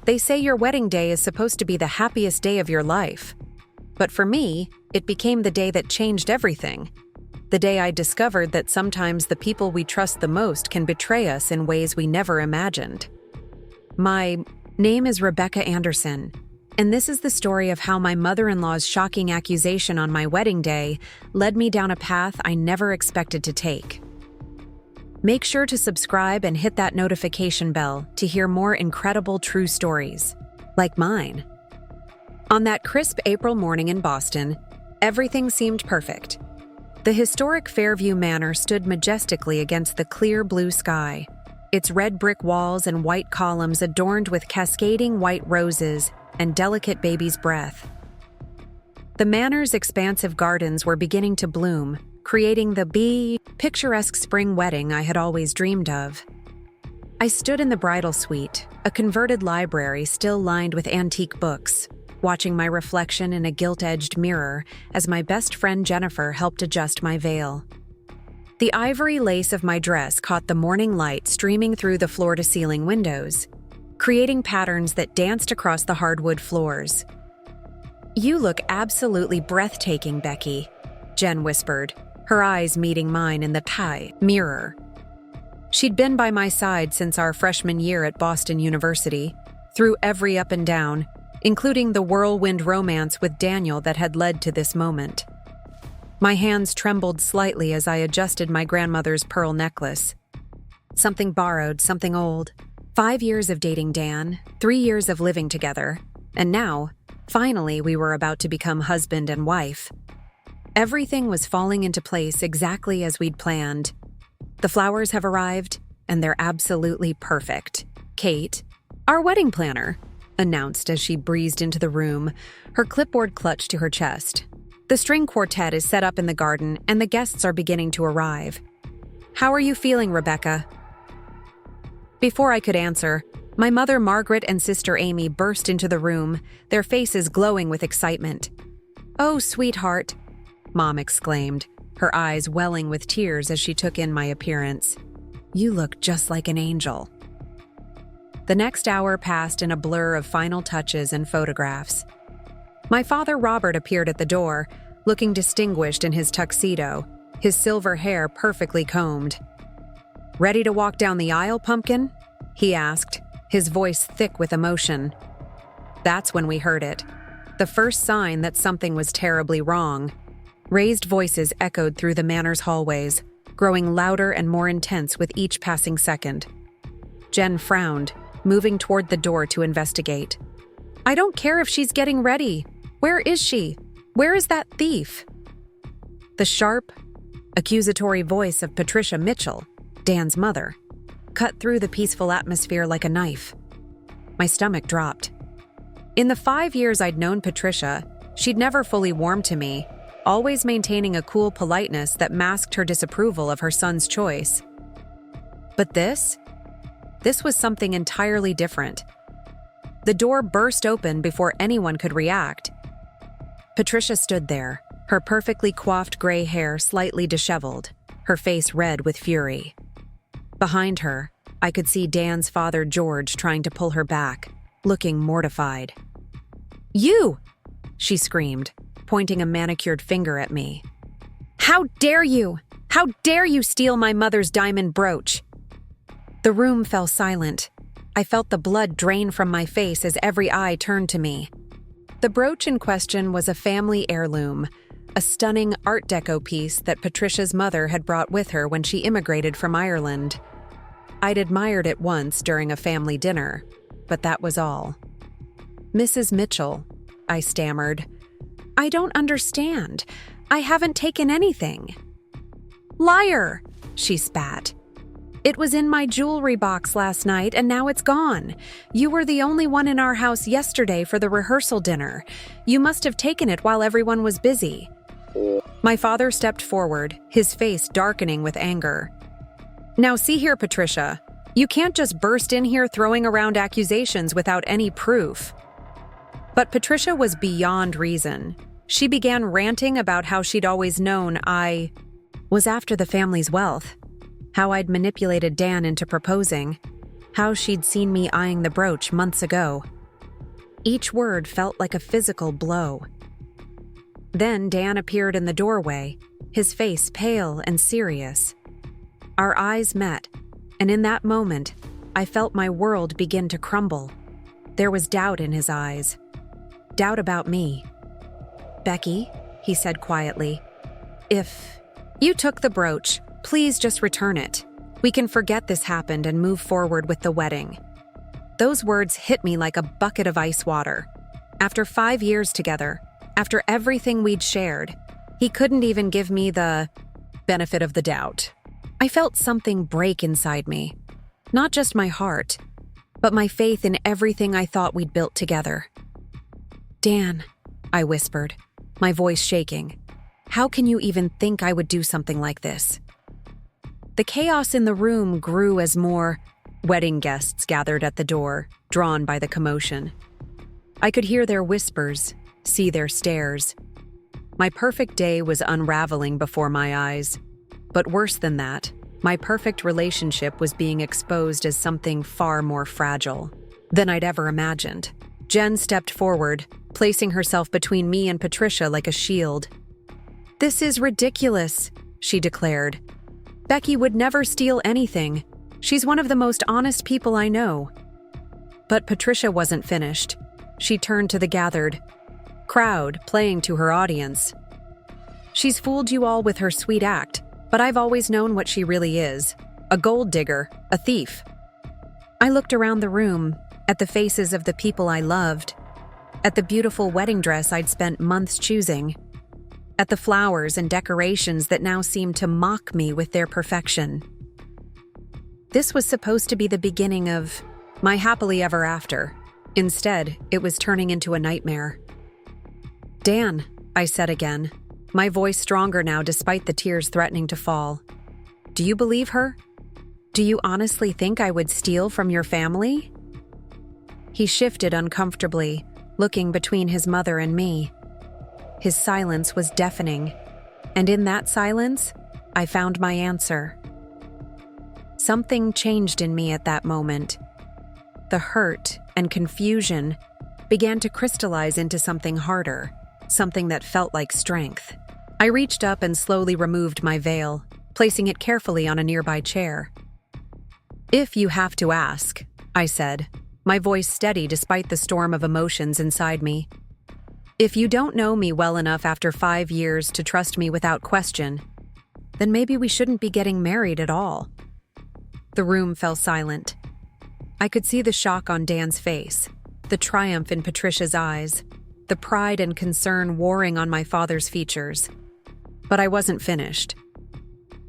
They say your wedding day is supposed to be the happiest day of your life. But for me, it became the day that changed everything. The day I discovered that sometimes the people we trust the most can betray us in ways we never imagined. My name is Rebecca Anderson, and this is the story of how my mother-in-law's shocking accusation on my wedding day led me down a path I never expected to take. Make sure to subscribe and hit that notification bell to hear more incredible true stories, like mine. On that crisp April morning in Boston, everything seemed perfect. The historic Fairview Manor stood majestically against the clear blue sky, its red brick walls and white columns adorned with cascading white roses and delicate baby's breath. The manor's expansive gardens were beginning to bloom, creating the picturesque spring wedding I had always dreamed of. I stood in the bridal suite, a converted library still lined with antique books, watching my reflection in a gilt-edged mirror as my best friend Jennifer helped adjust my veil. The ivory lace of my dress caught the morning light streaming through the floor-to-ceiling windows, creating patterns that danced across the hardwood floors. "You look absolutely breathtaking, Becky," Jen whispered, her eyes meeting mine in the mirror. She'd been by my side since our freshman year at Boston University, through every up and down, including the whirlwind romance with Daniel that had led to this moment. My hands trembled slightly as I adjusted my grandmother's pearl necklace. Something borrowed, something old. 5 years of dating Dan, 3 years of living together, and now, finally, we were about to become husband and wife. Everything was falling into place exactly as we'd planned. The flowers have arrived, and they're absolutely perfect. Kate, our wedding planner, announced as she breezed into the room, her clipboard clutched to her chest. The string quartet is set up in the garden, and the guests are beginning to arrive. "How are you feeling, Rebecca?" Before I could answer, my mother Margaret and sister Amy burst into the room, their faces glowing with excitement. "Oh, sweetheart," Mom exclaimed, her eyes welling with tears as she took in my appearance. "You look just like an angel." The next hour passed in a blur of final touches and photographs. My father Robert appeared at the door, looking distinguished in his tuxedo, his silver hair perfectly combed. "Ready to walk down the aisle, Pumpkin?" he asked, his voice thick with emotion. That's when we heard it, the first sign that something was terribly wrong. Raised voices echoed through the manor's hallways, growing louder and more intense with each passing second. Jen frowned, moving toward the door to investigate. "I don't care if she's getting ready. Where is she? Where is that thief?" The sharp, accusatory voice of Patricia Mitchell, Dan's mother, cut through the peaceful atmosphere like a knife. My stomach dropped. In the 5 years I'd known Patricia, she'd never fully warmed to me, always maintaining a cool politeness that masked her disapproval of her son's choice. But this was something entirely different. The door burst open before anyone could react. Patricia stood there, her perfectly coiffed gray hair slightly disheveled, her face red with fury. Behind her, I could see Dan's father George trying to pull her back, looking mortified. "You!" she screamed, pointing a manicured finger at me. "How dare you! How dare you steal my mother's diamond brooch!" The room fell silent. I felt the blood drain from my face as every eye turned to me. The brooch in question was a family heirloom, a stunning Art Deco piece that Patricia's mother had brought with her when she immigrated from Ireland. I'd admired it once during a family dinner, but that was all. "Mrs. Mitchell," I stammered. "I don't understand. I haven't taken anything." "Liar!" she spat. "It was in my jewelry box last night and now it's gone. You were the only one in our house yesterday for the rehearsal dinner. You must have taken it while everyone was busy." My father stepped forward, his face darkening with anger. "Now see here, Patricia. You can't just burst in here throwing around accusations without any proof." But Patricia was beyond reason. She began ranting about how she'd always known I was after the family's wealth, how I'd manipulated Dan into proposing, how she'd seen me eyeing the brooch months ago. Each word felt like a physical blow. Then Dan appeared in the doorway, his face pale and serious. Our eyes met, and in that moment, I felt my world begin to crumble. There was doubt in his eyes. Doubt about me. "Becky," he said quietly, "if you took the brooch, please just return it. We can forget this happened and move forward with the wedding." Those words hit me like a bucket of ice water. After 5 years together, after everything we'd shared, he couldn't even give me the benefit of the doubt. I felt something break inside me. Not just my heart, but my faith in everything I thought we'd built together. "Dan," I whispered, my voice shaking, "how can you even think I would do something like this?" The chaos in the room grew as more wedding guests gathered at the door, drawn by the commotion. I could hear their whispers, see their stares. My perfect day was unraveling before my eyes. But worse than that, my perfect relationship was being exposed as something far more fragile than I'd ever imagined. Jen stepped forward, placing herself between me and Patricia like a shield. "This is ridiculous," she declared. "Becky would never steal anything. She's one of the most honest people I know." But Patricia wasn't finished. She turned to the gathered crowd, playing to her audience. "She's fooled you all with her sweet act, but I've always known what she really is. A gold digger, a thief." I looked around the room, at the faces of the people I loved, at the beautiful wedding dress I'd spent months choosing, at the flowers and decorations that now seemed to mock me with their perfection. This was supposed to be the beginning of my happily ever after. Instead, it was turning into a nightmare. "Dan," I said again, my voice stronger now despite the tears threatening to fall. "Do you believe her? Do you honestly think I would steal from your family?" He shifted uncomfortably, looking between his mother and me. His silence was deafening, and in that silence, I found my answer. Something changed in me at that moment. The hurt and confusion began to crystallize into something harder, something that felt like strength. I reached up and slowly removed my veil, placing it carefully on a nearby chair. "If you have to ask," I said, my voice steady despite the storm of emotions inside me. "If you don't know me well enough after 5 years to trust me without question, then maybe we shouldn't be getting married at all." The room fell silent. I could see the shock on Dan's face, the triumph in Patricia's eyes, the pride and concern warring on my father's features. But I wasn't finished.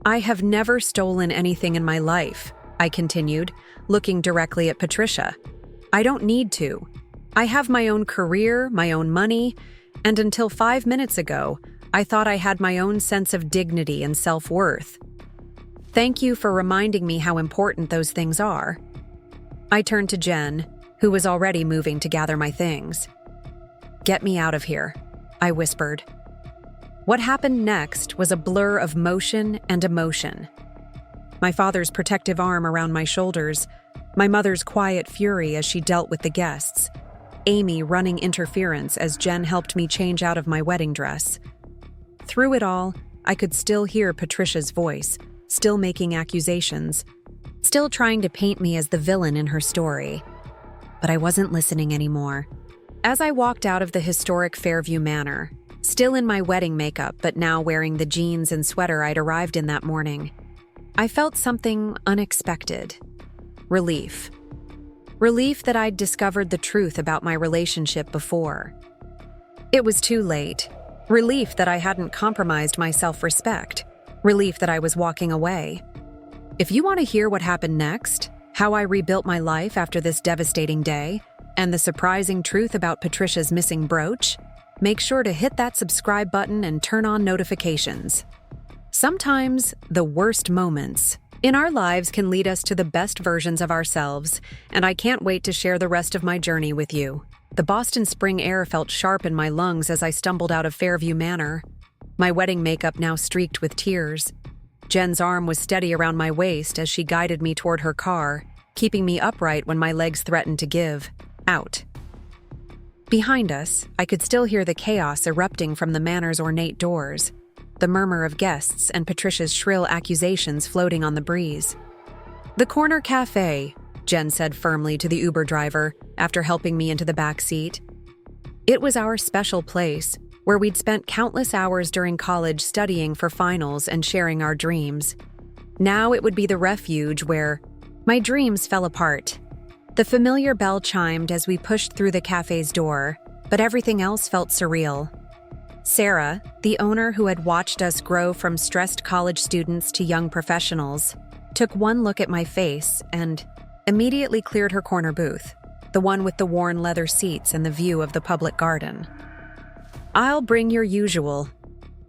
"I have never stolen anything in my life," I continued, looking directly at Patricia. "I don't need to. I have my own career, my own money, and until 5 minutes ago, I thought I had my own sense of dignity and self-worth. Thank you for reminding me how important those things are." I turned to Jen, who was already moving to gather my things. "Get me out of here," I whispered. What happened next was a blur of motion and emotion. My father's protective arm around my shoulders, my mother's quiet fury as she dealt with the guests, Amy running interference as Jen helped me change out of my wedding dress. Through it all, I could still hear Patricia's voice, still making accusations, still trying to paint me as the villain in her story. But I wasn't listening anymore. As I walked out of the historic Fairview Manor, still in my wedding makeup but now wearing the jeans and sweater I'd arrived in that morning, I felt something unexpected. Relief. Relief that I'd discovered the truth about my relationship before. It was too late. Relief that I hadn't compromised my self-respect. Relief that I was walking away. If you want to hear what happened next, how I rebuilt my life after this devastating day, and the surprising truth about Patricia's missing brooch, make sure to hit that subscribe button and turn on notifications. Sometimes, the worst moments in our lives can lead us to the best versions of ourselves, and I can't wait to share the rest of my journey with you. The Boston spring air felt sharp in my lungs as I stumbled out of Fairview Manor, my wedding makeup now streaked with tears. Jen's arm was steady around my waist as she guided me toward her car, keeping me upright when my legs threatened to give out. Behind us, I could still hear the chaos erupting from the manor's ornate doors, the murmur of guests and Patricia's shrill accusations floating on the breeze. "The corner cafe," Jen said firmly to the Uber driver after helping me into the back seat. It was our special place, where we'd spent countless hours during college studying for finals and sharing our dreams. Now it would be the refuge where my dreams fell apart. The familiar bell chimed as we pushed through the cafe's door, but everything else felt surreal. Sarah, the owner who had watched us grow from stressed college students to young professionals, took one look at my face and immediately cleared her corner booth, the one with the worn leather seats and the view of the public garden. "I'll bring your usual,"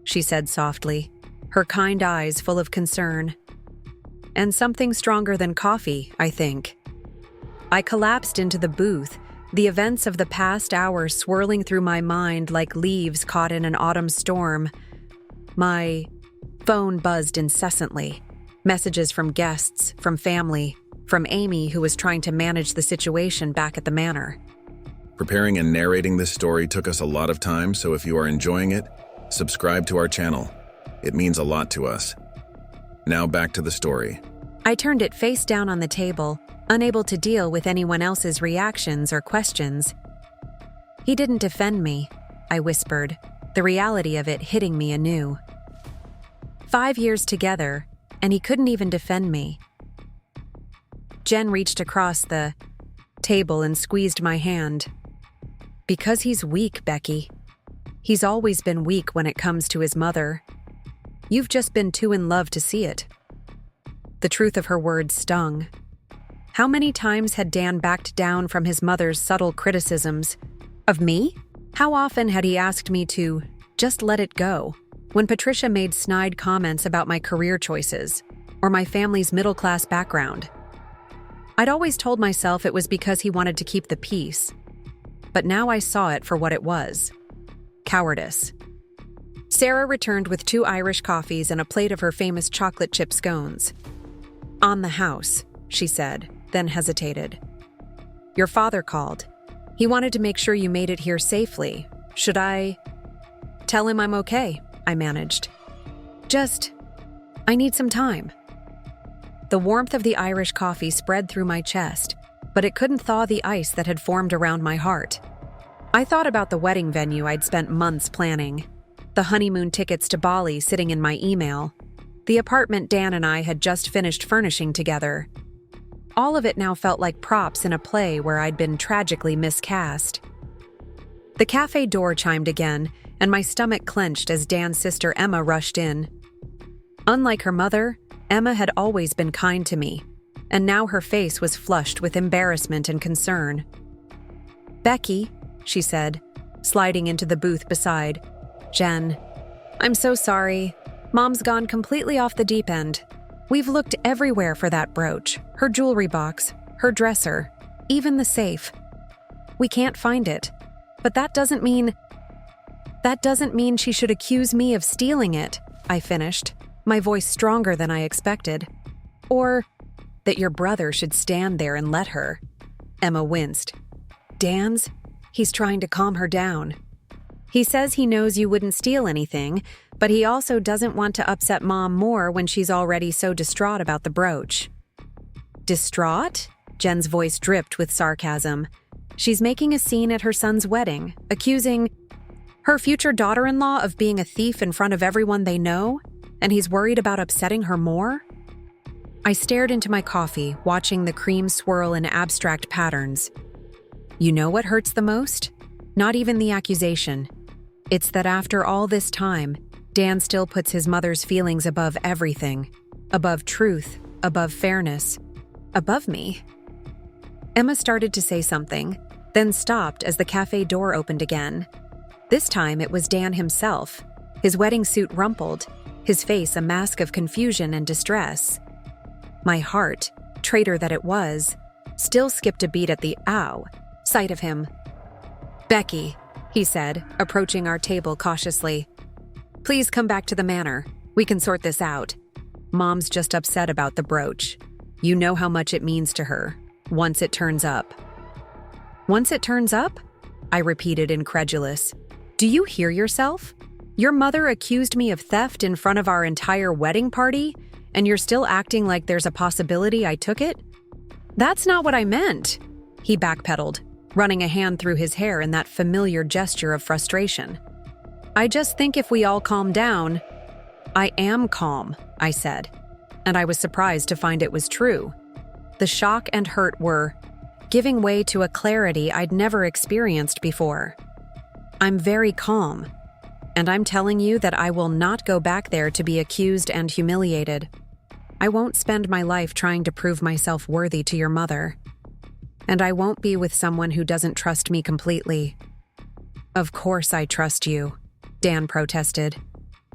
she said softly, her kind eyes full of concern. "And something stronger than coffee, I think." I collapsed into the booth, the events of the past hour swirling through my mind like leaves caught in an autumn storm. My phone buzzed incessantly. Messages from guests, from family, from Amy, who was trying to manage the situation back at the manor. Preparing and narrating this story took us a lot of time, so if you are enjoying it, subscribe to our channel. It means a lot to us. Now back to the story. I turned it face down on the table, unable to deal with anyone else's reactions or questions. "He didn't defend me," I whispered, the reality of it hitting me anew. 5 years together, and he couldn't even defend me. Jen reached across the table and squeezed my hand. "Because he's weak, Becky. He's always been weak when it comes to his mother. You've just been too in love to see it." The truth of her words stung. How many times had Dan backed down from his mother's subtle criticisms? Of me? How often had he asked me to just let it go when Patricia made snide comments about my career choices or my family's middle-class background? I'd always told myself it was because he wanted to keep the peace, but now I saw it for what it was: cowardice. Sarah returned with 2 Irish coffees and a plate of her famous chocolate chip scones. "On the house," she said, then hesitated. "Your father called. He wanted to make sure you made it here safely. Should I tell him I'm okay?" I managed. I need some time." The warmth of the Irish coffee spread through my chest, but it couldn't thaw the ice that had formed around my heart. I thought about the wedding venue I'd spent months planning, the honeymoon tickets to Bali sitting in my email, the apartment Dan and I had just finished furnishing together. All of it now felt like props in a play where I'd been tragically miscast. The cafe door chimed again, and my stomach clenched as Dan's sister Emma rushed in. Unlike her mother, Emma had always been kind to me, and now her face was flushed with embarrassment and concern. "Becky," she said, sliding into the booth beside Jen, "I'm so sorry. Mom's gone completely off the deep end. We've looked everywhere for that brooch, her jewelry box, her dresser, even the safe. We can't find it. But that doesn't mean she should accuse me of stealing it," I finished, my voice stronger than I expected. "Or that your brother should stand there and let her." Emma winced. "Dan's? He's trying to calm her down. He says he knows you wouldn't steal anything, but he also doesn't want to upset Mom more when she's already so distraught about the brooch." "Distraught?" Jen's voice dripped with sarcasm. "She's making a scene at her son's wedding, accusing her future daughter-in-law of being a thief in front of everyone they know, and he's worried about upsetting her more?" I stared into my coffee, watching the cream swirl in abstract patterns. You know what hurts the most? Not even the accusation. It's that after all this time, Dan still puts his mother's feelings above everything. Above truth, above fairness, above me. Emma started to say something, then stopped as the cafe door opened again. This time it was Dan himself, his wedding suit rumpled, his face a mask of confusion and distress. My heart, traitor that it was, still skipped a beat at the sight of him. "Becky," he said, approaching our table cautiously. "Please come back to the manor. We can sort this out. Mom's just upset about the brooch." You know how much it means to her, once it turns up. Once it turns up? I repeated, incredulous. Do you hear yourself? Your mother accused me of theft in front of our entire wedding party, and you're still acting like there's a possibility I took it? That's not what I meant. He backpedaled, running a hand through his hair in that familiar gesture of frustration. I just think if we all calm down— I am calm, I said, and I was surprised to find it was true. The shock and hurt were giving way to a clarity I'd never experienced before. I'm very calm, and I'm telling you that I will not go back there to be accused and humiliated. I won't spend my life trying to prove myself worthy to your mother. And I won't be with someone who doesn't trust me completely. Of course I trust you, Dan protested,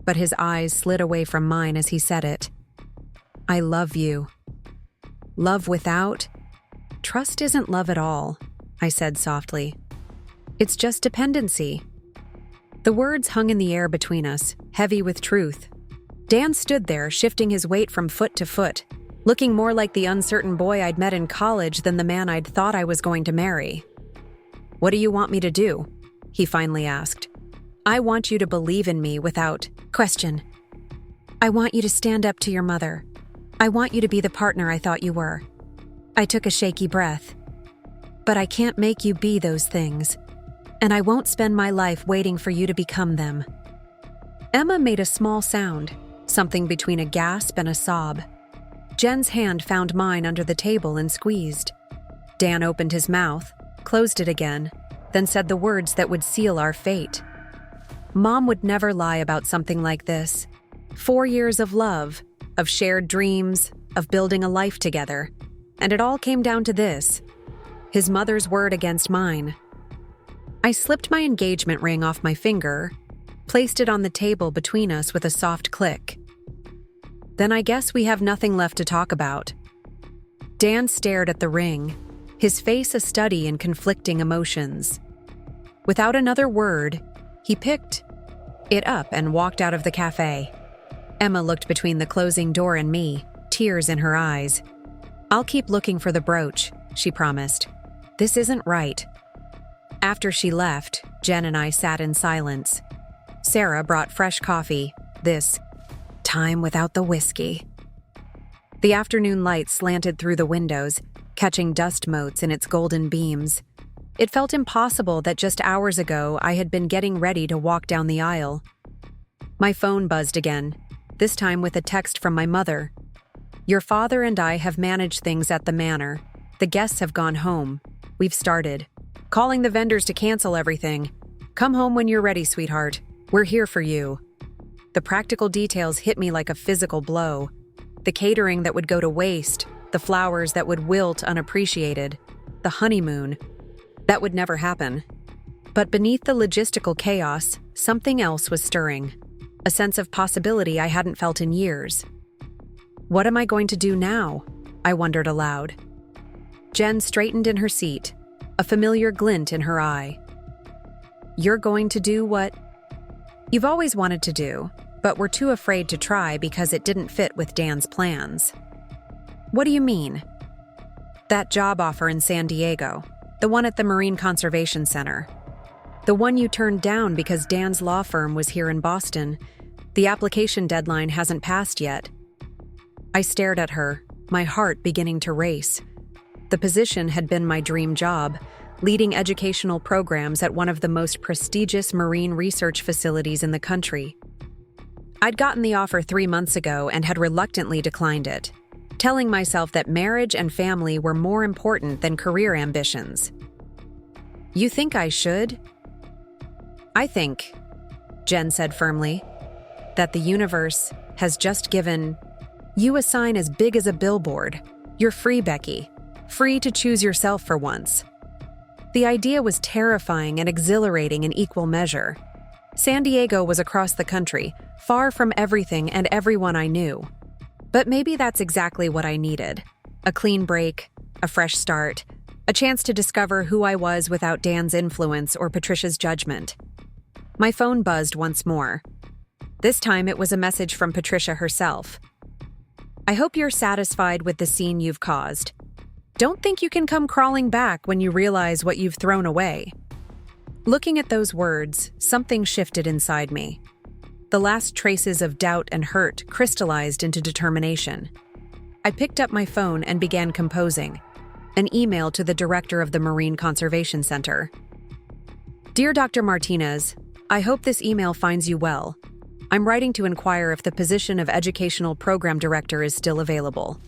but his eyes slid away from mine as he said it. I love you. Love without— Trust isn't love at all, I said softly. It's just dependency. The words hung in the air between us, heavy with truth. Dan stood there, shifting his weight from foot to foot, looking more like the uncertain boy I'd met in college than the man I'd thought I was going to marry. What do you want me to do? He finally asked. I want you to believe in me without question. I want you to stand up to your mother. I want you to be the partner I thought you were. I took a shaky breath. But I can't make you be those things, and I won't spend my life waiting for you to become them. Emma made a small sound, something between a gasp and a sob. Jen's hand found mine under the table and squeezed. Dan opened his mouth, closed it again, then said the words that would seal our fate. Mom would never lie about something like this. 4 years of love, of shared dreams, of building a life together. And it all came down to this: his mother's word against mine. I slipped my engagement ring off my finger, placed it on the table between us with a soft click. Then I guess we have nothing left to talk about. Dan stared at the ring, his face a study in conflicting emotions. Without another word, he picked it up and walked out of the cafe. Emma looked between the closing door and me, tears in her eyes. I'll keep looking for the brooch, she promised. This isn't right. After she left, Jen and I sat in silence. Sarah brought fresh coffee, this time without the whiskey. The afternoon light slanted through the windows, catching dust motes in its golden beams. It felt impossible that just hours ago I had been getting ready to walk down the aisle. My phone buzzed again, this time with a text from my mother. Your father and I have managed things at the manor. The guests have gone home. We've started calling the vendors to cancel everything. Come home when you're ready, sweetheart. We're here for you. The practical details hit me like a physical blow. The catering that would go to waste, the flowers that would wilt unappreciated, the honeymoon. That would never happen. But beneath the logistical chaos, something else was stirring. A sense of possibility I hadn't felt in years. What am I going to do now? I wondered aloud. Jen straightened in her seat, a familiar glint in her eye. You're going to do what you've always wanted to do, but were too afraid to try because it didn't fit with Dan's plans. What do you mean? That job offer in San Diego, the one at the Marine Conservation Center. The one you turned down because Dan's law firm was here in Boston. The application deadline hasn't passed yet. I stared at her, my heart beginning to race. The position had been my dream job, leading educational programs at one of the most prestigious marine research facilities in the country. I'd gotten the offer 3 months ago and had reluctantly declined it, telling myself that marriage and family were more important than career ambitions. You think I should? I think, Jen said firmly, that the universe has just given you a sign as big as a billboard. You're free, Becky. Free to choose yourself for once. The idea was terrifying and exhilarating in equal measure. San Diego was across the country, far from everything and everyone I knew. But maybe that's exactly what I needed. A clean break, a fresh start, a chance to discover who I was without Dan's influence or Patricia's judgment. My phone buzzed once more. This time it was a message from Patricia herself. I hope you're satisfied with the scene you've caused. Don't think you can come crawling back when you realize what you've thrown away." Looking at those words, something shifted inside me. The last traces of doubt and hurt crystallized into determination. I picked up my phone and began composing an email to the director of the Marine Conservation Center. "Dear Dr. Martinez, I hope this email finds you well. I'm writing to inquire if the position of Educational Program Director is still available."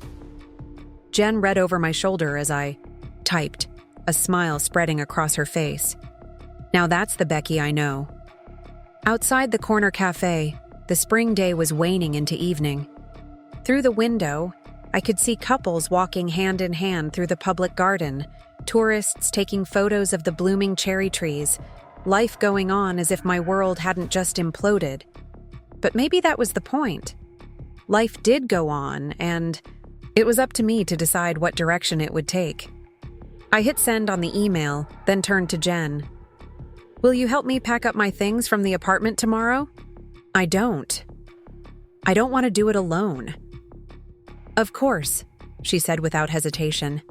Jen read over my shoulder as I typed, a smile spreading across her face. Now that's the Becky I know. Outside the corner cafe, the spring day was waning into evening. Through the window, I could see couples walking hand in hand through the public garden, tourists taking photos of the blooming cherry trees, life going on as if my world hadn't just imploded. But maybe that was the point. Life did go on, and it was up to me to decide what direction it would take. I hit send on the email, then turned to Jen. "Will you help me pack up my things from the apartment tomorrow?" I don't want to do it alone." "Of course," she said without hesitation.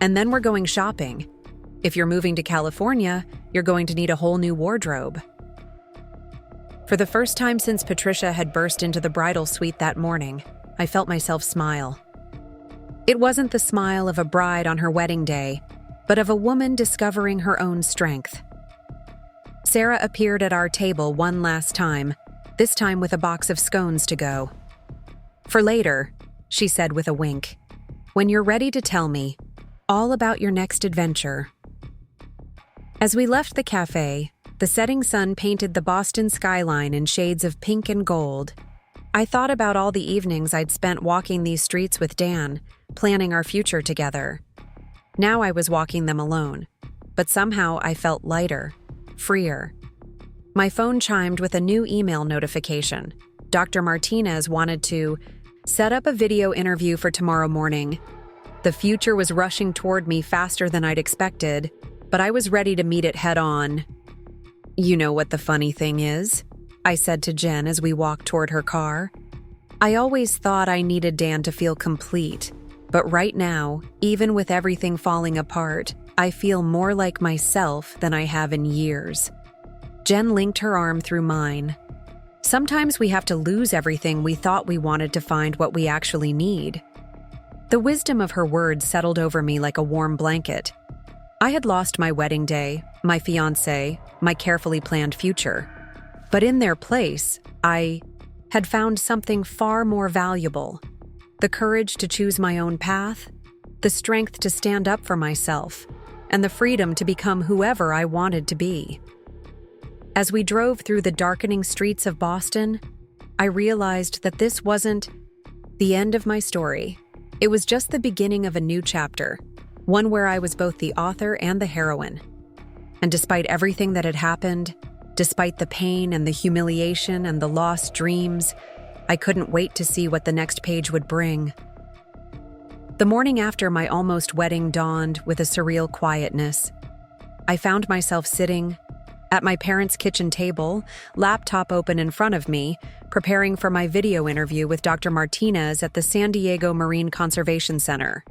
"And then we're going shopping. If you're moving to California, you're going to need a whole new wardrobe." For the first time since Patricia had burst into the bridal suite that morning, I felt myself smile. It wasn't the smile of a bride on her wedding day, but of a woman discovering her own strength. Sarah appeared at our table one last time, this time with a box of scones to go. "For later," she said with a wink, "when you're ready to tell me all about your next adventure." As we left the cafe, the setting sun painted the Boston skyline in shades of pink and gold. I thought about all the evenings I'd spent walking these streets with Dan, planning our future together. Now I was walking them alone, but somehow I felt lighter, freer. My phone chimed with a new email notification. Dr. Martinez wanted to set up a video interview for tomorrow morning. The future was rushing toward me faster than I'd expected, but I was ready to meet it head on. "You know what the funny thing is?" I said to Jen as we walked toward her car. "I always thought I needed Dan to feel complete, but right now, even with everything falling apart, I feel more like myself than I have in years." Jen linked her arm through mine. Sometimes we have to lose everything we thought we wanted to find what we actually need. The wisdom of her words settled over me like a warm blanket. I had lost my wedding day, my fiancé, my carefully planned future. But in their place, I had found something far more valuable. The courage to choose my own path, the strength to stand up for myself, and the freedom to become whoever I wanted to be. As we drove through the darkening streets of Boston, I realized that this wasn't the end of my story. It was just the beginning of a new chapter, one where I was both the author and the heroine. And despite everything that had happened, despite the pain and the humiliation and the lost dreams, I couldn't wait to see what the next page would bring. The morning after my almost wedding dawned with a surreal quietness. I found myself sitting at my parents' kitchen table, laptop open in front of me, preparing for my video interview with Dr. Martinez at the San Diego Marine Conservation Center.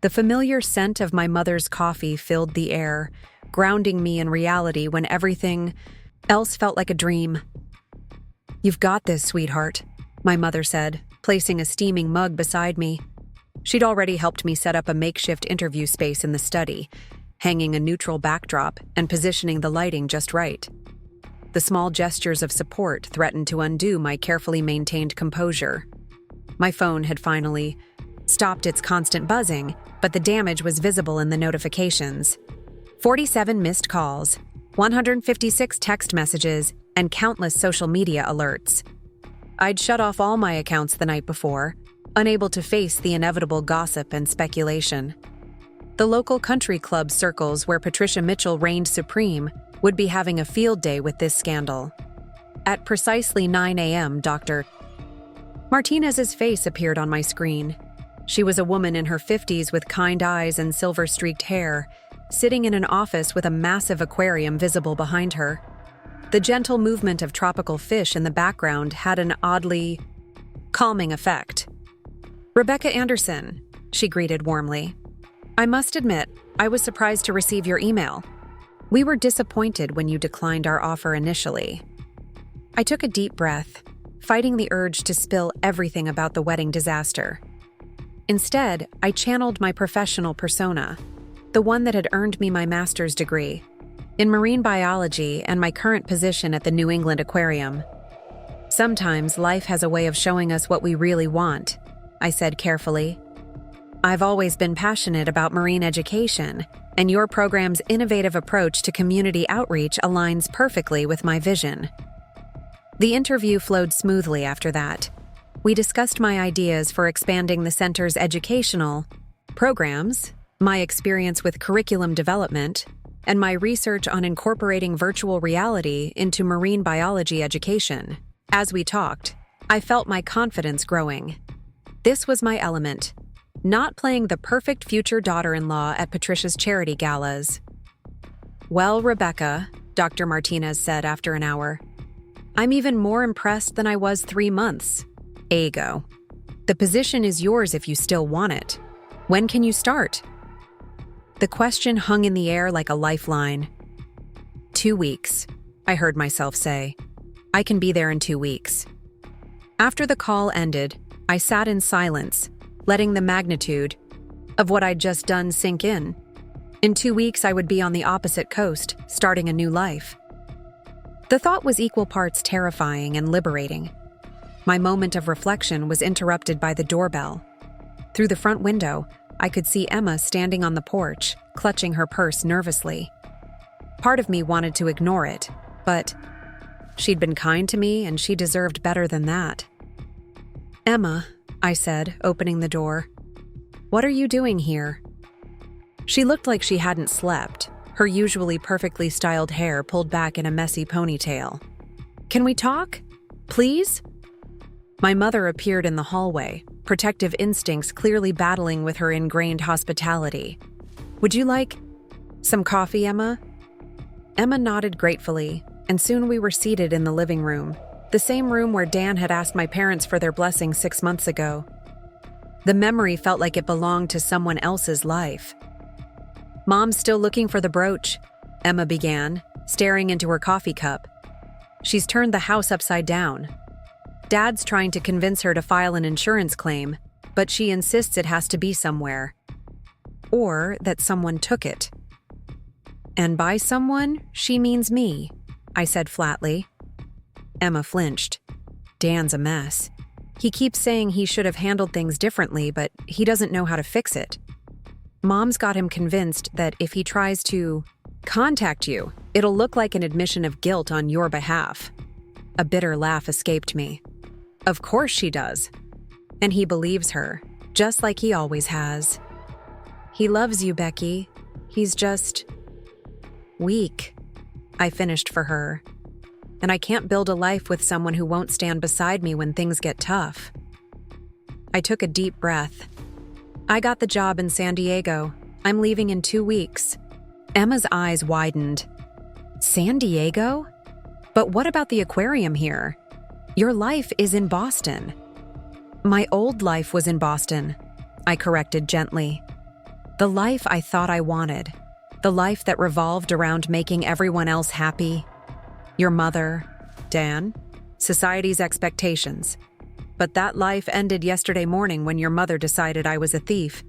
The familiar scent of my mother's coffee filled the air, grounding me in reality when everything else felt like a dream. "You've got this, sweetheart," my mother said, placing a steaming mug beside me. She'd already helped me set up a makeshift interview space in the study, hanging a neutral backdrop and positioning the lighting just right. The small gestures of support threatened to undo my carefully maintained composure. My phone had finally stopped its constant buzzing, but the damage was visible in the notifications. 47 missed calls, 156 text messages, and countless social media alerts. I'd shut off all my accounts the night before, unable to face the inevitable gossip and speculation. The local country club circles where Patricia Mitchell reigned supreme would be having a field day with this scandal. At precisely 9 a.m., Dr. Martinez's face appeared on my screen. She was a woman in her 50s with kind eyes and silver-streaked hair, sitting in an office with a massive aquarium visible behind her. The gentle movement of tropical fish in the background had an oddly calming effect. Rebecca Anderson, she greeted warmly. I must admit, I was surprised to receive your email. We were disappointed when you declined our offer initially. I took a deep breath, fighting the urge to spill everything about the wedding disaster. Instead, I channeled my professional persona, the one that had earned me my master's degree in marine biology and my current position at the New England Aquarium. Sometimes life has a way of showing us what we really want, I said carefully. I've always been passionate about marine education, and your program's innovative approach to community outreach aligns perfectly with my vision. The interview flowed smoothly after that. We discussed my ideas for expanding the center's educational programs, my experience with curriculum development, and my research on incorporating virtual reality into marine biology education. As we talked, I felt my confidence growing. This was my element, not playing the perfect future daughter-in-law at Patricia's charity galas. Well, Rebecca, Dr. Martinez said after an hour, I'm even more impressed than I was 3 months ago. The position is yours if you still want it. When can you start? The question hung in the air like a lifeline. 2 weeks, I heard myself say. I can be there in 2 weeks. After the call ended, I sat in silence, letting the magnitude of what I'd just done sink in. In 2 weeks, I would be on the opposite coast, starting a new life. The thought was equal parts terrifying and liberating. My moment of reflection was interrupted by the doorbell. Through the front window, I could see Emma standing on the porch, clutching her purse nervously. Part of me wanted to ignore it, but she'd been kind to me and she deserved better than that. Emma, I said, opening the door. What are you doing here? She looked like she hadn't slept, her usually perfectly styled hair pulled back in a messy ponytail. Can we talk? Please? My mother appeared in the hallway, protective instincts clearly battling with her ingrained hospitality. Would you like some coffee, Emma? Emma nodded gratefully, and soon we were seated in the living room, the same room where Dan had asked my parents for their blessing 6 months ago. The memory felt like it belonged to someone else's life. Mom's still looking for the brooch, Emma began, staring into her coffee cup. She's turned the house upside down. Dad's trying to convince her to file an insurance claim, but she insists it has to be somewhere. Or that someone took it. And by someone, she means me, I said flatly. Emma flinched. Dan's a mess. He keeps saying he should have handled things differently, but he doesn't know how to fix it. Mom's got him convinced that if he tries to contact you, it'll look like an admission of guilt on your behalf. A bitter laugh escaped me. Of course she does. And he believes her, just like he always has. He loves you, Becky. He's just weak. I finished for her. And I can't build a life with someone who won't stand beside me when things get tough. I took a deep breath. I got the job in San Diego. I'm leaving in 2 weeks. Emma's eyes widened. San Diego? But what about the aquarium here? Your life is in Boston. My old life was in Boston, I corrected gently. The life I thought I wanted. The life that revolved around making everyone else happy. Your mother, Dan, society's expectations. But that life ended yesterday morning when your mother decided I was a thief,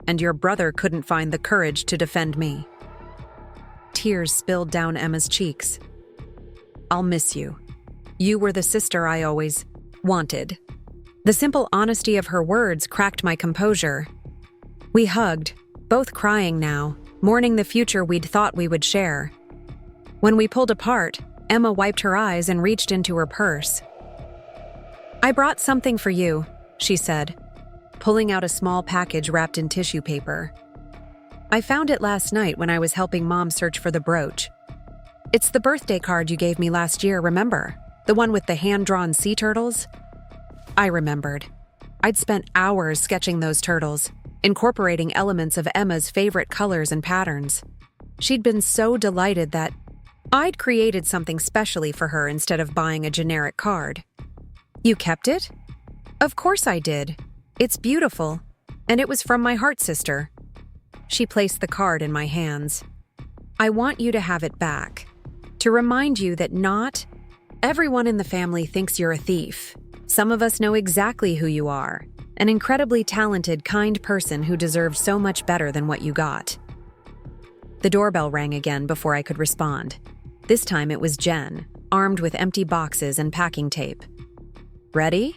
and your brother couldn't find the courage to defend me. Tears spilled down Emma's cheeks. I'll miss you. You were the sister I always wanted. The simple honesty of her words cracked my composure. We hugged, both crying now, mourning the future we'd thought we would share. When we pulled apart, Emma wiped her eyes and reached into her purse. I brought something for you, she said, pulling out a small package wrapped in tissue paper. I found it last night when I was helping Mom search for the brooch. It's the birthday card you gave me last year, remember? The one with the hand-drawn sea turtles? I remembered. I'd spent hours sketching those turtles, incorporating elements of Emma's favorite colors and patterns. She'd been so delighted that I'd created something specially for her instead of buying a generic card. You kept it? Of course I did. It's beautiful, and it was from my heart sister. She placed the card in my hands. I want you to have it back, to remind you that not everyone in the family thinks you're a thief. Some of us know exactly who you are, an incredibly talented, kind person who deserves so much better than what you got. The doorbell rang again before I could respond. This time it was Jen, armed with empty boxes and packing tape. Ready?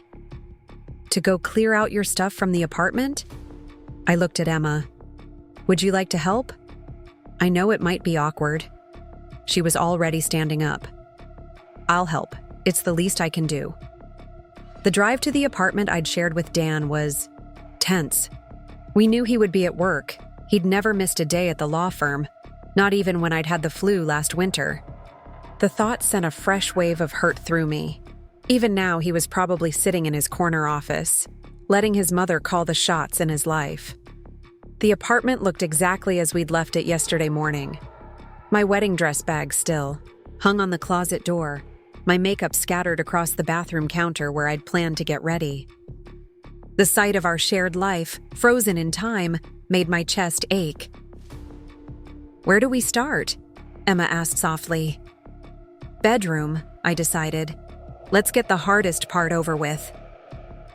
To go clear out your stuff from the apartment? I looked at Emma. Would you like to help? I know it might be awkward. She was already standing up. I'll help. It's the least I can do. The drive to the apartment I'd shared with Dan was tense. We knew he would be at work. He'd never missed a day at the law firm, not even when I'd had the flu last winter. The thought sent a fresh wave of hurt through me. Even now, he was probably sitting in his corner office, letting his mother call the shots in his life. The apartment looked exactly as we'd left it yesterday morning. My wedding dress bag still, hung on the closet door, my makeup scattered across the bathroom counter where I'd planned to get ready. The sight of our shared life, frozen in time, made my chest ache. Where do we start? Emma asked softly. Bedroom, I decided. Let's get the hardest part over with.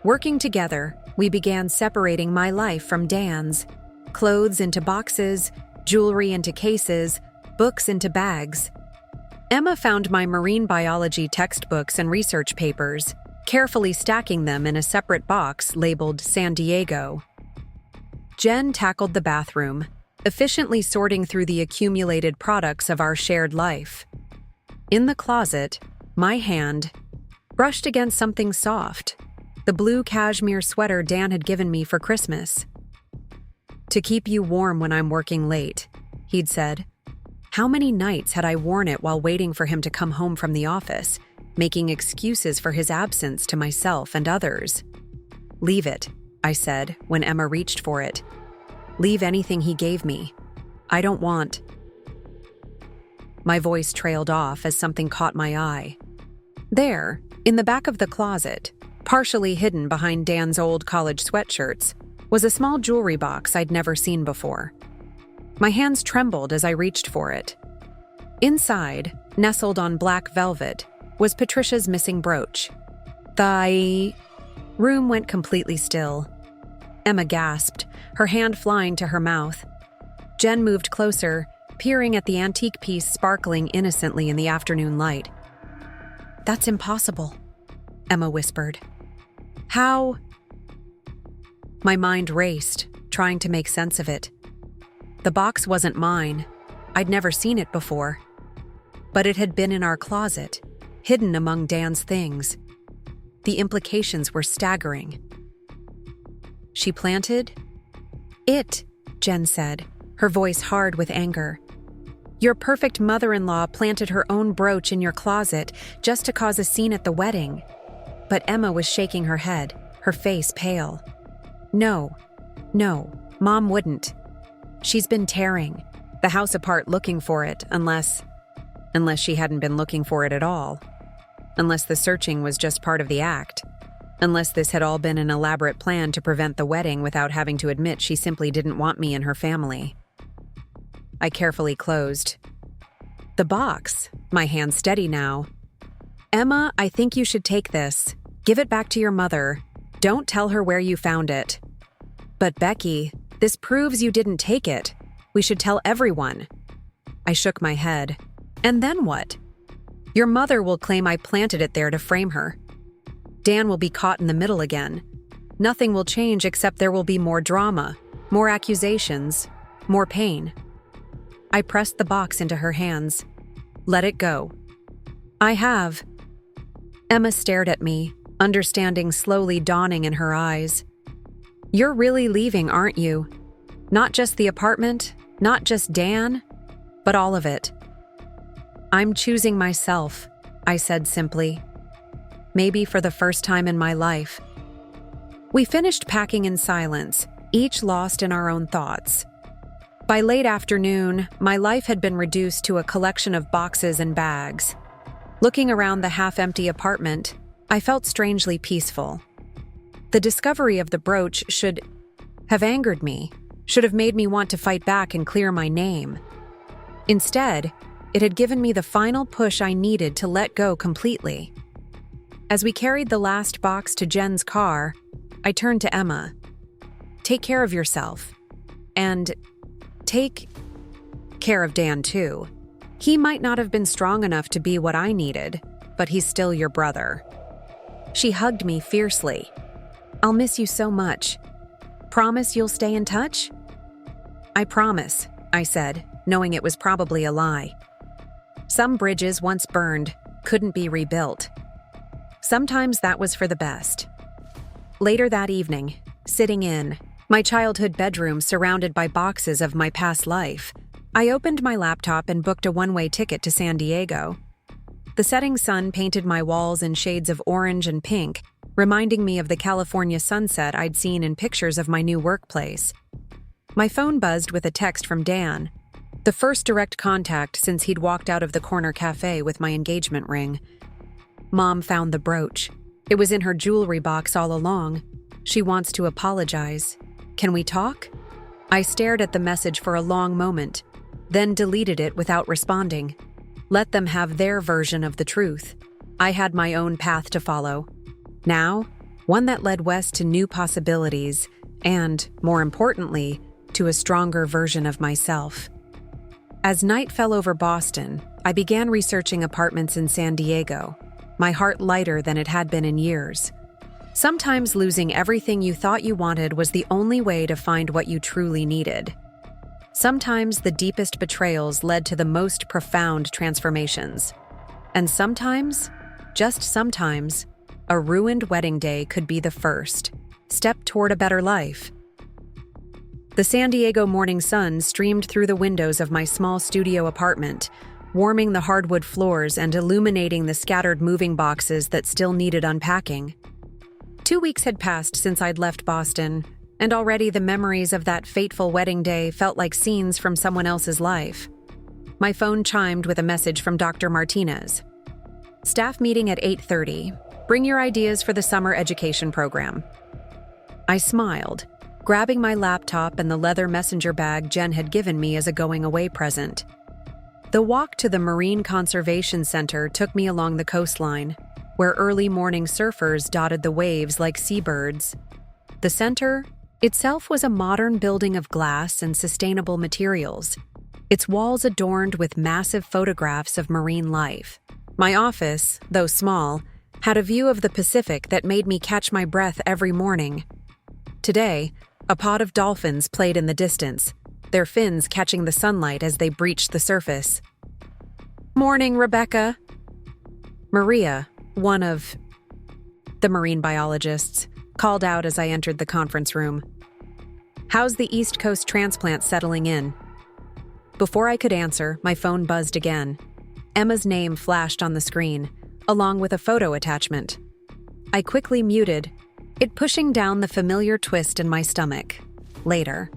Working together, we began separating my life from Dan's. Clothes into boxes, jewelry into cases, books into bags. Emma found my marine biology textbooks and research papers, carefully stacking them in a separate box labeled San Diego. Jen tackled the bathroom, efficiently sorting through the accumulated products of our shared life. In the closet, my hand brushed against something soft, the blue cashmere sweater Dan had given me for Christmas. To keep you warm when I'm working late, he'd said. How many nights had I worn it while waiting for him to come home from the office, making excuses for his absence to myself and others? Leave it, I said when Emma reached for it. Leave anything he gave me. I don't want. My voice trailed off as something caught my eye. There, in the back of the closet, partially hidden behind Dan's old college sweatshirts, was a small jewelry box I'd never seen before. My hands trembled as I reached for it. Inside, nestled on black velvet, was Patricia's missing brooch. The room went completely still. Emma gasped, her hand flying to her mouth. Jen moved closer, peering at the antique piece sparkling innocently in the afternoon light. That's impossible, Emma whispered. How? My mind raced, trying to make sense of it. The box wasn't mine. I'd never seen it before. But it had been in our closet, hidden among Dan's things. The implications were staggering. She planted? It, Jen said, her voice hard with anger. Your perfect mother-in-law planted her own brooch in your closet just to cause a scene at the wedding. But Emma was shaking her head, her face pale. No, Mom wouldn't. She's been tearing the house apart looking for it, unless she hadn't been looking for it at all. Unless the searching was just part of the act. Unless this had all been an elaborate plan to prevent the wedding without having to admit she simply didn't want me in her family. I carefully closed the box, my hand steady now. Emma, I think you should take this. Give it back to your mother. Don't tell her where you found it. But Becky, this proves you didn't take it. We should tell everyone. I shook my head. And then what? Your mother will claim I planted it there to frame her. Dan will be caught in the middle again. Nothing will change except there will be more drama, more accusations, more pain. I pressed the box into her hands. Let it go. I have. Emma stared at me, understanding slowly dawning in her eyes. You're really leaving, aren't you? Not just the apartment, not just Dan, but all of it. I'm choosing myself, I said simply. Maybe for the first time in my life. We finished packing in silence, each lost in our own thoughts. By late afternoon, my life had been reduced to a collection of boxes and bags. Looking around the half-empty apartment, I felt strangely peaceful. The discovery of the brooch should have angered me, should have made me want to fight back and clear my name. Instead, it had given me the final push I needed to let go completely. As we carried the last box to Jen's car, I turned to Emma. Take care of yourself. And take care of Dan, too. He might not have been strong enough to be what I needed, but he's still your brother. She hugged me fiercely. I'll miss you so much. Promise you'll stay in touch? I promise, I said, knowing it was probably a lie. Some bridges once burned couldn't be rebuilt. Sometimes that was for the best. Later that evening, sitting in my childhood bedroom surrounded by boxes of my past life, I opened my laptop and booked a one-way ticket to San Diego. The setting sun painted my walls in shades of orange and pink, reminding me of the California sunset I'd seen in pictures of my new workplace. My phone buzzed with a text from Dan, the first direct contact since he'd walked out of the corner cafe with my engagement ring. Mom found the brooch. It was in her jewelry box all along. She wants to apologize. Can we talk? I stared at the message for a long moment, then deleted it without responding. Let them have their version of the truth. I had my own path to follow. Now, one that led west to new possibilities and, more importantly, to a stronger version of myself. As night fell over Boston, I began researching apartments in San Diego, my heart lighter than it had been in years. Sometimes losing everything you thought you wanted was the only way to find what you truly needed. Sometimes the deepest betrayals led to the most profound transformations. And sometimes, just sometimes, a ruined wedding day could be the first step toward a better life. The San Diego morning sun streamed through the windows of my small studio apartment, warming the hardwood floors and illuminating the scattered moving boxes that still needed unpacking. 2 weeks had passed since I'd left Boston, and already the memories of that fateful wedding day felt like scenes from someone else's life. My phone chimed with a message from Dr. Martinez. Staff meeting at 8:30. Bring your ideas for the summer education program. I smiled, grabbing my laptop and the leather messenger bag Jen had given me as a going-away present. The walk to the Marine Conservation Center took me along the coastline, where early morning surfers dotted the waves like seabirds. The center itself was a modern building of glass and sustainable materials, its walls adorned with massive photographs of marine life. My office, though small, had a view of the Pacific that made me catch my breath every morning. Today, a pod of dolphins played in the distance, their fins catching the sunlight as they breached the surface. Morning, Rebecca. Maria, one of the marine biologists, called out as I entered the conference room. How's the East Coast transplant settling in? Before I could answer, my phone buzzed again. Emma's name flashed on the screen, along with a photo attachment. I quickly muted, it pushing down the familiar twist in my stomach. Later.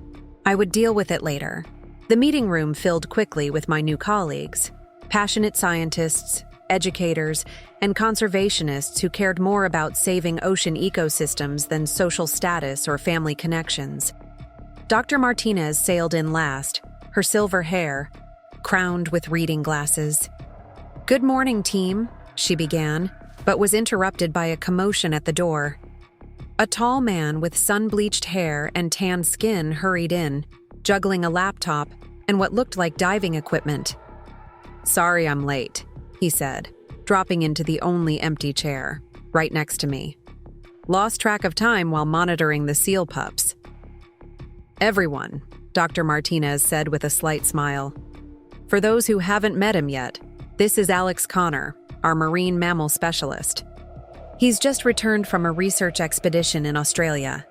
I would deal with it later. The meeting room filled quickly with my new colleagues, passionate scientists, educators, and conservationists who cared more about saving ocean ecosystems than social status or family connections. Dr. Martinez sailed in last, her silver hair crowned with reading glasses. Good morning, team, she began, but was interrupted by a commotion at the door. A tall man with sun-bleached hair and tanned skin hurried in, juggling a laptop and what looked like diving equipment. Sorry I'm late, he said, dropping into the only empty chair, right next to me. Lost track of time while monitoring the seal pups. Everyone, Dr. Martinez said with a slight smile. For those who haven't met him yet, this is Alex Connor, our marine mammal specialist. He's just returned from a research expedition in Australia.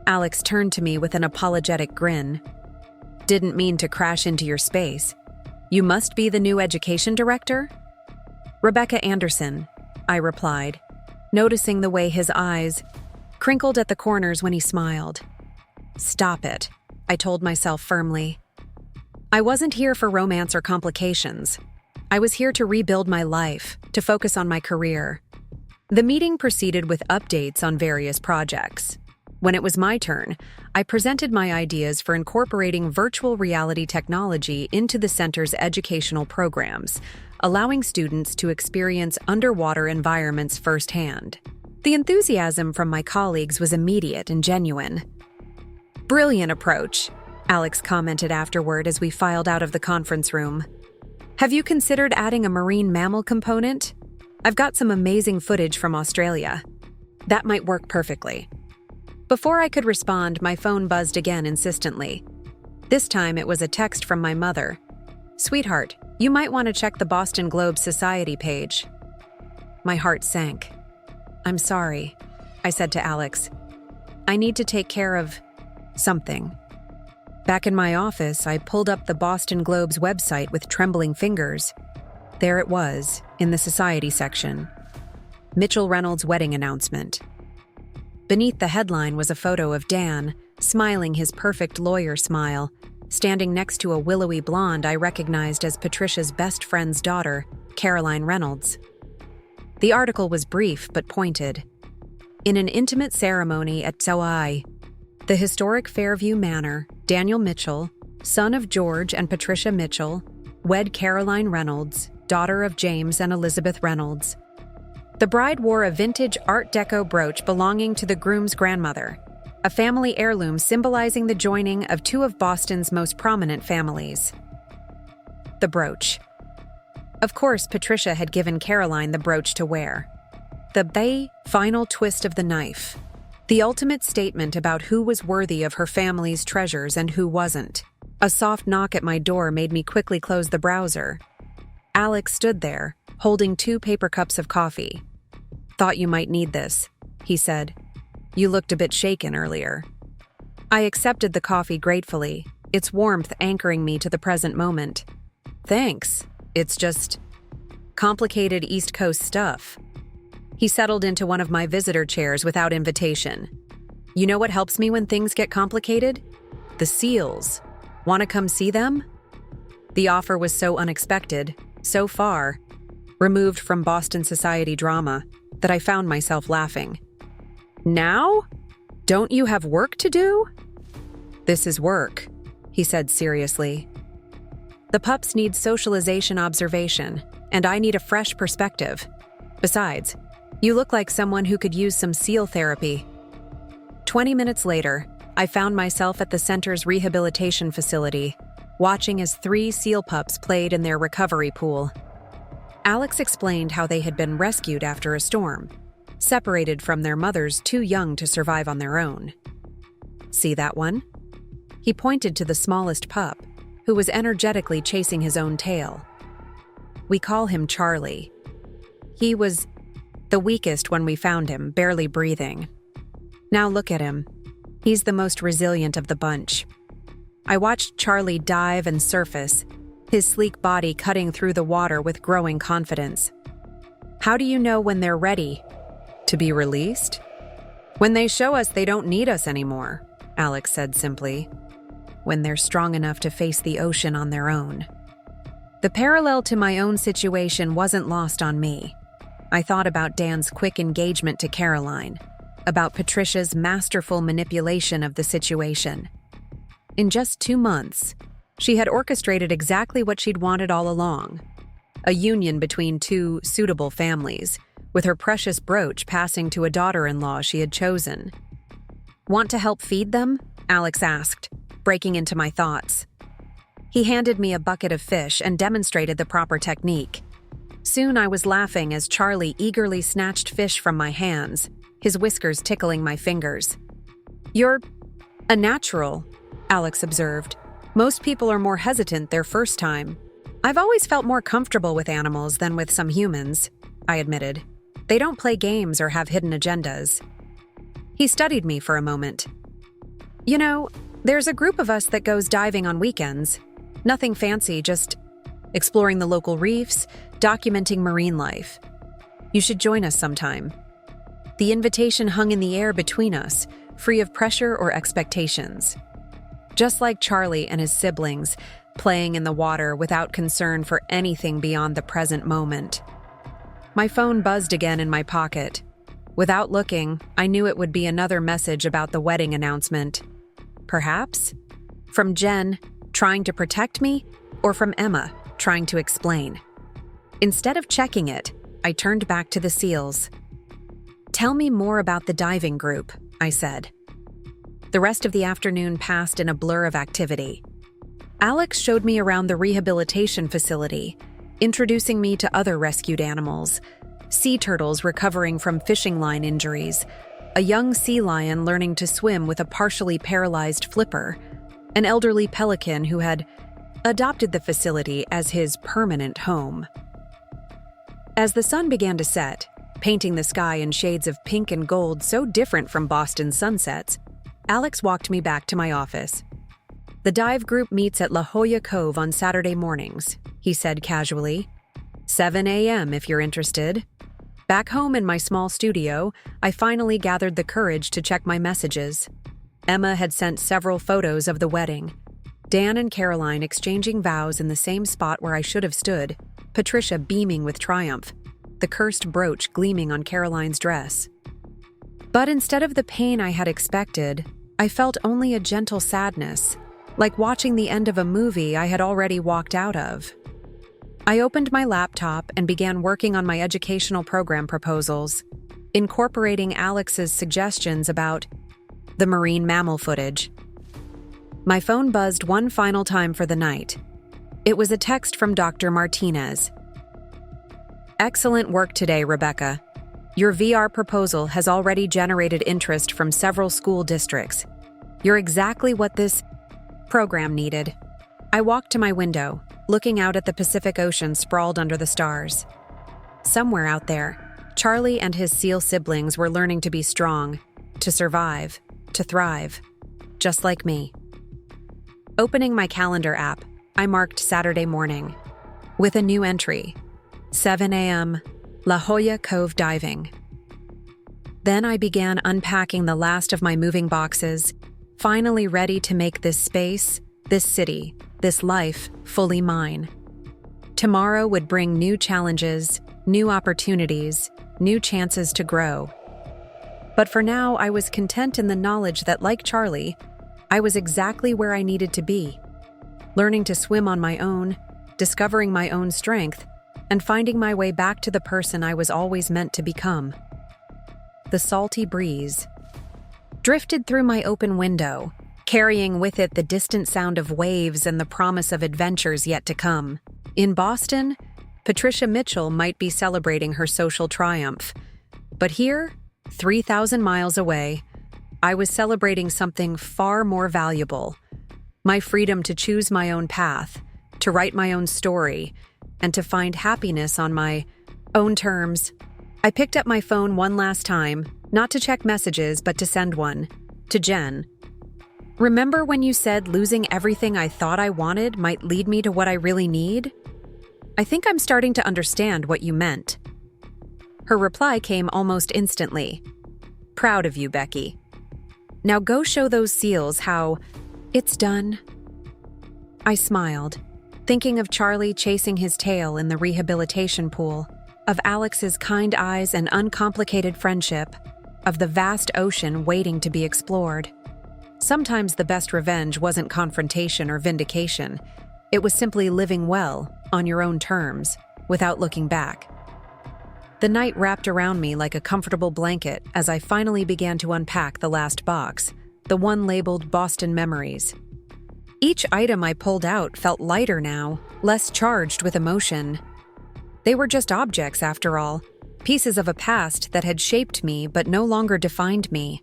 Alex turned to me with an apologetic grin. Didn't mean to crash into your space. You must be the new education director? Rebecca Anderson, I replied, noticing the way his eyes crinkled at the corners when he smiled. Stop it, I told myself firmly. I wasn't here for romance or complications. I was here to rebuild my life, to focus on my career. The meeting proceeded with updates on various projects. When it was my turn, I presented my ideas for incorporating virtual reality technology into the center's educational programs, allowing students to experience underwater environments firsthand. The enthusiasm from my colleagues was immediate and genuine. "Brilliant approach," Alex commented afterward as we filed out of the conference room. "Have you considered adding a marine mammal component? I've got some amazing footage from Australia. That might work perfectly." Before I could respond, my phone buzzed again insistently. This time it was a text from my mother. "Sweetheart, you might want to check the Boston Globe Society page." My heart sank. "I'm sorry," I said to Alex. "I need to take care of something." Back in my office, I pulled up the Boston Globe's website with trembling fingers. There it was, in the Society section. Mitchell Reynolds' wedding announcement. Beneath the headline was a photo of Dan, smiling his perfect lawyer smile, standing next to a willowy blonde I recognized as Patricia's best friend's daughter, Caroline Reynolds. The article was brief but pointed. In an intimate ceremony at Sauai, the Historic Fairview Manor, Daniel Mitchell, son of George and Patricia Mitchell, wed Caroline Reynolds, daughter of James and Elizabeth Reynolds. The bride wore a vintage Art Deco brooch belonging to the groom's grandmother, a family heirloom symbolizing the joining of two of Boston's most prominent families. The brooch. Of course, Patricia had given Caroline the brooch to wear. The final twist of the knife. The ultimate statement about who was worthy of her family's treasures and who wasn't. A soft knock at my door made me quickly close the browser. Alex stood there, holding 2 paper cups of coffee. "Thought you might need this," he said. "You looked a bit shaken earlier." I accepted the coffee gratefully, its warmth anchoring me to the present moment. "Thanks. It's just complicated East Coast stuff." He settled into one of my visitor chairs without invitation. "You know what helps me when things get complicated? The seals. Want to come see them?" The offer was so unexpected, so far, removed from Boston society drama, that I found myself laughing. "Now? Don't you have work to do?" "This is work," he said seriously. "The pups need socialization observation, and I need a fresh perspective. Besides, you look like someone who could use some seal therapy." 20 minutes later, I found myself at the center's rehabilitation facility, watching as 3 seal pups played in their recovery pool. Alex explained how they had been rescued after a storm, separated from their mothers too young to survive on their own. "See that one?" He pointed to the smallest pup, who was energetically chasing his own tail. "We call him Charlie. He was the weakest when we found him, barely breathing. Now look at him. He's the most resilient of the bunch." I watched Charlie dive and surface, his sleek body cutting through the water with growing confidence. "How do you know when they're ready to be released?" "When they show us they don't need us anymore," Alex said simply. "When they're strong enough to face the ocean on their own." The parallel to my own situation wasn't lost on me. I thought about Dan's quick engagement to Caroline, about Patricia's masterful manipulation of the situation. In just 2 months, she had orchestrated exactly what she'd wanted all along, a union between 2 suitable families, with her precious brooch passing to a daughter-in-law she had chosen. "Want to help feed them?" Alex asked, breaking into my thoughts. He handed me a bucket of fish and demonstrated the proper technique. Soon I was laughing as Charlie eagerly snatched fish from my hands, his whiskers tickling my fingers. "You're a natural," Alex observed. "Most people are more hesitant their first time." "I've always felt more comfortable with animals than with some humans," I admitted. "They don't play games or have hidden agendas." He studied me for a moment. "You know, there's a group of us that goes diving on weekends. Nothing fancy, just exploring the local reefs, documenting marine life. You should join us sometime." The invitation hung in the air between us, free of pressure or expectations. Just like Charlie and his siblings, playing in the water without concern for anything beyond the present moment. My phone buzzed again in my pocket. Without looking, I knew it would be another message about the wedding announcement. Perhaps? From Jen, trying to protect me, or from Emma, trying to explain. Instead of checking it, I turned back to the seals. "Tell me more about the diving group," I said. The rest of the afternoon passed in a blur of activity. Alex showed me around the rehabilitation facility, introducing me to other rescued animals: sea turtles recovering from fishing line injuries, a young sea lion learning to swim with a partially paralyzed flipper, an elderly pelican who had adopted the facility as his permanent home. As the sun began to set, painting the sky in shades of pink and gold so different from Boston's sunsets, Alex walked me back to my office. "The dive group meets at La Jolla Cove on Saturday mornings," he said casually. 7 a.m. if you're interested." Back home in my small studio, I finally gathered the courage to check my messages. Emma had sent several photos of the wedding. Dan and Caroline exchanging vows in the same spot where I should have stood, Patricia beaming with triumph, the cursed brooch gleaming on Caroline's dress. But instead of the pain I had expected, I felt only a gentle sadness, like watching the end of a movie I had already walked out of. I opened my laptop and began working on my educational program proposals, incorporating Alex's suggestions about the marine mammal footage. My phone buzzed one final time for the night. It was a text from Dr. Martinez. "Excellent work today, Rebecca. Your VR proposal has already generated interest from several school districts. You're exactly what this program needed." I walked to my window, looking out at the Pacific Ocean sprawled under the stars. Somewhere out there, Charlie and his seal siblings were learning to be strong, to survive, to thrive, just like me. Opening my calendar app, I marked Saturday morning with a new entry: 7 a.m., La Jolla Cove diving. Then I began unpacking the last of my moving boxes, finally ready to make this space, this city, this life fully mine. Tomorrow would bring new challenges, new opportunities, new chances to grow. But for now, I was content in the knowledge that, like Charlie, I was exactly where I needed to be, learning to swim on my own, discovering my own strength, and finding my way back to the person I was always meant to become. The salty breeze drifted through my open window, carrying with it the distant sound of waves and the promise of adventures yet to come. In Boston, Patricia Mitchell might be celebrating her social triumph. But here, 3,000 miles away, I was celebrating something far more valuable: my freedom to choose my own path, to write my own story, and to find happiness on my own terms. I picked up my phone one last time, not to check messages, but to send one. To Jen. "Remember when you said losing everything I thought I wanted might lead me to what I really need? I think I'm starting to understand what you meant." Her reply came almost instantly. "Proud of you, Becky. Now go show those seals how it's done." I smiled, thinking of Charlie chasing his tail in the rehabilitation pool, of Alex's kind eyes and uncomplicated friendship, of the vast ocean waiting to be explored. Sometimes the best revenge wasn't confrontation or vindication. It was simply living well, on your own terms, without looking back. The night wrapped around me like a comfortable blanket as I finally began to unpack the last box, the one labeled Boston Memories. Each item I pulled out felt lighter now, less charged with emotion. They were just objects, after all, pieces of a past that had shaped me but no longer defined me.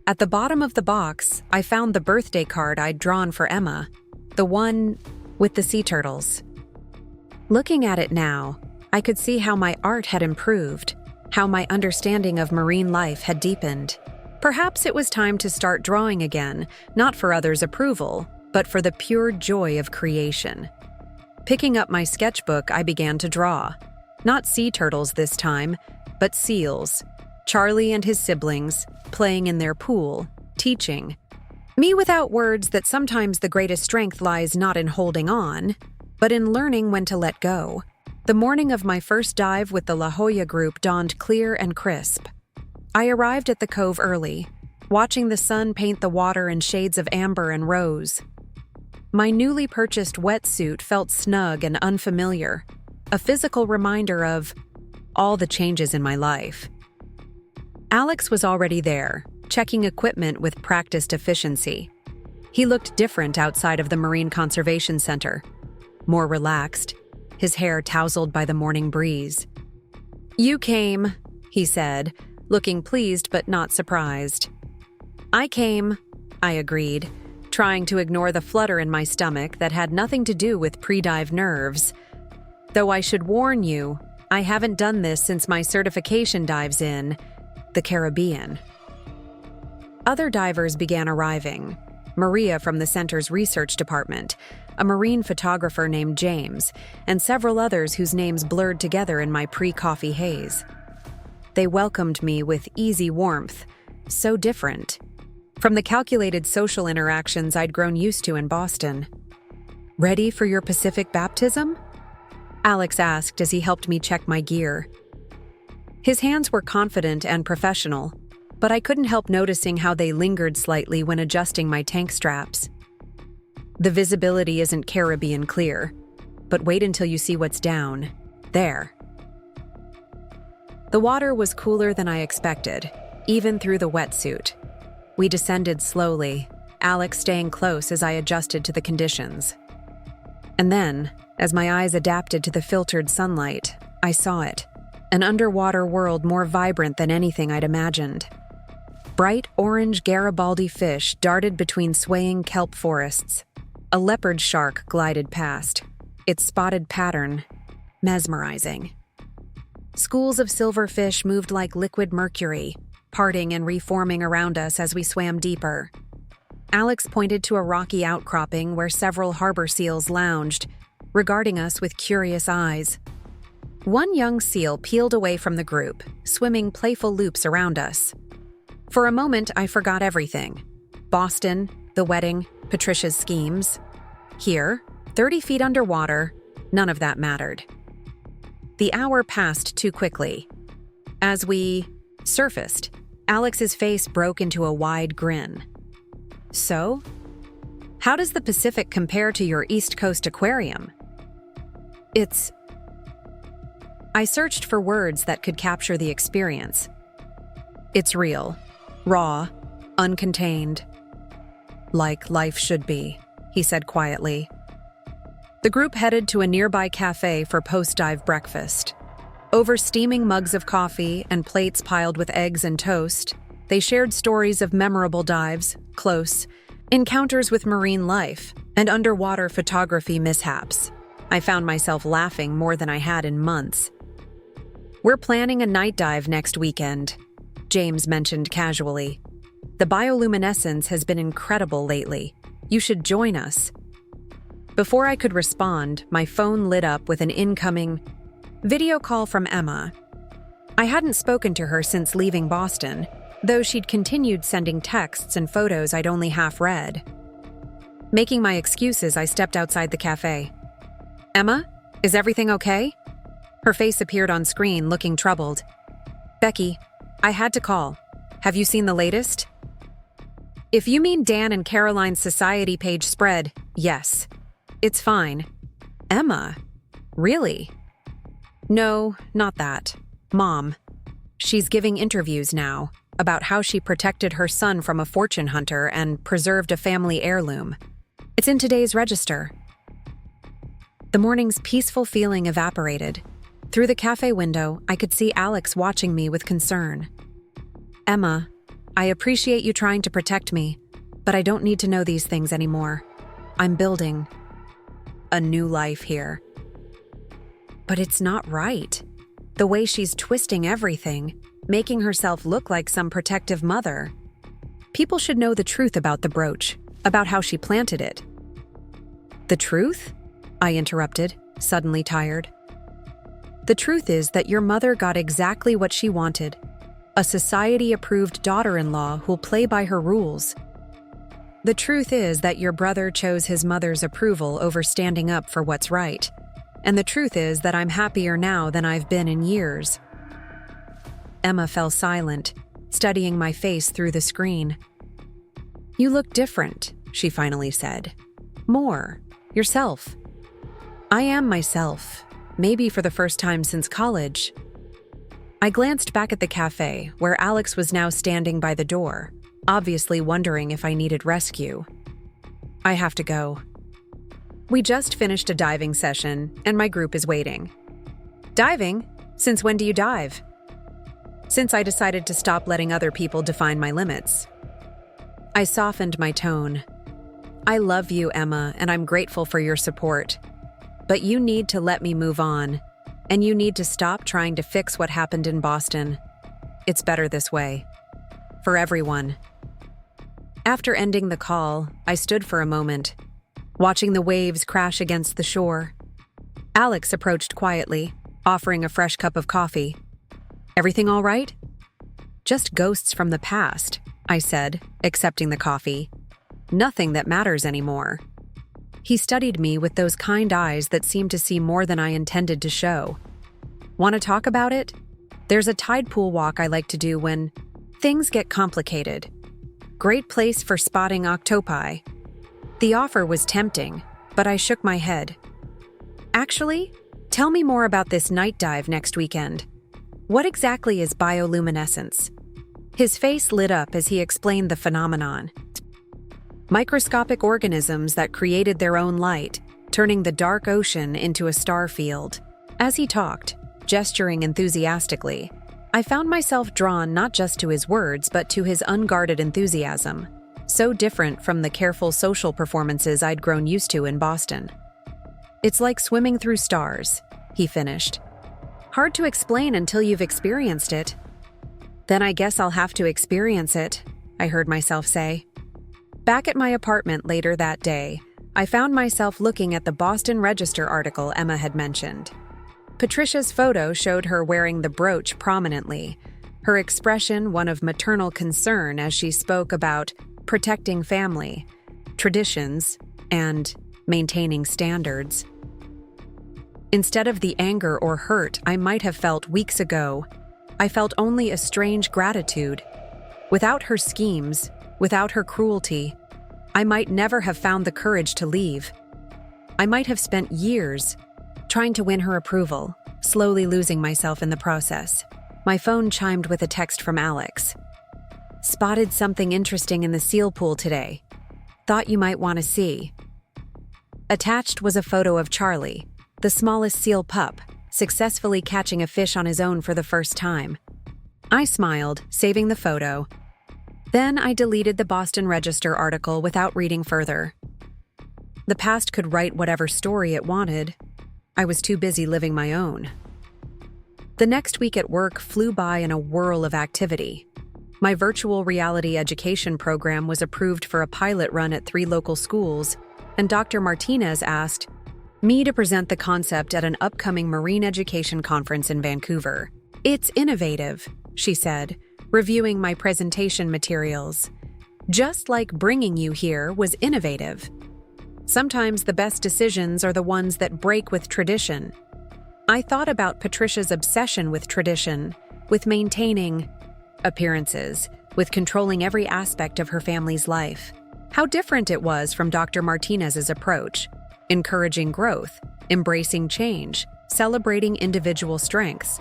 At the bottom of the box, I found the birthday card I'd drawn for Emma, the one with the sea turtles. Looking at it now, I could see how my art had improved, how my understanding of marine life had deepened. Perhaps it was time to start drawing again, not for others' approval, but for the pure joy of creation. Picking up my sketchbook, I began to draw. Not sea turtles this time, but seals. Charlie and his siblings, playing in their pool, teaching. Me without words that sometimes the greatest strength lies not in holding on, but in learning when to let go. The morning of my first dive with the La Jolla group dawned clear and crisp. I arrived at the cove early, watching the sun paint the water in shades of amber and rose. My newly purchased wetsuit felt snug and unfamiliar, a physical reminder of all the changes in my life. Alex was already there, checking equipment with practiced efficiency. He looked different outside of the Marine Conservation Center, more relaxed, his hair tousled by the morning breeze. "You came," he said, looking pleased but not surprised. "I came," I agreed, trying to ignore the flutter in my stomach that had nothing to do with pre-dive nerves. Though I should warn you, I haven't done this since my certification dives in the Caribbean. Other divers began arriving. Maria from the center's research department, a marine photographer named James, and several others whose names blurred together in my pre-coffee haze. They welcomed me with easy warmth, so different from the calculated social interactions I'd grown used to in Boston. "Ready for your Pacific baptism?" Alex asked as he helped me check my gear. His hands were confident and professional, but I couldn't help noticing how they lingered slightly when adjusting my tank straps. "The visibility isn't Caribbean clear, but wait until you see what's down there." The water was cooler than I expected, even through the wetsuit. We descended slowly, Alex staying close as I adjusted to the conditions. And then, as my eyes adapted to the filtered sunlight, I saw it, an underwater world more vibrant than anything I'd imagined. Bright orange Garibaldi fish darted between swaying kelp forests. A leopard shark glided past, its spotted pattern mesmerizing. Schools of silverfish moved like liquid mercury, parting and reforming around us as we swam deeper. Alex pointed to a rocky outcropping where several harbor seals lounged, regarding us with curious eyes. One young seal peeled away from the group, swimming playful loops around us. For a moment, I forgot everything. Boston, the wedding, Patricia's schemes. Here, 30 feet underwater, none of that mattered. The hour passed too quickly. As we surfaced, Alex's face broke into a wide grin. "So? How does the Pacific compare to your East Coast aquarium?" I searched for words that could capture the experience. "It's real, raw, uncontained. Like life should be," he said quietly. The group headed to a nearby cafe for post-dive breakfast. Over steaming mugs of coffee and plates piled with eggs and toast, they shared stories of memorable dives, close, encounters with marine life, and underwater photography mishaps. I found myself laughing more than I had in months. "We're planning a night dive next weekend," James mentioned casually. "The bioluminescence has been incredible lately. You should join us." Before I could respond, my phone lit up with an incoming video call from Emma. I hadn't spoken to her since leaving Boston, though she'd continued sending texts and photos I'd only half read. Making my excuses, I stepped outside the cafe. "Emma, is everything okay?" Her face appeared on screen, looking troubled. "Becky, I had to call. Have you seen the latest?" "If you mean Dan and Caroline's society page spread, yes. It's fine." "Emma? Really?" "No, not that. Mom. She's giving interviews now about how she protected her son from a fortune hunter and preserved a family heirloom. It's in today's register." The morning's peaceful feeling evaporated. Through the cafe window, I could see Alex watching me with concern. "Emma, I appreciate you trying to protect me, but I don't need to know these things anymore. I'm building a new life here." But it's not right. The way she's twisting everything, making herself look like some protective mother. People should know the truth about the brooch, about how she planted it. "The truth?" I interrupted, suddenly tired. "The truth is that your mother got exactly what she wanted. A society-approved daughter-in-law who'll play by her rules. The truth is that your brother chose his mother's approval over standing up for what's right. And the truth is that I'm happier now than I've been in years. Emma fell silent, studying my face through the screen. You look different, she finally said. More. Yourself. I am myself, maybe for the first time since college. I glanced back at the cafe, where Alex was now standing by the door, obviously wondering if I needed rescue. I have to go. We just finished a diving session, and my group is waiting. Diving? Since when do you dive? Since I decided to stop letting other people define my limits. I softened my tone. I love you, Emma, and I'm grateful for your support. But you need to let me move on, and you need to stop trying to fix what happened in Boston. It's better this way. For everyone. After ending the call, I stood for a moment, watching the waves crash against the shore. Alex approached quietly, offering a fresh cup of coffee. Everything all right? Just ghosts from the past, I said, accepting the coffee. Nothing that matters anymore. He studied me with those kind eyes that seemed to see more than I intended to show. Want to talk about it? There's a tide pool walk I like to do when things get complicated. Great place for spotting octopi. The offer was tempting, but I shook my head. Actually, tell me more about this night dive next weekend. What exactly is bioluminescence? His face lit up as he explained the phenomenon. Microscopic organisms that created their own light, turning the dark ocean into a star field. As he talked, gesturing enthusiastically, I found myself drawn not just to his words but to his unguarded enthusiasm, so different from the careful social performances I'd grown used to in Boston. It's like swimming through stars, he finished. Hard to explain until you've experienced it. Then I guess I'll have to experience it, I heard myself say. Back at my apartment later that day, I found myself looking at the Boston Register article Emma had mentioned. Patricia's photo showed her wearing the brooch prominently, her expression one of maternal concern as she spoke about protecting family, traditions, and maintaining standards. Instead of the anger or hurt I might have felt weeks ago, I felt only a strange gratitude. Without her schemes, without her cruelty, I might never have found the courage to leave. I might have spent years trying to win her approval, slowly losing myself in the process. My phone chimed with a text from Alex. Spotted something interesting in the seal pool today. Thought you might want to see. Attached was a photo of Charlie, the smallest seal pup, successfully catching a fish on his own for the first time. I smiled, saving the photo. Then I deleted the Boston Register article without reading further. The past could write whatever story it wanted. I was too busy living my own. The next week at work flew by in a whirl of activity. My virtual reality education program was approved for a pilot run at 3 local schools, and Dr. Martinez asked me to present the concept at an upcoming marine education conference in Vancouver. It's innovative, she said, reviewing my presentation materials. Just like bringing you here was innovative. Sometimes the best decisions are the ones that break with tradition. I thought about Patricia's obsession with tradition, with maintaining appearances, with controlling every aspect of her family's life. How different it was from Dr. Martinez's approach, encouraging growth, embracing change, celebrating individual strengths.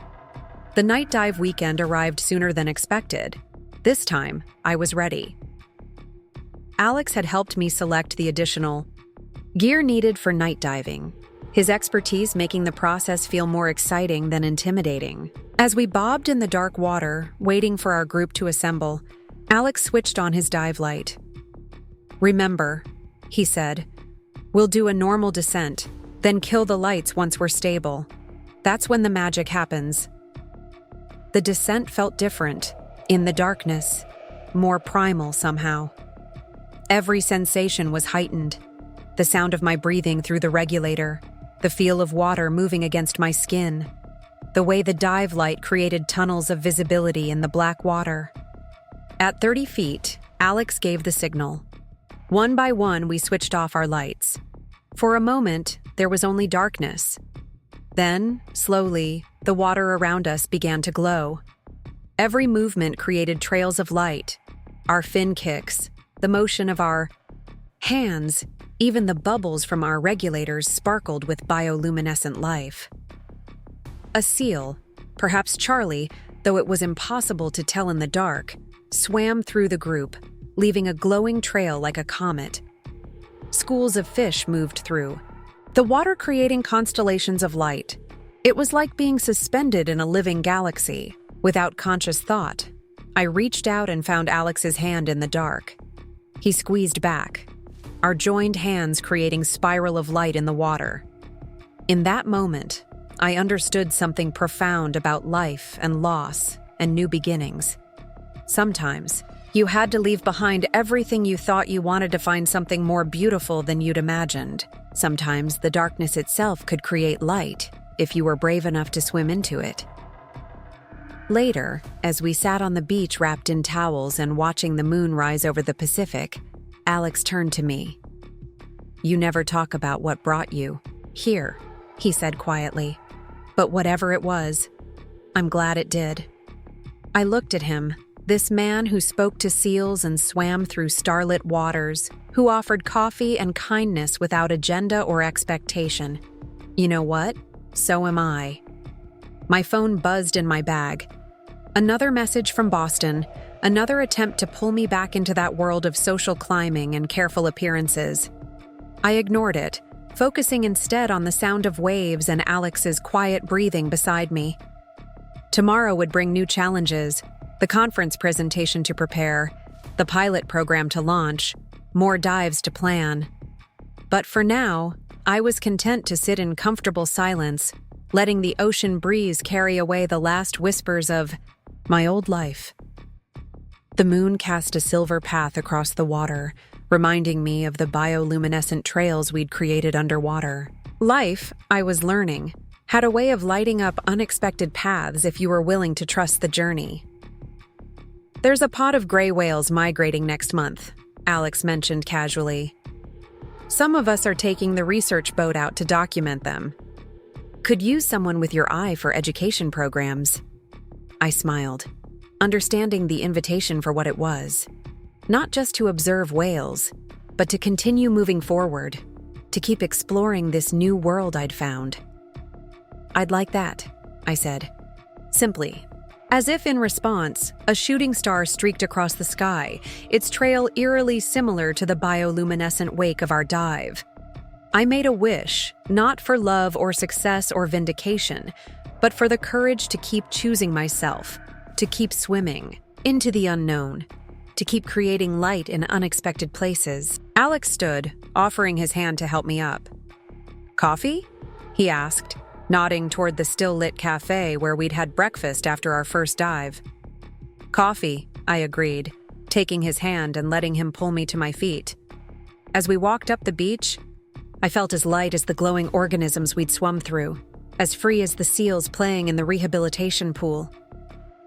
The night dive weekend arrived sooner than expected. This time, I was ready. Alex had helped me select the additional gear needed for night diving, his expertise making the process feel more exciting than intimidating. As we bobbed in the dark water, waiting for our group to assemble, Alex switched on his dive light. Remember, he said, we'll do a normal descent, then kill the lights once we're stable. That's when the magic happens. The descent felt different, in the darkness, more primal somehow. Every sensation was heightened. The sound of my breathing through the regulator, the feel of water moving against my skin, the way the dive light created tunnels of visibility in the black water. At 30 feet, Alex gave the signal. One by one, we switched off our lights. For a moment, there was only darkness. Then, slowly, the water around us began to glow. Every movement created trails of light. Our fin kicks, the motion of our hands, even the bubbles from our regulators sparkled with bioluminescent life. A seal, perhaps Charlie, though it was impossible to tell in the dark, swam through the group, leaving a glowing trail like a comet. Schools of fish moved through, the water creating constellations of light. It was like being suspended in a living galaxy. Without conscious thought, I reached out and found Alex's hand in the dark. He squeezed back, our joined hands creating spiral of light in the water. In that moment, I understood something profound about life and loss and new beginnings. Sometimes, you had to leave behind everything you thought you wanted to find something more beautiful than you'd imagined. Sometimes the darkness itself could create light if you were brave enough to swim into it. Later, as we sat on the beach wrapped in towels and watching the moon rise over the Pacific, Alex turned to me. "You never talk about what brought you here," he said quietly. "But whatever it was, I'm glad it did." I looked at him, this man who spoke to seals and swam through starlit waters, who offered coffee and kindness without agenda or expectation. You know what? So am I. My phone buzzed in my bag. Another message from Boston, another attempt to pull me back into that world of social climbing and careful appearances. I ignored it, focusing instead on the sound of waves and Alex's quiet breathing beside me. Tomorrow would bring new challenges, the conference presentation to prepare, the pilot program to launch, more dives to plan. But for now, I was content to sit in comfortable silence, letting the ocean breeze carry away the last whispers of my old life. The moon cast a silver path across the water, reminding me of the bioluminescent trails we'd created underwater. Life, I was learning, had a way of lighting up unexpected paths if you were willing to trust the journey. "There's a pod of gray whales migrating next month," Alex mentioned casually. "Some of us are taking the research boat out to document them. Could use someone with your eye for education programs." I smiled, understanding the invitation for what it was. Not just to observe whales, but to continue moving forward, to keep exploring this new world I'd found. "I'd like that," I said, simply. As if in response, a shooting star streaked across the sky, its trail eerily similar to the bioluminescent wake of our dive. I made a wish, not for love or success or vindication, but for the courage to keep choosing myself, to keep swimming into the unknown, to keep creating light in unexpected places. Alex stood, offering his hand to help me up. "Coffee?" he asked, nodding toward the still-lit cafe where we'd had breakfast after our first dive. "Coffee," I agreed, taking his hand and letting him pull me to my feet. As we walked up the beach, I felt as light as the glowing organisms we'd swum through, as free as the seals playing in the rehabilitation pool.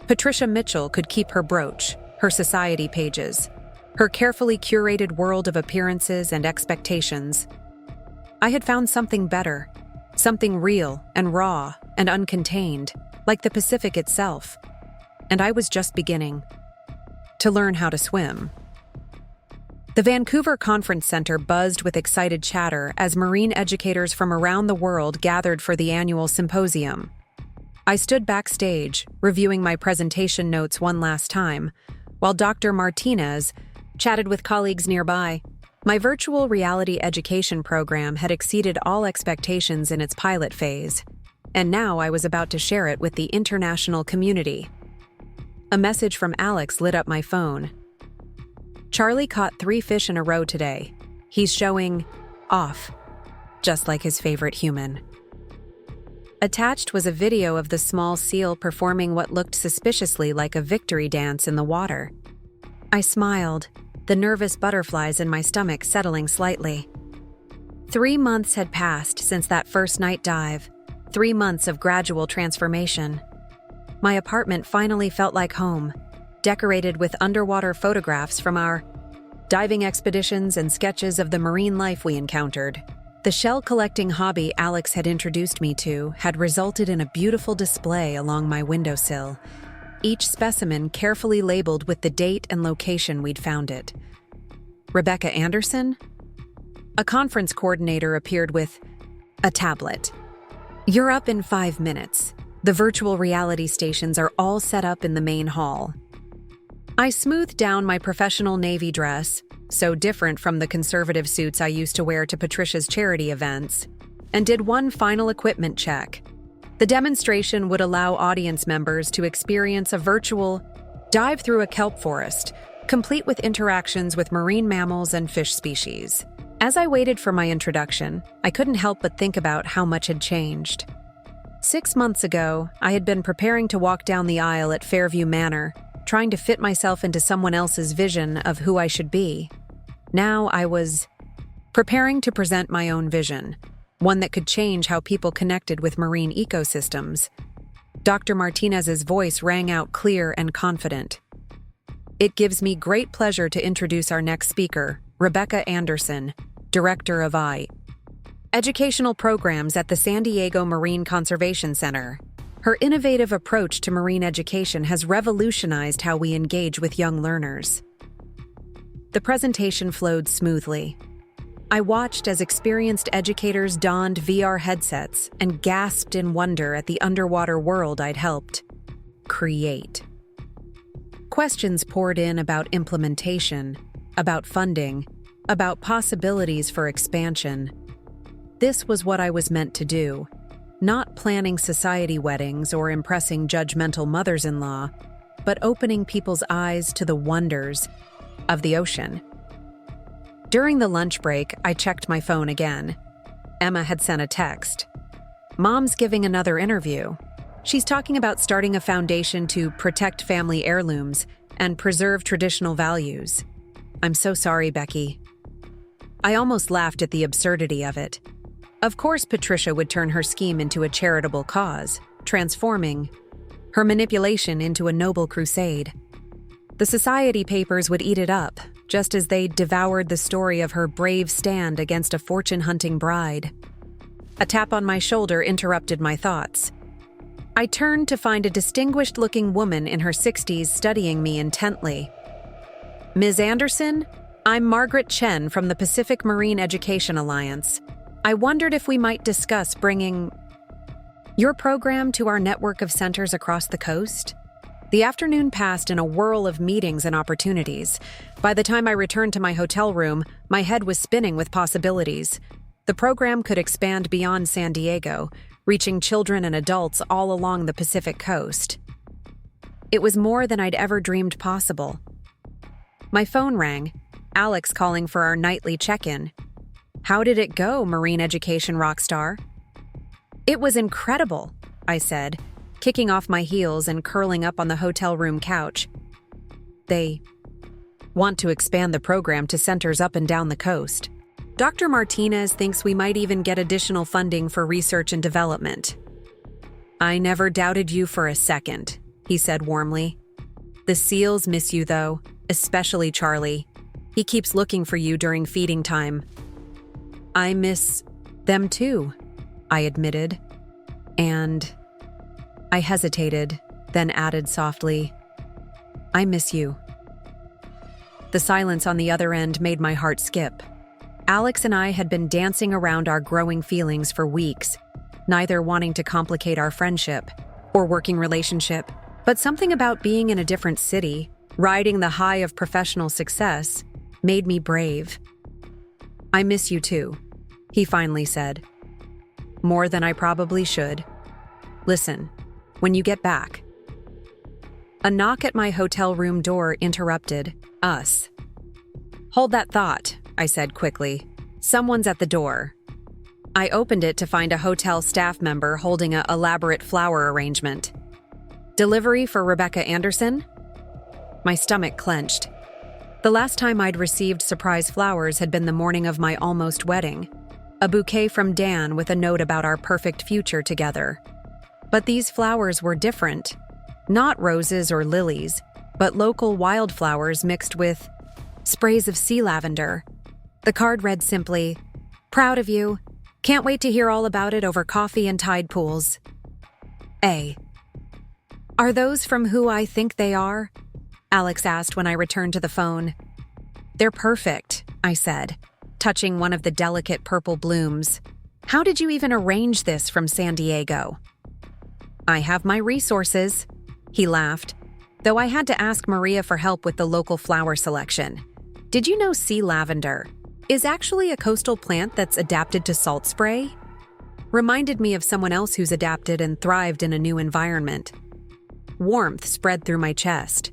Patricia Mitchell could keep her brooch, her society pages, her carefully curated world of appearances and expectations. I had found something better, something real and raw and uncontained, like the Pacific itself. And I was just beginning to learn how to swim. The Vancouver Conference Center buzzed with excited chatter as marine educators from around the world gathered for the annual symposium. I stood backstage, reviewing my presentation notes one last time, while Dr. Martinez chatted with colleagues nearby. My virtual reality education program had exceeded all expectations in its pilot phase, and now I was about to share it with the international community. A message from Alex lit up my phone. "Charlie caught 3 fish in a row today. He's showing off, just like his favorite human." Attached was a video of the small seal performing what looked suspiciously like a victory dance in the water. I smiled, the nervous butterflies in my stomach settling slightly. 3 months had passed since that first night dive, 3 months of gradual transformation. My apartment finally felt like home, decorated with underwater photographs from our diving expeditions and sketches of the marine life we encountered. The shell-collecting hobby Alex had introduced me to had resulted in a beautiful display along my windowsill, each specimen carefully labeled with the date and location we'd found it. Rebecca Anderson? A conference coordinator appeared with a tablet. You're up in 5 minutes. The virtual reality stations are all set up in the main hall. I smoothed down my professional navy dress, so different from the conservative suits I used to wear to Patricia's charity events, and did one final equipment check. The demonstration would allow audience members to experience a virtual dive through a kelp forest, complete with interactions with marine mammals and fish species. As I waited for my introduction, I couldn't help but think about how much had changed. 6 months ago, I had been preparing to walk down the aisle at Fairview Manor, trying to fit myself into someone else's vision of who I should be. Now I was preparing to present my own vision, one that could change how people connected with marine ecosystems. Dr. Martinez's voice rang out clear and confident. It gives me great pleasure to introduce our next speaker, Rebecca Anderson, Director of Educational Programs at the San Diego Marine Conservation Center. Her innovative approach to marine education has revolutionized how we engage with young learners. The presentation flowed smoothly. I watched as experienced educators donned VR headsets and gasped in wonder at the underwater world I'd helped create. Questions poured in about implementation, about funding, about possibilities for expansion. This was what I was meant to do, not planning society weddings or impressing judgmental mothers-in-law, but opening people's eyes to the wonders of the ocean. During the lunch break, I checked my phone again. Emma had sent a text. Mom's giving another interview. She's talking about starting a foundation to protect family heirlooms and preserve traditional values. I'm so sorry, Becky. I almost laughed at the absurdity of it. Of course, Patricia would turn her scheme into a charitable cause, transforming her manipulation into a noble crusade. The society papers would eat it up, just as they devoured the story of her brave stand against a fortune-hunting bride. A tap on my shoulder interrupted my thoughts. I turned to find a distinguished-looking woman in her 60s studying me intently. Ms. Anderson, I'm Margaret Chen from the Pacific Marine Education Alliance. I wondered if we might discuss bringing your program to our network of centers across the coast. The afternoon passed in a whirl of meetings and opportunities. By the time I returned to my hotel room, my head was spinning with possibilities. The program could expand beyond San Diego, reaching children and adults all along the Pacific coast. It was more than I'd ever dreamed possible. My phone rang, Alex calling for our nightly check-in. How did it go, marine education rockstar? It was incredible, I said, kicking off my heels and curling up on the hotel room couch. They want to expand the program to centers up and down the coast. Dr. Martinez thinks we might even get additional funding for research and development. I never doubted you for a second, he said warmly. The seals miss you, though, especially Charlie. He keeps looking for you during feeding time. I miss them too, I admitted. And I hesitated, then added softly, I miss you. The silence on the other end made my heart skip. Alex and I had been dancing around our growing feelings for weeks, neither wanting to complicate our friendship or working relationship, but something about being in a different city, riding the high of professional success, made me brave. I miss you too, he finally said. More than I probably should. Listen, when you get back. A knock at my hotel room door interrupted us. Hold that thought, I said quickly. Someone's at the door. I opened it to find a hotel staff member holding an elaborate flower arrangement. Delivery for Rebecca Anderson? My stomach clenched. The last time I'd received surprise flowers had been the morning of my almost wedding. A bouquet from Dan with a note about our perfect future together. But these flowers were different. Not roses or lilies, but local wildflowers mixed with sprays of sea lavender. The card read simply, "Proud of you, Can't wait to hear all about it over coffee and tide pools. A. Are those from who I think they are? Alex asked when I returned to the phone. They're perfect, I said, touching one of the delicate purple blooms. How did you even arrange this from San Diego? I have my resources, he laughed, though I had to ask Maria for help with the local flower selection. Did you know sea lavender is actually a coastal plant that's adapted to salt spray? Reminded me of someone else who's adapted and thrived in a new environment. Warmth spread through my chest.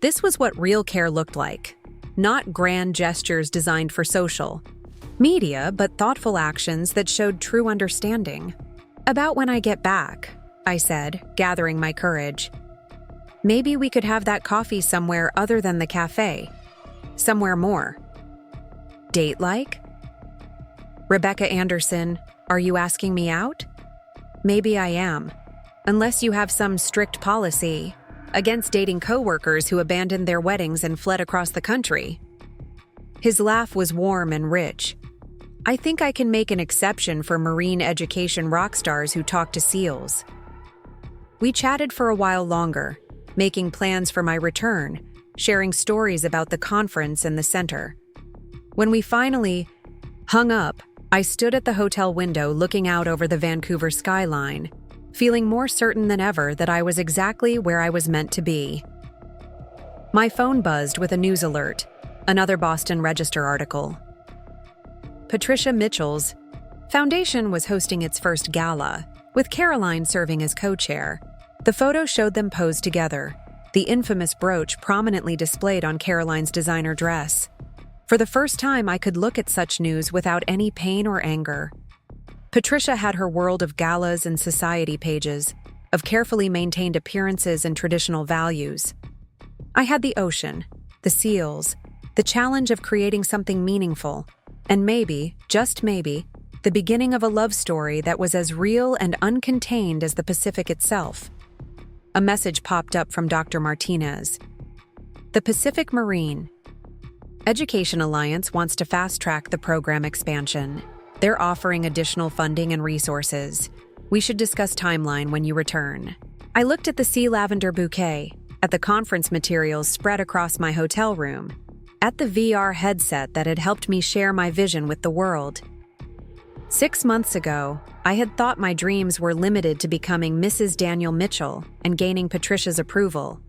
This was what real care looked like. Not grand gestures designed for social media, but thoughtful actions that showed true understanding. About when I get back, I said, gathering my courage. Maybe we could have that coffee somewhere other than the cafe. Somewhere more. Date-like? Rebecca Anderson, are you asking me out? Maybe I am. Unless you have some strict policy against dating coworkers who abandoned their weddings and fled across the country. His laugh was warm and rich. I think I can make an exception for marine education rock stars who talk to seals. We chatted for a while longer, making plans for my return, sharing stories about the conference and the center. When we finally hung up, I stood at the hotel window looking out over the Vancouver skyline, feeling more certain than ever that I was exactly where I was meant to be. My phone buzzed with a news alert, another Boston Register article. Patricia Mitchell's foundation was hosting its first gala, with Caroline serving as co-chair. The photo showed them posed together, the infamous brooch prominently displayed on Caroline's designer dress. For the first time, I could look at such news without any pain or anger. Patricia had her world of galas and society pages, of carefully maintained appearances and traditional values. I had the ocean, the seals, the challenge of creating something meaningful, and maybe, just maybe, the beginning of a love story that was as real and uncontained as the Pacific itself. A message popped up from Dr. Martinez. The Pacific Marine Education Alliance wants to fast-track the program expansion. They're offering additional funding and resources. We should discuss timeline when you return. I looked at the sea lavender bouquet, at the conference materials spread across my hotel room, at the VR headset that had helped me share my vision with the world. 6 months ago, I had thought my dreams were limited to becoming Mrs. Daniel Mitchell and gaining Patricia's approval.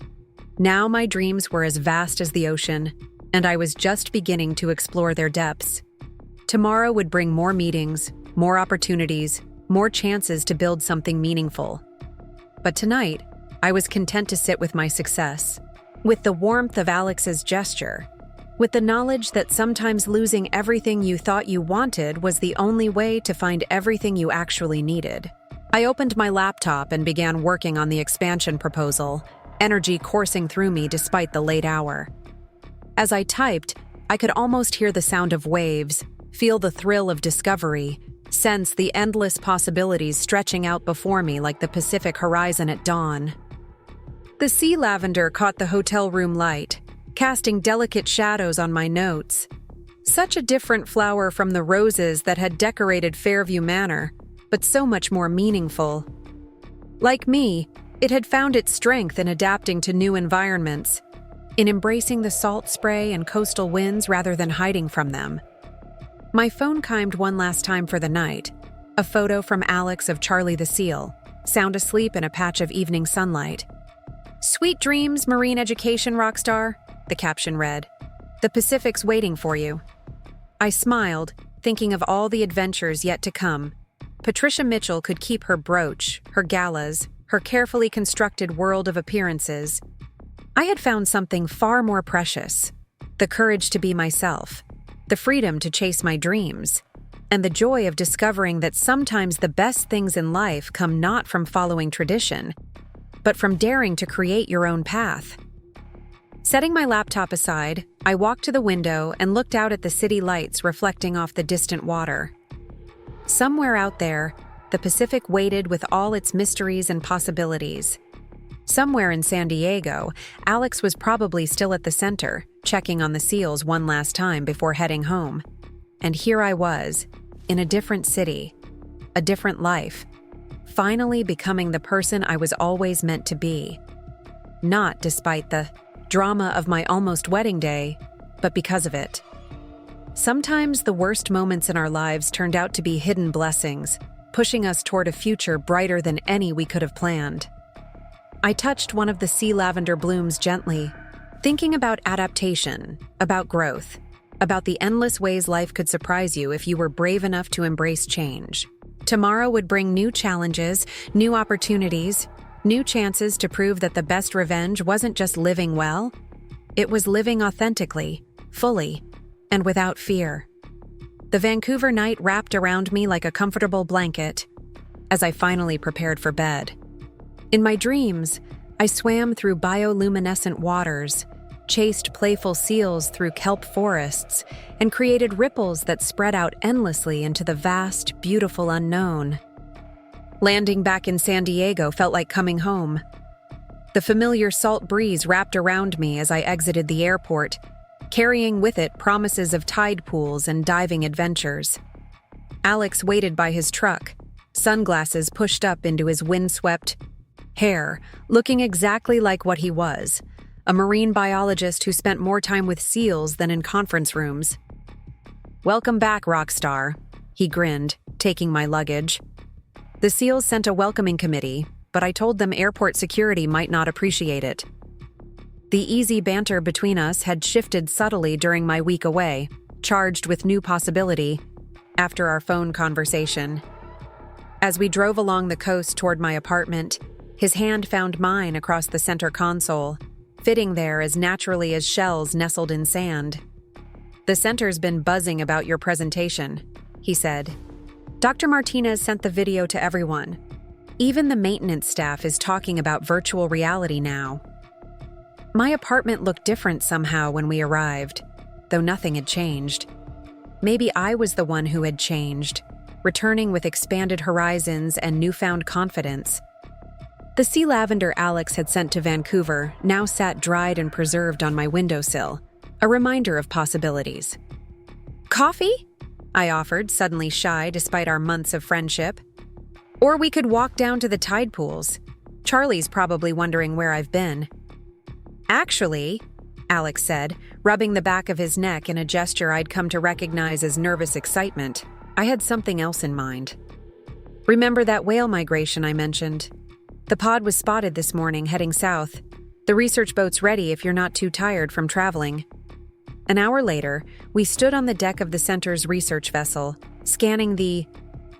Now my dreams were as vast as the ocean, and I was just beginning to explore their depths. Tomorrow would bring more meetings, more opportunities, more chances to build something meaningful. But tonight, I was content to sit with my success, with the warmth of Alex's gesture, with the knowledge that sometimes losing everything you thought you wanted was the only way to find everything you actually needed. I opened my laptop and began working on the expansion proposal, energy coursing through me despite the late hour. As I typed, I could almost hear the sound of waves, feel the thrill of discovery, sense the endless possibilities stretching out before me like the Pacific horizon at dawn. The sea lavender caught the hotel room light, casting delicate shadows on my notes. Such a different flower from the roses that had decorated Fairview Manor, but so much more meaningful. Like me, it had found its strength in adapting to new environments, in embracing the salt spray and coastal winds rather than hiding from them. My phone chimed one last time for the night, a photo from Alex of Charlie the Seal, sound asleep in a patch of evening sunlight. "Sweet dreams, marine education rock star," the caption read. "The Pacific's waiting for you." I smiled, thinking of all the adventures yet to come. Patricia Mitchell could keep her brooch, her galas, her carefully constructed world of appearances. I had found something far more precious: the courage to be myself, the freedom to chase my dreams, and the joy of discovering that sometimes the best things in life come not from following tradition, but from daring to create your own path. Setting my laptop aside, I walked to the window and looked out at the city lights reflecting off the distant water. Somewhere out there, the Pacific waited with all its mysteries and possibilities. Somewhere in San Diego, Alex was probably still at the center, checking on the seals one last time before heading home. And here I was, in a different city, a different life, finally becoming the person I was always meant to be. Not despite the drama of my almost wedding day, but because of it. Sometimes the worst moments in our lives turned out to be hidden blessings, pushing us toward a future brighter than any we could have planned. I touched one of the sea lavender blooms gently, thinking about adaptation, about growth, about the endless ways life could surprise you if you were brave enough to embrace change. Tomorrow would bring new challenges, new opportunities, new chances to prove that the best revenge wasn't just living well, it was living authentically, fully, and without fear. The Vancouver night wrapped around me like a comfortable blanket as I finally prepared for bed. In my dreams, I swam through bioluminescent waters, chased playful seals through kelp forests, and created ripples that spread out endlessly into the vast, beautiful unknown. Landing back in San Diego felt like coming home. The familiar salt breeze wrapped around me as I exited the airport, carrying with it promises of tide pools and diving adventures. Alex waited by his truck, sunglasses pushed up into his windswept hair, looking exactly like what he was, a marine biologist who spent more time with seals than in conference rooms. "Welcome back, rock star," he grinned, taking my luggage. The SEALs sent a welcoming committee, but I told them airport security might not appreciate it. The easy banter between us had shifted subtly during my week away, charged with new possibility, after our phone conversation. As we drove along the coast toward my apartment, his hand found mine across the center console, fitting there as naturally as shells nestled in sand. "The center's been buzzing about your presentation," he said. "Dr. Martinez sent the video to everyone. Even the maintenance staff is talking about virtual reality now." My apartment looked different somehow when we arrived, though nothing had changed. Maybe I was the one who had changed, returning with expanded horizons and newfound confidence. The sea lavender Alex had sent to Vancouver now sat dried and preserved on my windowsill, a reminder of possibilities. "Coffee?" I offered, suddenly shy despite our months of friendship. "Or we could walk down to the tide pools. Charlie's probably wondering where I've been." "Actually," Alex said, rubbing the back of his neck in a gesture I'd come to recognize as nervous excitement, "I had something else in mind. Remember that whale migration I mentioned? The pod was spotted this morning heading south. The research boat's ready if you're not too tired from traveling." An hour later, we stood on the deck of the center's research vessel, scanning the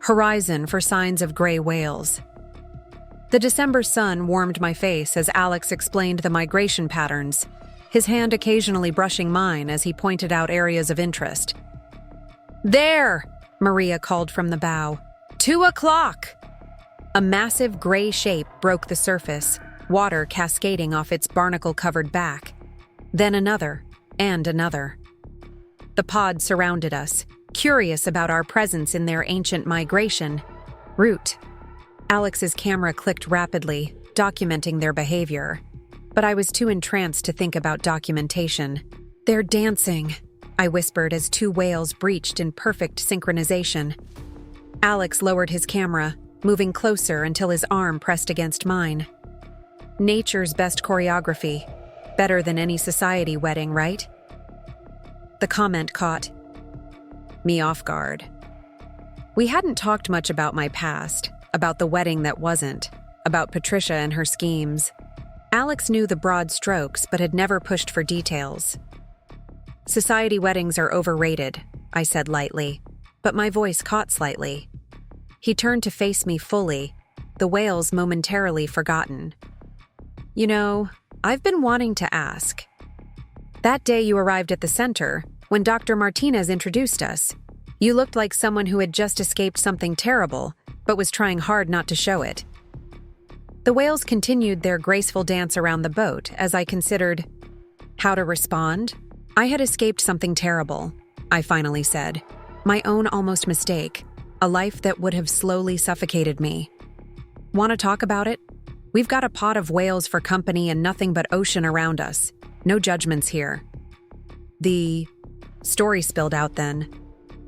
horizon for signs of gray whales. The December sun warmed my face as Alex explained the migration patterns, his hand occasionally brushing mine as he pointed out areas of interest. "There!" Maria called from the bow. 2 o'clock! A massive gray shape broke the surface, water cascading off its barnacle-covered back. Then another, and another. The pod surrounded us, curious about our presence in their ancient migration route. Alex's camera clicked rapidly, documenting their behavior. But I was too entranced to think about documentation. "They're dancing," I whispered as 2 whales breached in perfect synchronization. Alex lowered his camera, moving closer until his arm pressed against mine. "Nature's best choreography. Better than any society wedding, right?" The comment caught me off guard. We hadn't talked much about my past, about the wedding that wasn't, about Patricia and her schemes. Alex knew the broad strokes but had never pushed for details. "Society weddings are overrated," I said lightly, but my voice caught slightly. He turned to face me fully, the whales momentarily forgotten. "You know, I've been wanting to ask. That day you arrived at the center, when Dr. Martinez introduced us, you looked like someone who had just escaped something terrible, but was trying hard not to show it." The whales continued their graceful dance around the boat as I considered how to respond. "I had escaped something terrible," I finally said. "My own almost mistake. A life that would have slowly suffocated me. Want to talk about it? We've got a pod of whales for company and nothing but ocean around us. No judgments here." The story spilled out then.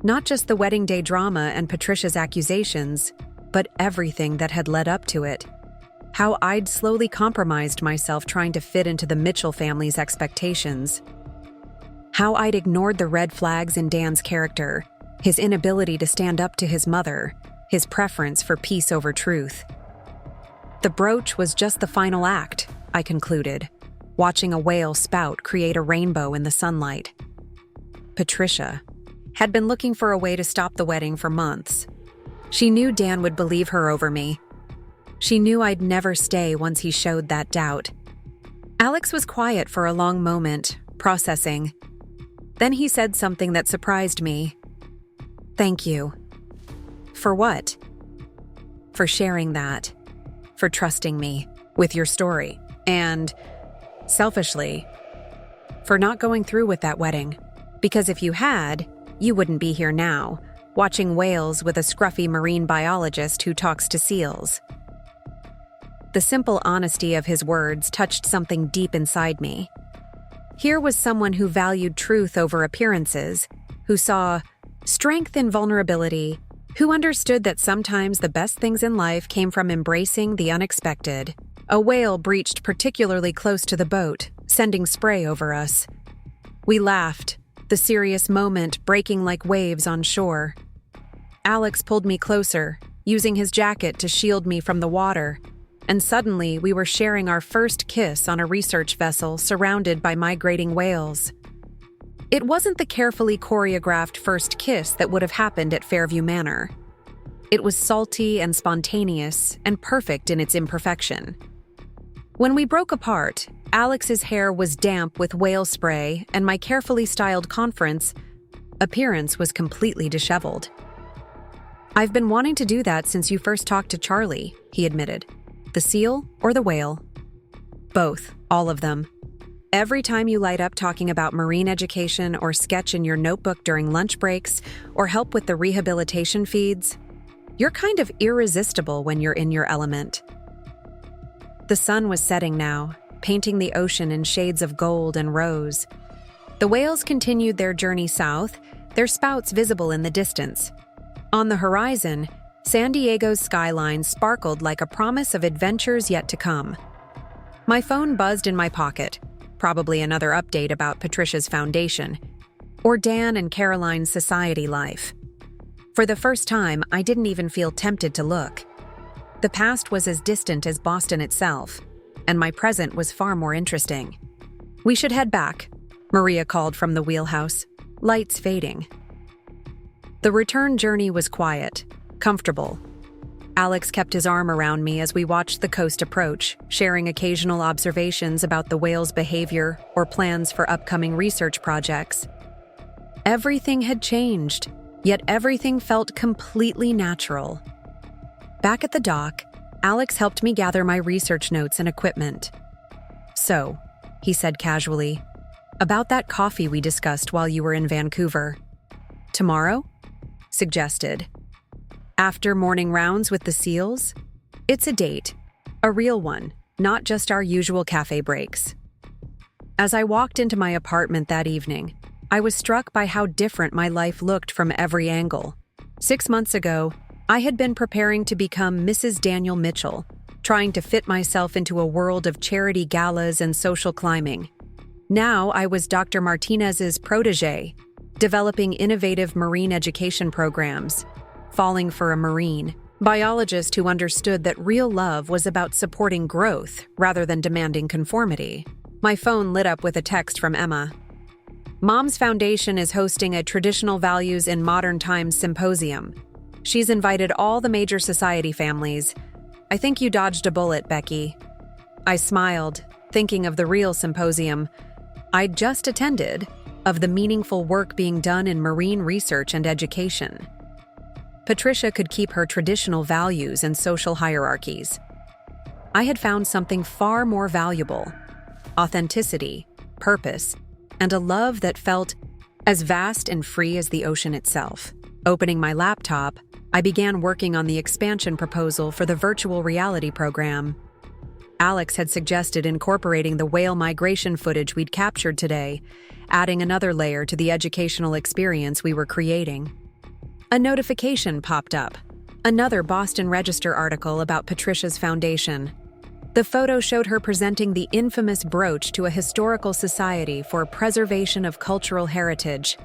Not just the wedding day drama and Patricia's accusations, but everything that had led up to it. How I'd slowly compromised myself trying to fit into the Mitchell family's expectations. How I'd ignored the red flags in Dan's character, his inability to stand up to his mother, his preference for peace over truth. The brooch was just the final act, I concluded, watching a whale spout create a rainbow in the sunlight. Patricia had been looking for a way to stop the wedding for months. She knew Dan would believe her over me. She knew I'd never stay once he showed that doubt. Alex was quiet for a long moment, processing. Then he said something that surprised me. "Thank you." For what? For sharing that. For trusting me with your story. And, selfishly, for not going through with that wedding. Because if you had, you wouldn't be here now, watching whales with a scruffy marine biologist who talks to seals. The simple honesty of his words touched something deep inside me. Here was someone who valued truth over appearances, who saw strength in vulnerability, who understood that sometimes the best things in life came from embracing the unexpected. A whale breached particularly close to the boat, sending spray over us. We laughed, the serious moment breaking like waves on shore. Alex pulled me closer, using his jacket to shield me from the water, and suddenly we were sharing our first kiss on a research vessel surrounded by migrating whales. It wasn't the carefully choreographed first kiss that would have happened at Fairview Manor. It was salty and spontaneous and perfect in its imperfection. When we broke apart, Alex's hair was damp with whale spray and my carefully styled conference appearance was completely disheveled. "I've been wanting to do that since you first talked to Charlie," he admitted. "The seal or the whale?" "Both, all of them. Every time you light up talking about marine education or sketch in your notebook during lunch breaks or help with the rehabilitation feeds, you're kind of irresistible when you're in your element." The sun was setting now, painting the ocean in shades of gold and rose. The whales continued their journey south, their spouts visible in the distance. On the horizon, San Diego's skyline sparkled like a promise of adventures yet to come. My phone buzzed in my pocket, probably another update about Patricia's foundation, or Dan and Caroline's society life. For the first time, I didn't even feel tempted to look. The past was as distant as Boston itself, and my present was far more interesting. "We should head back," Maria called from the wheelhouse, lights fading. The return journey was quiet, comfortable. Alex kept his arm around me as we watched the coast approach, sharing occasional observations about the whale's behavior or plans for upcoming research projects. Everything had changed, yet everything felt completely natural. Back at the dock, Alex helped me gather my research notes and equipment. "So," he said casually, "about that coffee we discussed while you were in Vancouver. Tomorrow?" Suggested. "After morning rounds with the seals? It's a date. A real one, not just our usual cafe breaks." As I walked into my apartment that evening, I was struck by how different my life looked from every angle. 6 months ago, I had been preparing to become Mrs. Daniel Mitchell, trying to fit myself into a world of charity galas and social climbing. Now I was Dr. Martinez's protege, developing innovative marine education programs, falling for a marine biologist who understood that real love was about supporting growth rather than demanding conformity. My phone lit up with a text from Emma. "Mom's Foundation is hosting a Traditional Values in Modern Times symposium. She's invited all the major society families. I think you dodged a bullet, Becky." I smiled, thinking of the real symposium I'd just attended, of the meaningful work being done in marine research and education. Patricia could keep her traditional values and social hierarchies. I had found something far more valuable: authenticity, purpose, and a love that felt as vast and free as the ocean itself. Opening my laptop, I began working on the expansion proposal for the virtual reality program. Alex had suggested incorporating the whale migration footage we'd captured today, adding another layer to the educational experience we were creating. A notification popped up. Another Boston Register article about Patricia's foundation. The photo showed her presenting the infamous brooch to a historical society for preservation of cultural heritage.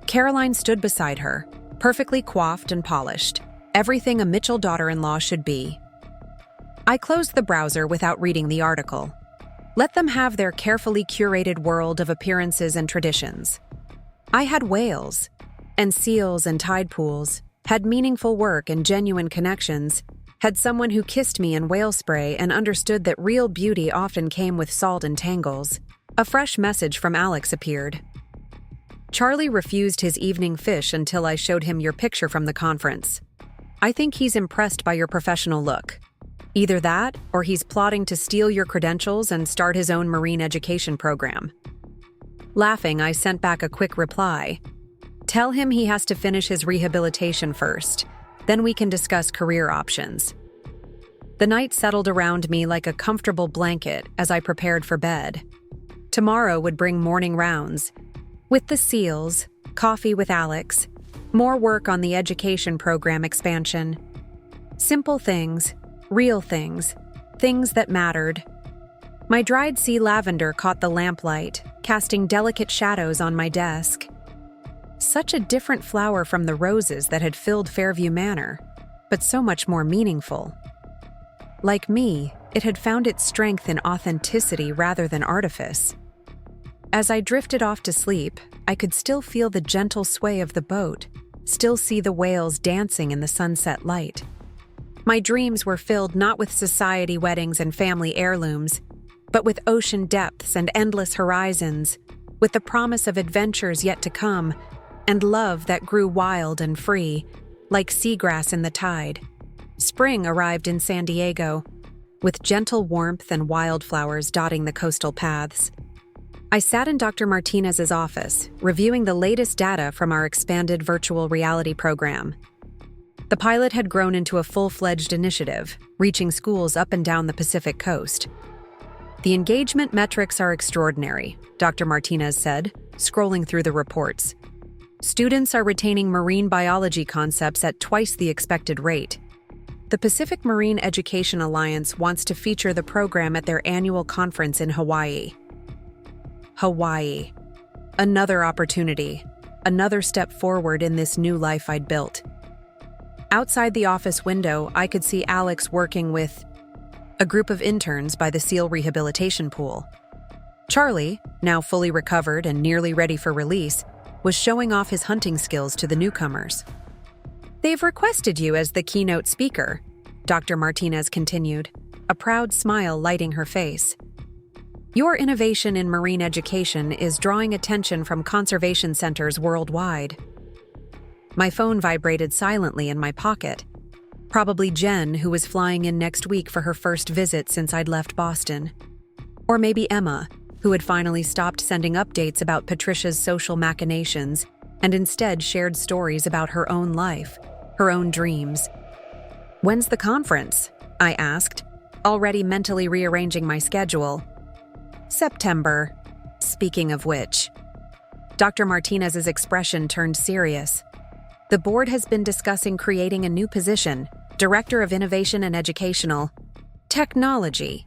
Caroline stood beside her, perfectly coiffed and polished, everything a Mitchell daughter-in-law should be. I closed the browser without reading the article. Let them have their carefully curated world of appearances and traditions. I had whales, and seals and tide pools, had meaningful work and genuine connections, had someone who kissed me in whale spray and understood that real beauty often came with salt and tangles. A fresh message from Alex appeared. Charlie refused his evening fish until I showed him your picture from the conference. I think he's impressed by your professional look. Either that, or he's plotting to steal your credentials and start his own marine education program. Laughing, I sent back a quick reply. Tell him he has to finish his rehabilitation first. Then we can discuss career options. The night settled around me like a comfortable blanket as I prepared for bed. Tomorrow would bring morning rounds. With the seals, coffee with Alex, more work on the education program expansion. Simple things, real things, things that mattered. My dried sea lavender caught the lamplight, casting delicate shadows on my desk. Such a different flower from the roses that had filled Fairview Manor, but so much more meaningful. Like me, it had found its strength in authenticity rather than artifice. As I drifted off to sleep, I could still feel the gentle sway of the boat, still see the whales dancing in the sunset light. My dreams were filled not with society weddings and family heirlooms, but with ocean depths and endless horizons, with the promise of adventures yet to come, and love that grew wild and free, like seagrass in the tide. Spring arrived in San Diego, with gentle warmth and wildflowers dotting the coastal paths. I sat in Dr. Martinez's office, reviewing the latest data from our expanded virtual reality program. The pilot had grown into a full-fledged initiative, reaching schools up and down the Pacific coast. The engagement metrics are extraordinary, Dr. Martinez said, scrolling through the reports. Students are retaining marine biology concepts at twice the expected rate. The Pacific Marine Education Alliance wants to feature the program at their annual conference in Hawaii. Hawaii. Another opportunity, another step forward in this new life I'd built. Outside the office window, I could see Alex working with a group of interns by the SEAL rehabilitation pool. Charlie, now fully recovered and nearly ready for release, was showing off his hunting skills to the newcomers. They've requested you as the keynote speaker, Dr. Martinez continued, a proud smile lighting her face. Your innovation in marine education is drawing attention from conservation centers worldwide. My phone vibrated silently in my pocket. Probably Jen, who was flying in next week for her first visit since I'd left Boston. Or maybe Emma, who had finally stopped sending updates about Patricia's social machinations and instead shared stories about her own life, her own dreams. When's the conference? I asked, already mentally rearranging my schedule. September. Speaking of which. Dr. Martinez's expression turned serious. The board has been discussing creating a new position, Director of Innovation and Educational Technology.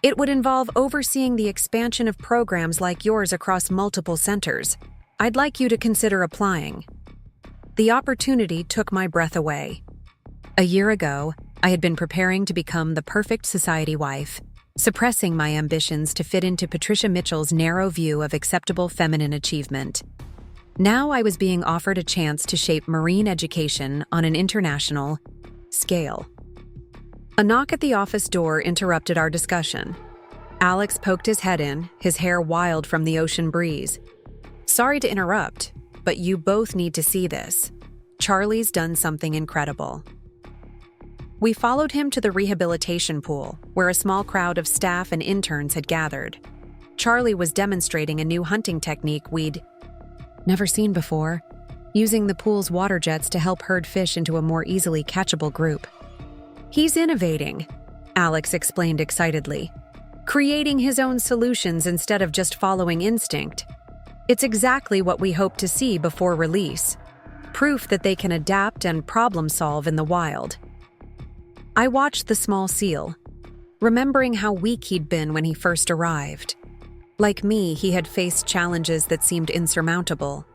It would involve overseeing the expansion of programs like yours across multiple centers. I'd like you to consider applying. The opportunity took my breath away. A year ago, I had been preparing to become the perfect society wife, suppressing my ambitions to fit into Patricia Mitchell's narrow view of acceptable feminine achievement. Now I was being offered a chance to shape marine education on an international scale. A knock at the office door interrupted our discussion. Alex poked his head in, his hair wild from the ocean breeze. Sorry to interrupt, but you both need to see this. Charlie's done something incredible. We followed him to the rehabilitation pool, where a small crowd of staff and interns had gathered. Charlie was demonstrating a new hunting technique we'd never seen before, using the pool's water jets to help herd fish into a more easily catchable group. He's innovating, Alex explained excitedly, creating his own solutions instead of just following instinct. It's exactly what we hope to see before release. proof that they can adapt and problem solve in the wild. I watched the small seal, remembering how weak he'd been when he first arrived. Like me, he had faced challenges that seemed insurmountable.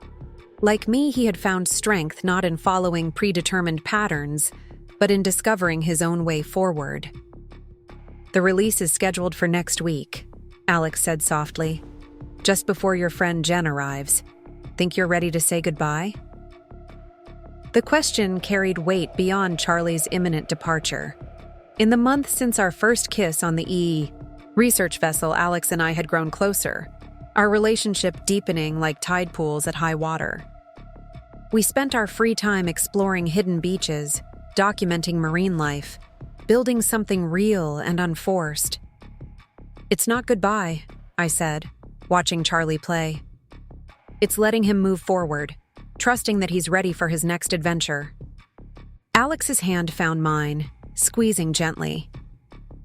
Like me, he had found strength not in following predetermined patterns, but in discovering his own way forward. "The release is scheduled for next week," Alex said softly, "just before your friend Jen arrives. Think you're ready to say goodbye?" The question carried weight beyond Charlie's imminent departure. In the month since our first kiss on the research vessel, Alex and I had grown closer, our relationship deepening like tide pools at high water. We spent our free time exploring hidden beaches, documenting marine life, building something real and unforced. "It's not goodbye," I said, watching Charlie play. "It's letting him move forward, trusting that he's ready for his next adventure." Alex's hand found mine, squeezing gently.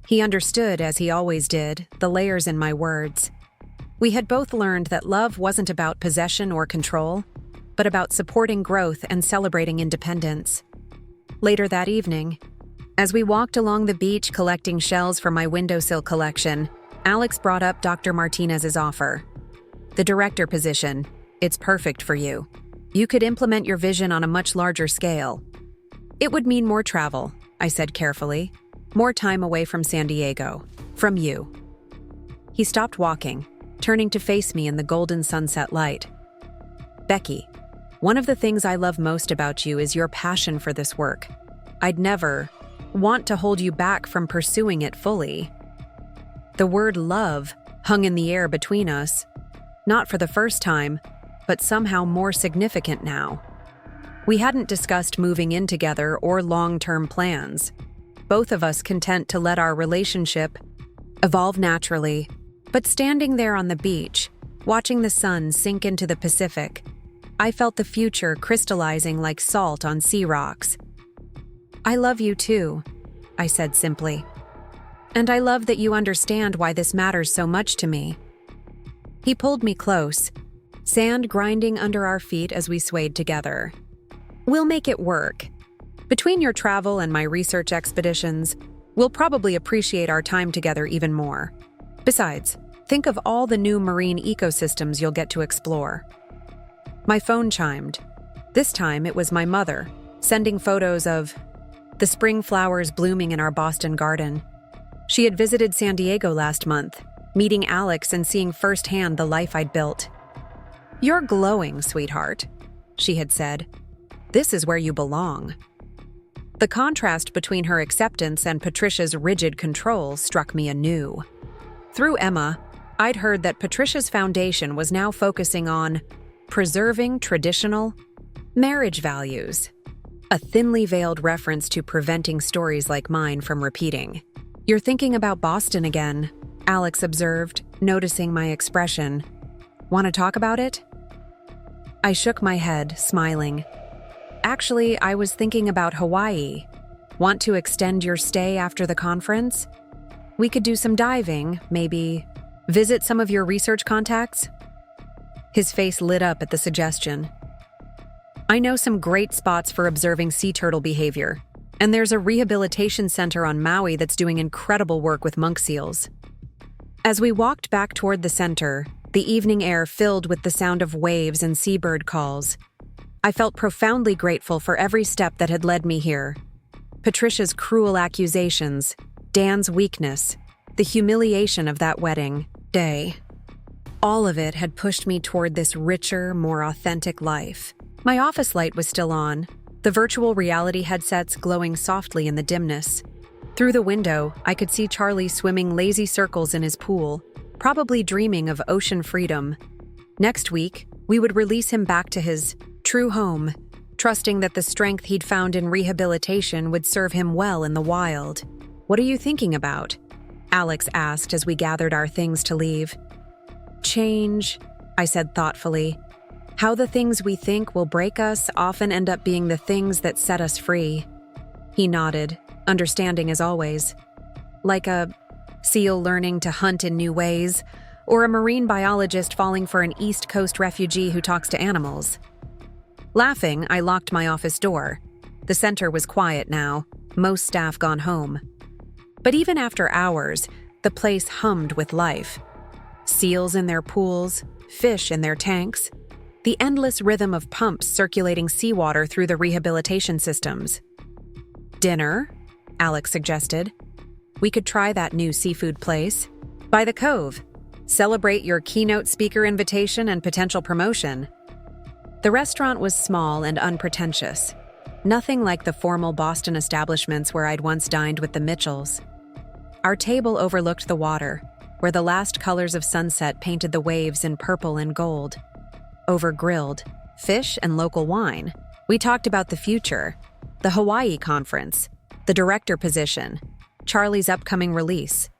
He understood, as he always did, the layers in my words. We had both learned that love wasn't about possession or control, but about supporting growth and celebrating independence. Later that evening, as we walked along the beach collecting shells for my windowsill collection, Alex brought up Dr. Martinez's offer. "The director position, it's perfect for you. You could implement your vision on a much larger scale." "It would mean more travel," I said carefully. "More time away from San Diego. From you." He stopped walking, turning to face me in the golden sunset light. "Becky, one of the things I love most about you is your passion for this work. I'd never want to hold you back from pursuing it fully." The word love hung in the air between us, not for the first time, but somehow more significant now. We hadn't discussed moving in together or long-term plans. Both of us content to let our relationship evolve naturally, but standing there on the beach, watching the sun sink into the Pacific, I felt the future crystallizing like salt on sea rocks. "I love you too," I said simply. "And I love that you understand why this matters so much to me." He pulled me close, sand grinding under our feet as we swayed together. "We'll make it work. Between your travel and my research expeditions, we'll probably appreciate our time together even more. Besides, think of all the new marine ecosystems you'll get to explore." My phone chimed. This time it was my mother, sending photos of the spring flowers blooming in our Boston garden. She had visited San Diego last month, meeting Alex and seeing firsthand the life I'd built. "You're glowing, sweetheart," she had said. "This is where you belong." The contrast between her acceptance and Patricia's rigid control struck me anew. Through Emma, I'd heard that Patricia's foundation was now focusing on preserving traditional marriage values, a thinly veiled reference to preventing stories like mine from repeating. "You're thinking about Boston again," Alex observed, noticing my expression. "Want to talk about it?" I shook my head, smiling. "Actually, I was thinking about Hawaii. Want to extend your stay after the conference? We could do some diving, maybe visit some of your research contacts." His face lit up at the suggestion. "I know some great spots for observing sea turtle behavior, and there's a rehabilitation center on Maui that's doing incredible work with monk seals." As we walked back toward the center, the evening air filled with the sound of waves and seabird calls, I felt profoundly grateful for every step that had led me here. Patricia's cruel accusations, Dan's weakness, the humiliation of that wedding day. All of it had pushed me toward this richer, more authentic life. My office light was still on, the virtual reality headsets glowing softly in the dimness. Through the window, I could see Charlie swimming lazy circles in his pool, probably dreaming of ocean freedom. Next week, we would release him back to his true home, trusting that the strength he'd found in rehabilitation would serve him well in the wild. "What are you thinking about?" Alex asked as we gathered our things to leave. "Change," I said thoughtfully. "How the things we think will break us often end up being the things that set us free." He nodded, understanding as always. Like a seal learning to hunt in new ways, or a marine biologist falling for an East Coast refugee who talks to animals. Laughing, I locked my office door. The center was quiet now, most staff gone home. But even after hours, the place hummed with life. Seals in their pools, fish in their tanks, the endless rhythm of pumps circulating seawater through the rehabilitation systems. Dinner, Alex suggested. We could try that new seafood place. By the Cove. Celebrate your keynote speaker invitation and potential promotion. The restaurant was small and unpretentious. Nothing like the formal Boston establishments where I'd once dined with the Mitchells. Our table overlooked the water, where the last colors of sunset painted the waves in purple and gold. Over grilled, fish and local wine, we talked about the future, the Hawaii conference, the director position, Charlie's upcoming release.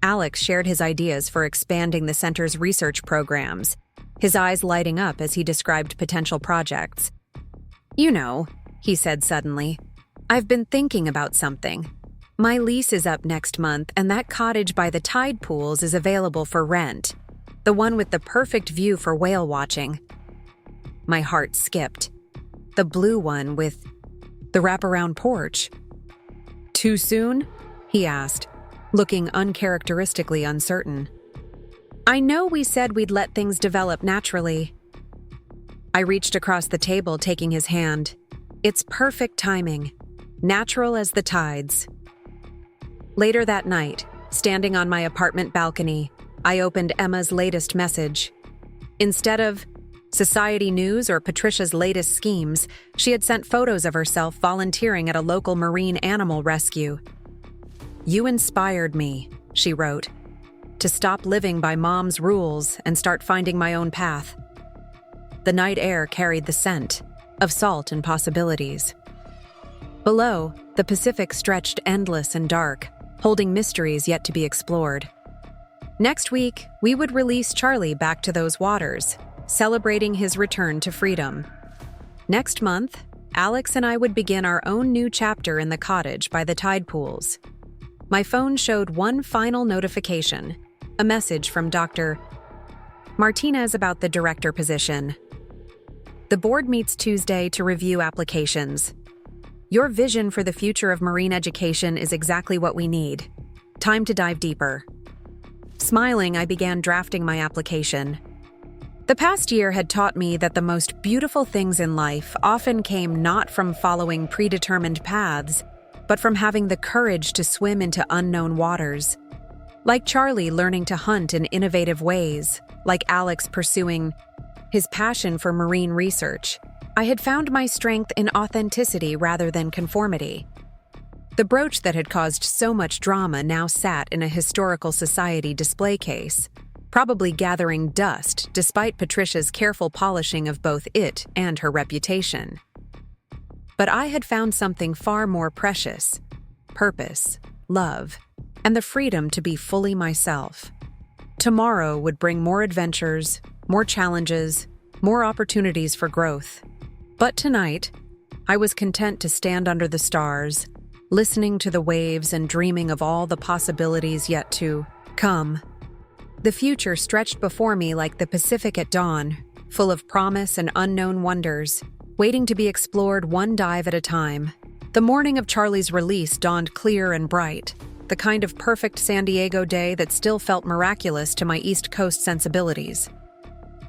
Alex shared his ideas for expanding the center's research programs, his eyes lighting up as he described potential projects. You know, he said suddenly, I've been thinking about something. My lease is up next month, and that cottage by the tide pools is available for rent. The one with the perfect view for whale watching. My heart skipped. The blue one with the wraparound porch. Too soon? He asked, looking uncharacteristically uncertain. I know we said we'd let things develop naturally. I reached across the table, taking his hand. It's perfect timing. Natural as the tides. Later that night, standing on my apartment balcony, I opened Emma's latest message. Instead of society news or Patricia's latest schemes, she had sent photos of herself volunteering at a local marine animal rescue. You inspired me, she wrote, to stop living by Mom's rules and start finding my own path. The night air carried the scent of salt and possibilities. Below, the Pacific stretched endless and dark, holding mysteries yet to be explored. Next week, we would release Charlie back to those waters, celebrating his return to freedom. Next month, Alex and I would begin our own new chapter in the cottage by the tide pools. My phone showed one final notification, a message from Dr. Martinez about the director position. The board meets Tuesday to review applications. Your vision for the future of marine education is exactly what we need. Time to dive deeper. Smiling, I began drafting my application. The past year had taught me that the most beautiful things in life often came not from following predetermined paths, but from having the courage to swim into unknown waters. Like Charlie learning to hunt in innovative ways, like Alex pursuing his passion for marine research, I had found my strength in authenticity rather than conformity. The brooch that had caused so much drama now sat in a historical society display case, probably gathering dust despite Patricia's careful polishing of both it and her reputation. But I had found something far more precious: purpose, love, and the freedom to be fully myself. Tomorrow would bring more adventures, more challenges, more opportunities for growth. But tonight, I was content to stand under the stars, listening to the waves and dreaming of all the possibilities yet to come. The future stretched before me like the Pacific at dawn, full of promise and unknown wonders, waiting to be explored one dive at a time. The morning of Charlie's release dawned clear and bright, the kind of perfect San Diego day that still felt miraculous to my East Coast sensibilities.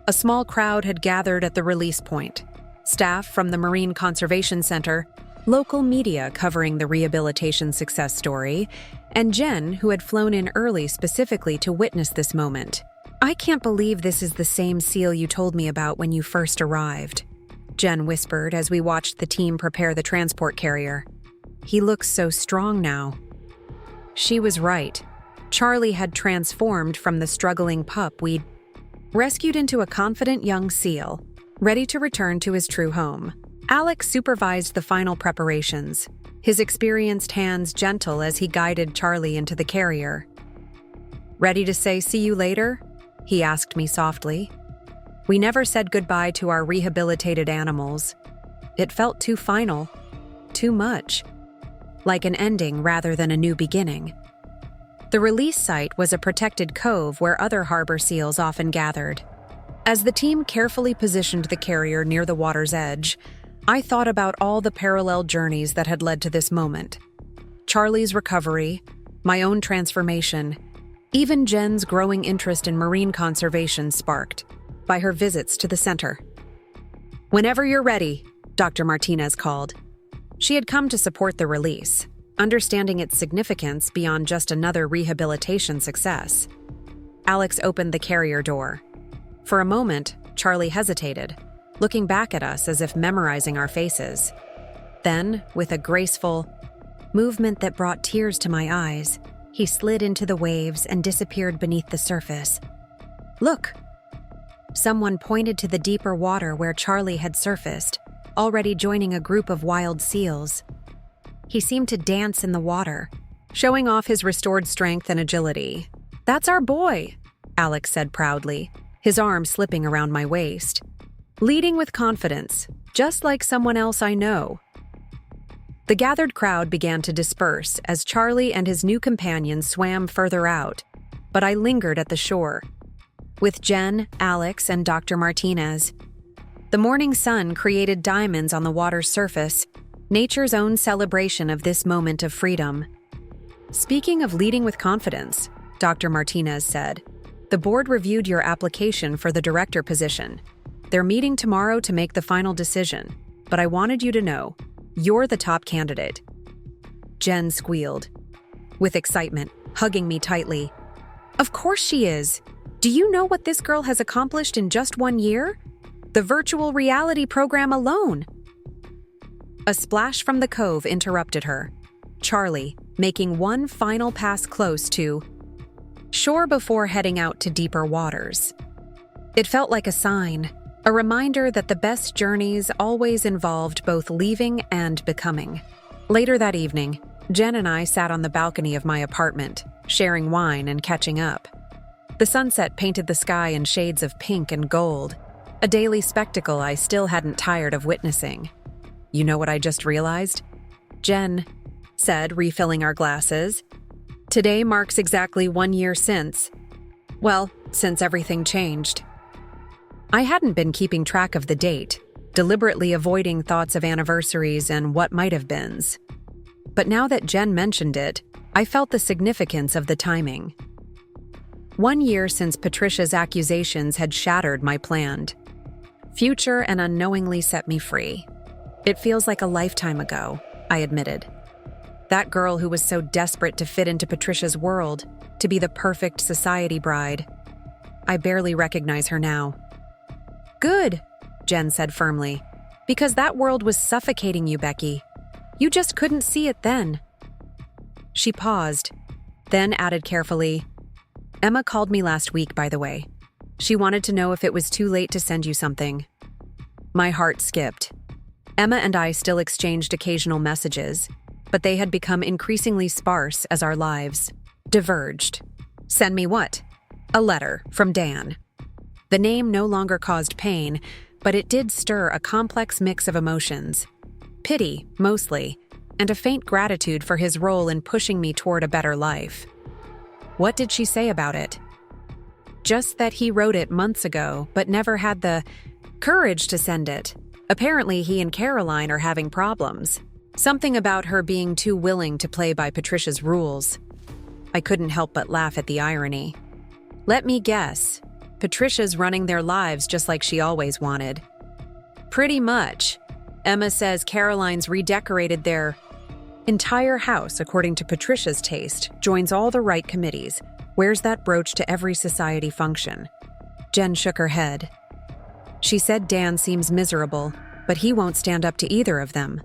A small crowd had gathered at the release point. Staff from the Marine Conservation Center, local media covering the rehabilitation success story, and Jen, who had flown in early specifically to witness this moment. I can't believe this is the same seal you told me about when you first arrived, Jen whispered as we watched the team prepare the transport carrier. He looks so strong now. She was right. Charlie had transformed from the struggling pup we'd rescued into a confident young seal, ready to return to his true home. Alex supervised the final preparations, his experienced hands gentle as he guided Charlie into the carrier. Ready to say see you later? He asked me softly. We never said goodbye to our rehabilitated animals. It felt too final, too much, like an ending rather than a new beginning. The release site was a protected cove where other harbor seals often gathered. As the team carefully positioned the carrier near the water's edge, I thought about all the parallel journeys that had led to this moment. Charlie's recovery, my own transformation, even Jen's growing interest in marine conservation sparked by her visits to the center. "Whenever you're ready," Dr. Martinez called. She had come to support the release, understanding its significance beyond just another rehabilitation success. Alex opened the carrier door. For a moment, Charlie hesitated, looking back at us as if memorizing our faces. Then, with a graceful movement that brought tears to my eyes, he slid into the waves and disappeared beneath the surface. "Look!" Someone pointed to the deeper water where Charlie had surfaced, already joining a group of wild seals. He seemed to dance in the water, showing off his restored strength and agility. "That's our boy," Alex said proudly, his arm slipping around my waist. "Leading with confidence, just like someone else I know." The gathered crowd began to disperse as Charlie and his new companion swam further out, but I lingered at the shore. With Jen, Alex, and Dr. Martinez, the morning sun created diamonds on the water's surface, nature's own celebration of this moment of freedom. "Speaking of leading with confidence," Dr. Martinez said, "the board reviewed your application for the director position. They're meeting tomorrow to make the final decision, but I wanted you to know, you're the top candidate." Jen squealed, with excitement, hugging me tightly. "Of course she is! Do you know what this girl has accomplished in just 1 year? The virtual reality program alone." A splash from the cove interrupted her, Charlie making one final pass close to shore before heading out to deeper waters. It felt like a sign, a reminder that the best journeys always involved both leaving and becoming. Later that evening, Jen and I sat on the balcony of my apartment, sharing wine and catching up. The sunset painted the sky in shades of pink and gold, a daily spectacle I still hadn't tired of witnessing. "You know what I just realized?" Jen said, refilling our glasses. "Today marks exactly 1 year since everything changed." I hadn't been keeping track of the date, deliberately avoiding thoughts of anniversaries and what might have beens. But now that Jen mentioned it, I felt the significance of the timing. 1 year since Patricia's accusations had shattered my planned future and unknowingly set me free. "It feels like a lifetime ago," I admitted. That girl who was so desperate to fit into Patricia's world, to be the perfect society bride. I barely recognize her now. "Good," Jen said firmly, "because that world was suffocating you, Becky. You just couldn't see it then." She paused, then added carefully, "Emma called me last week, by the way. She wanted to know if it was too late to send you something." My heart skipped. Emma and I still exchanged occasional messages, but they had become increasingly sparse as our lives diverged. "Send me what?" "A letter from Dan." The name no longer caused pain, but it did stir a complex mix of emotions. Pity, mostly, and a faint gratitude for his role in pushing me toward a better life. What did she say about it? Just that he wrote it months ago, but never had the courage to send it. Apparently, he and Caroline are having problems. Something about her being too willing to play by Patricia's rules. I couldn't help but laugh at the irony. Let me guess. Patricia's running their lives just like she always wanted. Pretty much. Emma says Caroline's redecorated their entire house according to Patricia's taste, joins all the right committees, wears that brooch to every society function. Jen shook her head. She said Dan seems miserable, but he won't stand up to either of them.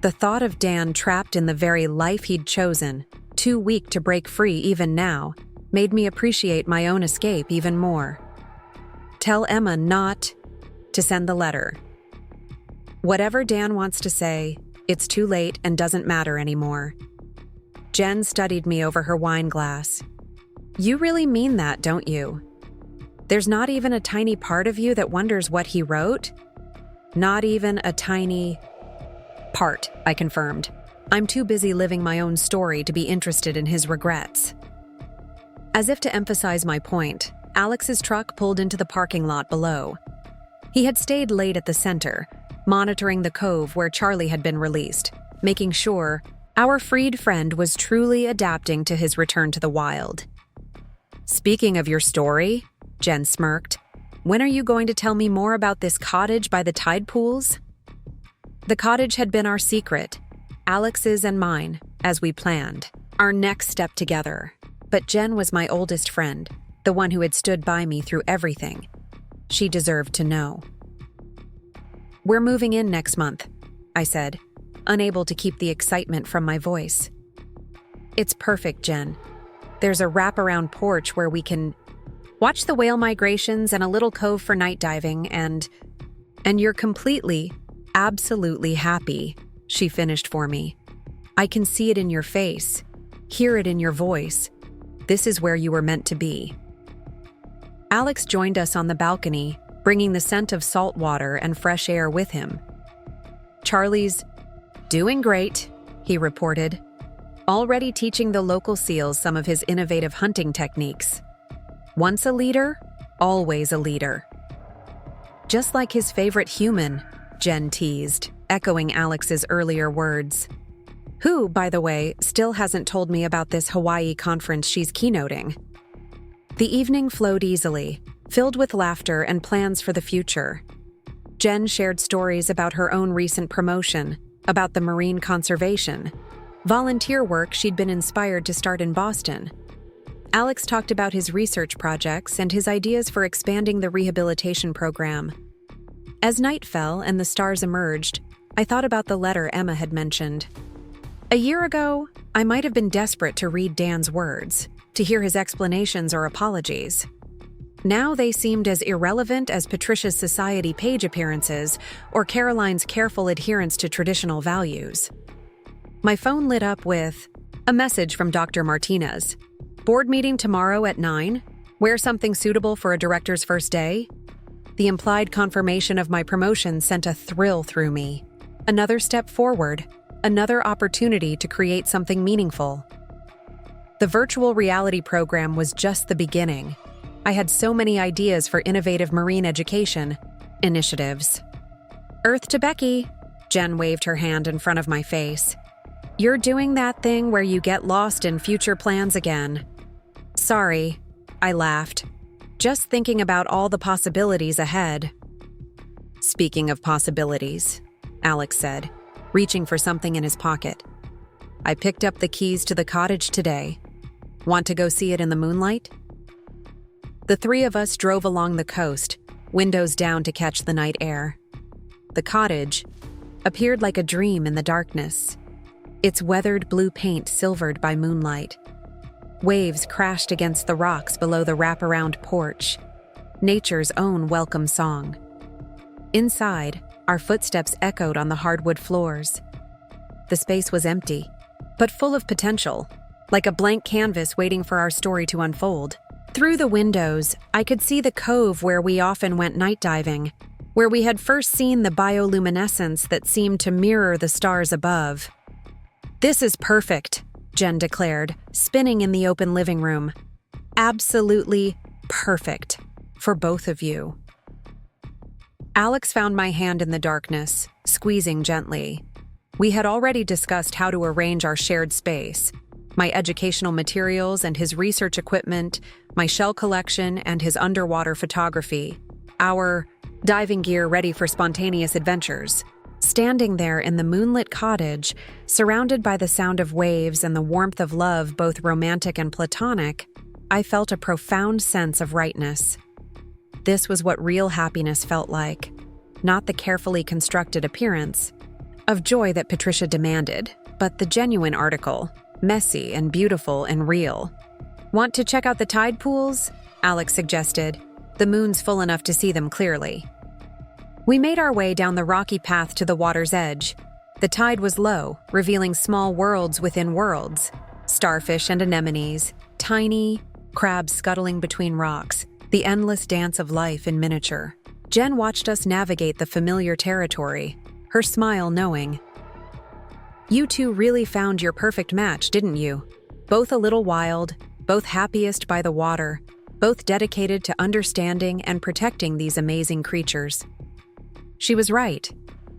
The thought of Dan trapped in the very life he'd chosen, too weak to break free even now, made me appreciate my own escape even more. Tell Emma not to send the letter. Whatever Dan wants to say, it's too late and doesn't matter anymore. Jen studied me over her wine glass. You really mean that, don't you? There's not even a tiny part of you that wonders what he wrote? Not even a tiny part, I confirmed. I'm too busy living my own story to be interested in his regrets. As if to emphasize my point, Alex's truck pulled into the parking lot below. He had stayed late at the center, monitoring the cove where Charlie had been released, making sure our freed friend was truly adapting to his return to the wild. "Speaking of your story," Jen smirked, "when are you going to tell me more about this cottage by the tide pools?" The cottage had been our secret, Alex's and mine, as we planned, our next step together. But Jen was my oldest friend, the one who had stood by me through everything. She deserved to know. "We're moving in next month," I said, unable to keep the excitement from my voice. "It's perfect, Jen. There's a wraparound porch where we can watch the whale migrations and a little cove for night diving and you're completely, absolutely happy," she finished for me. "I can see it in your face, hear it in your voice. This is where you were meant to be." Alex joined us on the balcony, bringing the scent of salt water and fresh air with him. "Charlie's doing great," he reported, already teaching the local seals some of his innovative hunting techniques. "Once a leader, always a leader." "Just like his favorite human," Jen teased, echoing Alex's earlier words. Who, by the way, still hasn't told me about this Hawaii conference she's keynoting. The evening flowed easily, filled with laughter and plans for the future. Jen shared stories about her own recent promotion, about the marine conservation, volunteer work she'd been inspired to start in Boston. Alex talked about his research projects and his ideas for expanding the rehabilitation program. As night fell and the stars emerged, I thought about the letter Emma had mentioned. A year ago, I might have been desperate to read Dan's words, to hear his explanations or apologies. Now they seemed as irrelevant as Patricia's society page appearances or Caroline's careful adherence to traditional values. My phone lit up with a message from Dr. Martinez. "Board meeting tomorrow at 9. Wear something suitable for a director's first day." The implied confirmation of my promotion sent a thrill through me. Another step forward, another opportunity to create something meaningful. The virtual reality program was just the beginning. I had so many ideas for innovative marine education initiatives. "Earth to Becky," Jen waved her hand in front of my face. "You're doing that thing where you get lost in future plans again." "Sorry," I laughed, just thinking about all the possibilities ahead. "Speaking of possibilities," Alex said, reaching for something in his pocket. "I picked up the keys to the cottage today. Want to go see it in the moonlight?" The three of us drove along the coast, windows down to catch the night air. The cottage appeared like a dream in the darkness, its weathered blue paint silvered by moonlight. Waves crashed against the rocks below the wraparound porch, nature's own welcome song. Inside, our footsteps echoed on the hardwood floors. The space was empty, but full of potential, like a blank canvas waiting for our story to unfold. Through the windows, I could see the cove where we often went night diving, where we had first seen the bioluminescence that seemed to mirror the stars above. "This is perfect," Jen declared, spinning in the open living room. "Absolutely perfect for both of you." Alex found my hand in the darkness, squeezing gently. We had already discussed how to arrange our shared space, my educational materials and his research equipment, my shell collection and his underwater photography, our diving gear ready for spontaneous adventures. Standing there in the moonlit cottage, surrounded by the sound of waves and the warmth of love, both romantic and platonic, I felt a profound sense of rightness. This was what real happiness felt like, not the carefully constructed appearance of joy that Patricia demanded, but the genuine article, messy and beautiful and real. "Want to check out the tide pools?" Alex suggested. "The moon's full enough to see them clearly." We made our way down the rocky path to the water's edge. The tide was low, revealing small worlds within worlds. Starfish and anemones, tiny crabs scuttling between rocks, the endless dance of life in miniature. Jen watched us navigate the familiar territory, her smile knowing. "You two really found your perfect match, didn't you? Both a little wild, both happiest by the water, both dedicated to understanding and protecting these amazing creatures. She was right.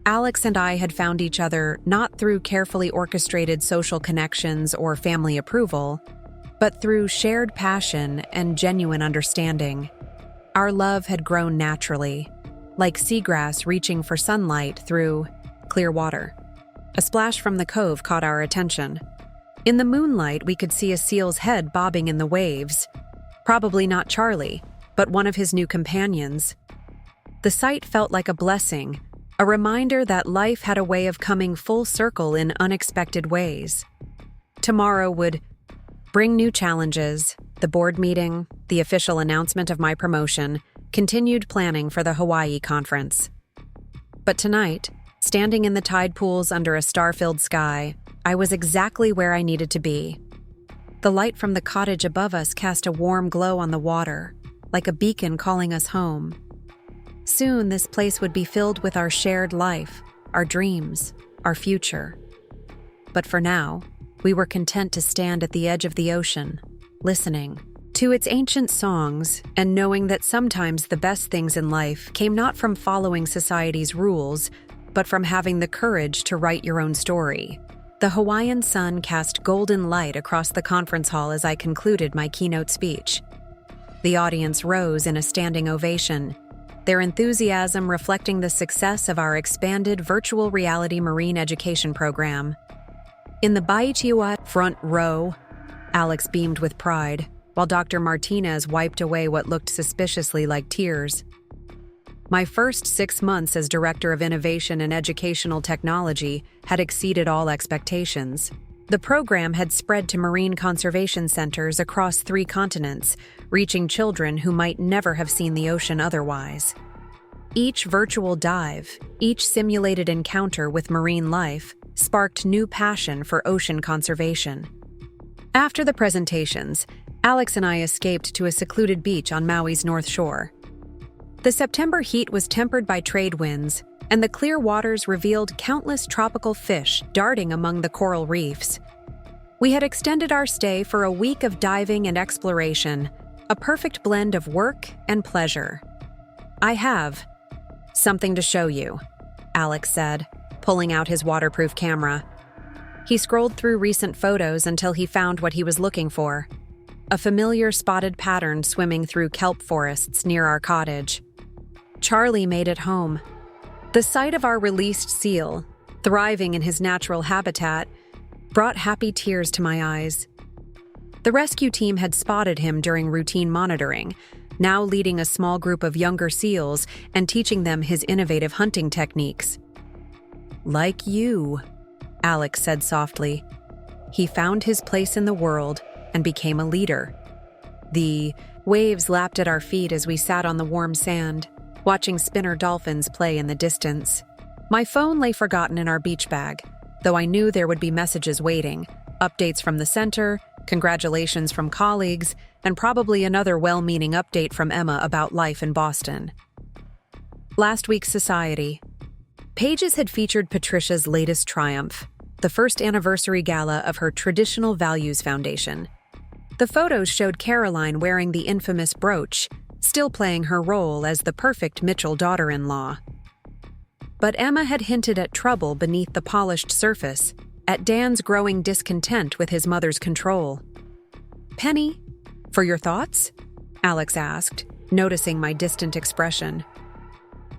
Alex and I had found each other not through carefully orchestrated social connections or family approval, but through shared passion and genuine understanding. Our love had grown naturally, like seagrass reaching for sunlight through clear water. A splash from the cove caught our attention. In the moonlight, we could see a seal's head bobbing in the waves. Probably not Charlie, but one of his new companions. The sight felt like a blessing, a reminder that life had a way of coming full circle in unexpected ways. Tomorrow would bring new challenges, the board meeting, the official announcement of my promotion, continued planning for the Hawaii conference. But tonight, standing in the tide pools under a star-filled sky, I was exactly where I needed to be. The light from the cottage above us cast a warm glow on the water, like a beacon calling us home. Soon, this place would be filled with our shared life, our dreams, our future. But for now, we were content to stand at the edge of the ocean, listening to its ancient songs and knowing that sometimes the best things in life came not from following society's rules, but from having the courage to write your own story. The Hawaiian sun cast golden light across the conference hall as I concluded my keynote speech. The audience rose in a standing ovation, their enthusiasm reflecting the success of our expanded virtual reality marine education program. In the Baichiwa front row, Alex beamed with pride, while Dr. Martinez wiped away what looked suspiciously like tears. My first 6 months as Director of Innovation and Educational Technology had exceeded all expectations. The program had spread to marine conservation centers across 3 continents, reaching children who might never have seen the ocean otherwise. Each virtual dive, each simulated encounter with marine life, sparked new passion for ocean conservation. After the presentations, Alex and I escaped to a secluded beach on Maui's North Shore. The September heat was tempered by trade winds, and the clear waters revealed countless tropical fish darting among the coral reefs. We had extended our stay for a week of diving and exploration, a perfect blend of work and pleasure. "I have something to show you," Alex said, pulling out his waterproof camera. He scrolled through recent photos until he found what he was looking for: a familiar spotted pattern swimming through kelp forests near our cottage. Charlie made it home. The sight of our released seal, thriving in his natural habitat, brought happy tears to my eyes. The rescue team had spotted him during routine monitoring, now leading a small group of younger seals and teaching them his innovative hunting techniques. "Like you," Alex said softly. He found his place in the world and became a leader. The waves lapped at our feet as we sat on the warm sand, watching spinner dolphins play in the distance. My phone lay forgotten in our beach bag, though I knew there would be messages waiting, updates from the center, congratulations from colleagues, and probably another well-meaning update from Emma about life in Boston. Last week's society. Pages had featured Patricia's latest triumph, the first anniversary gala of her Traditional Values Foundation. The photos showed Caroline wearing the infamous brooch, still playing her role as the perfect Mitchell daughter-in-law. But Emma had hinted at trouble beneath the polished surface, at Dan's growing discontent with his mother's control. "Penny, for your thoughts?" Alex asked, noticing my distant expression.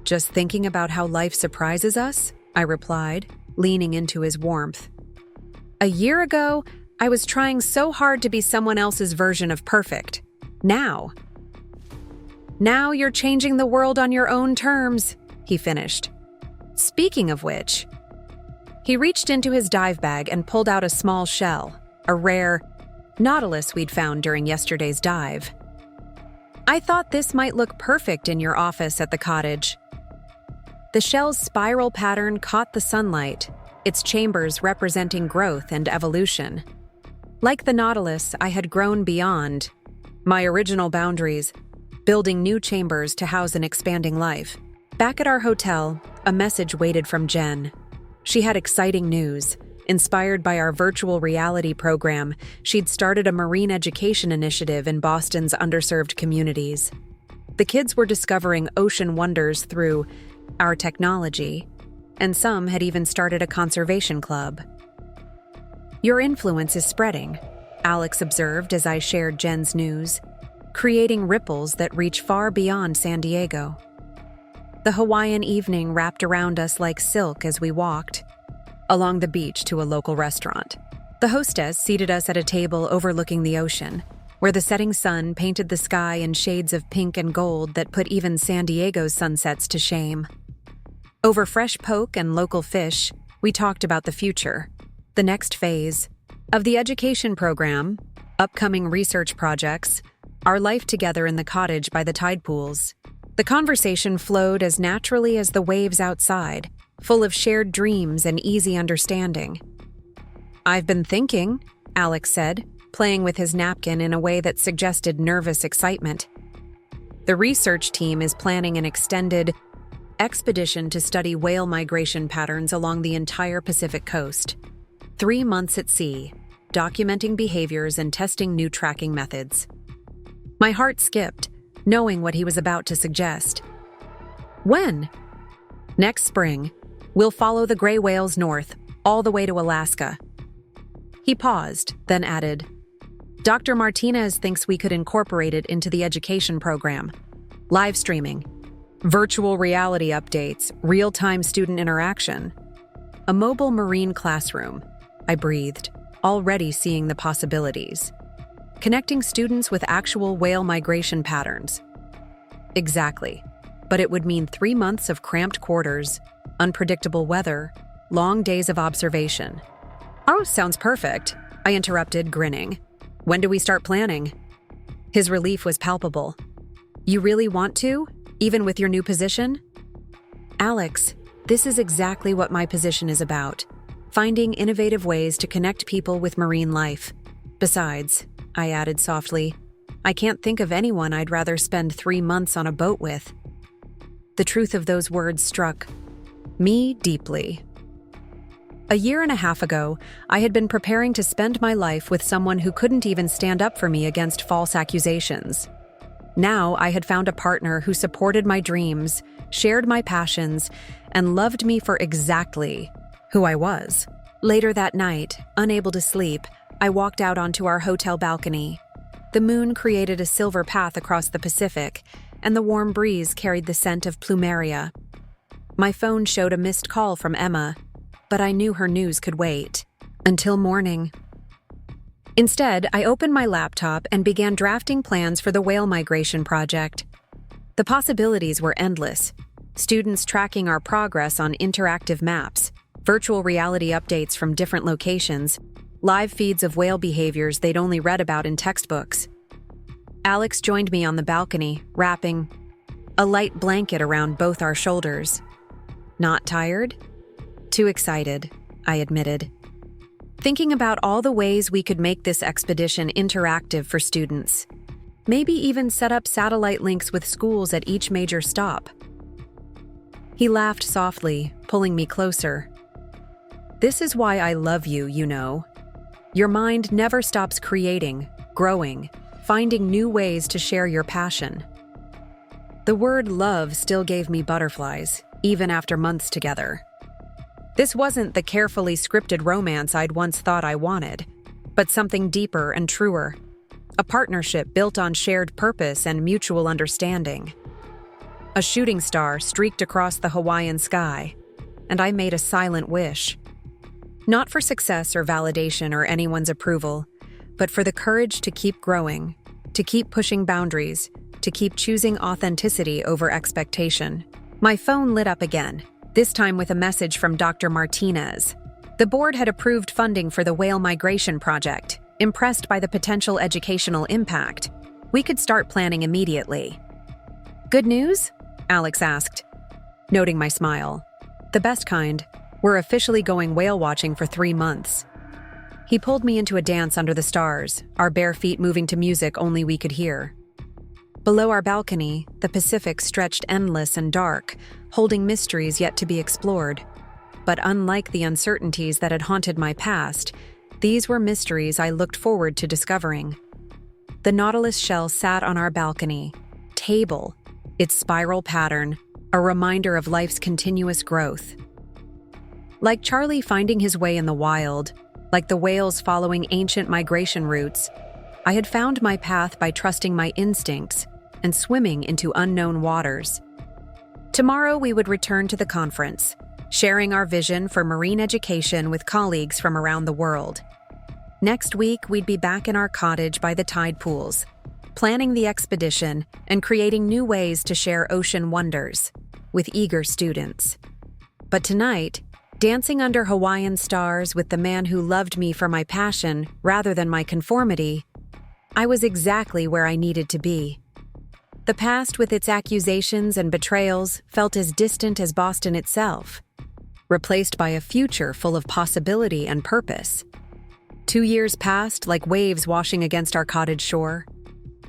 "Just thinking about how life surprises us," I replied, leaning into his warmth. "A year ago, I was trying so hard to be someone else's version of perfect. Now you're changing the world on your own terms," he finished. "Speaking of which," he reached into his dive bag and pulled out a small shell, a rare nautilus we'd found during yesterday's dive. "I thought this might look perfect in your office at the cottage." The shell's spiral pattern caught the sunlight, its chambers representing growth and evolution. Like the nautilus, I had grown beyond my original boundaries, building new chambers to house an expanding life. Back at our hotel, a message waited from Jen. She had exciting news, Inspired by our virtual reality program, she'd started a marine education initiative in Boston's underserved communities. The kids were discovering ocean wonders through our technology, and some had even started a conservation club. "Your influence is spreading," Alex observed as I shared Jen's news, creating ripples that reach far beyond San Diego. The Hawaiian evening wrapped around us like silk as we walked along the beach to a local restaurant. The hostess seated us at a table overlooking the ocean, where the setting sun painted the sky in shades of pink and gold that put even San Diego's sunsets to shame. Over fresh poke and local fish, we talked about the future, the next phase of the education program, upcoming research projects, our life together in the cottage by the tide pools. The conversation flowed as naturally as the waves outside, full of shared dreams and easy understanding. "I've been thinking," Alex said, playing with his napkin in a way that suggested nervous excitement. "The research team is planning an extended expedition to study whale migration patterns along the entire Pacific coast. 3 months at sea, documenting behaviors and testing new tracking methods." My heart skipped, knowing what he was about to suggest. "When?" "Next spring. We'll follow the gray whales north, all the way to Alaska." He paused, then added, "Dr. Martinez thinks we could incorporate it into the education program. Live streaming, virtual reality updates, real-time student interaction. A mobile marine classroom," I breathed, already seeing the possibilities. "Connecting students with actual whale migration patterns." "Exactly. But it would mean 3 months of cramped quarters, unpredictable weather, long days of observation." "Oh, sounds perfect," I interrupted, grinning. "When do we start planning?" His relief was palpable. "You really want to, even with your new position?" "Alex, this is exactly what my position is about. Finding innovative ways to connect people with marine life. Besides," I added softly, "I can't think of anyone I'd rather spend 3 months on a boat with." The truth of those words struck me deeply. A year and a half ago, I had been preparing to spend my life with someone who couldn't even stand up for me against false accusations. Now I had found a partner who supported my dreams, shared my passions, and loved me for exactly who I was. Later that night, unable to sleep, I walked out onto our hotel balcony. The moon created a silver path across the Pacific, and the warm breeze carried the scent of plumeria. My phone showed a missed call from Emma, but I knew her news could wait until morning. Instead, I opened my laptop and began drafting plans for the whale migration project. The possibilities were endless. Students tracking our progress on interactive maps, virtual reality updates from different locations, live feeds of whale behaviors they'd only read about in textbooks. Alex joined me on the balcony, wrapping a light blanket around both our shoulders. "Not tired?" "Too excited," I admitted. Thinking about all the ways we could make this expedition interactive for students. Maybe even set up satellite links with schools at each major stop. He laughed softly, pulling me closer. "This is why I love you, you know. Your mind never stops creating, growing, finding new ways to share your passion." The word love still gave me butterflies, even after months together. This wasn't the carefully scripted romance I'd once thought I wanted, but something deeper and truer. A partnership built on shared purpose and mutual understanding. A shooting star streaked across the Hawaiian sky, and I made a silent wish. Not for success or validation or anyone's approval, but for the courage to keep growing, to keep pushing boundaries, to keep choosing authenticity over expectation. My phone lit up again, this time with a message from Dr. Martinez. The board had approved funding for the whale migration project, impressed by the potential educational impact. We could start planning immediately. "Good news?" Alex asked, noting my smile. "The best kind. We're officially going whale watching for 3 months." He pulled me into a dance under the stars, our bare feet moving to music only we could hear. Below our balcony, the Pacific stretched endless and dark, holding mysteries yet to be explored. but unlike the uncertainties that had haunted my past, these were mysteries I looked forward to discovering. The nautilus shell sat on our balcony, table, its spiral pattern, a reminder of life's continuous growth. Like Charlie finding his way in the wild, like the whales following ancient migration routes, I had found my path by trusting my instincts and swimming into unknown waters. Tomorrow we would return to the conference, sharing our vision for marine education with colleagues from around the world. Next week, we'd be back in our cottage by the tide pools, planning the expedition and creating new ways to share ocean wonders with eager students. But tonight, dancing under Hawaiian stars with the man who loved me for my passion rather than my conformity, I was exactly where I needed to be. The past with its accusations and betrayals felt as distant as Boston itself, replaced by a future full of possibility and purpose. 2 years passed like waves washing against our cottage shore.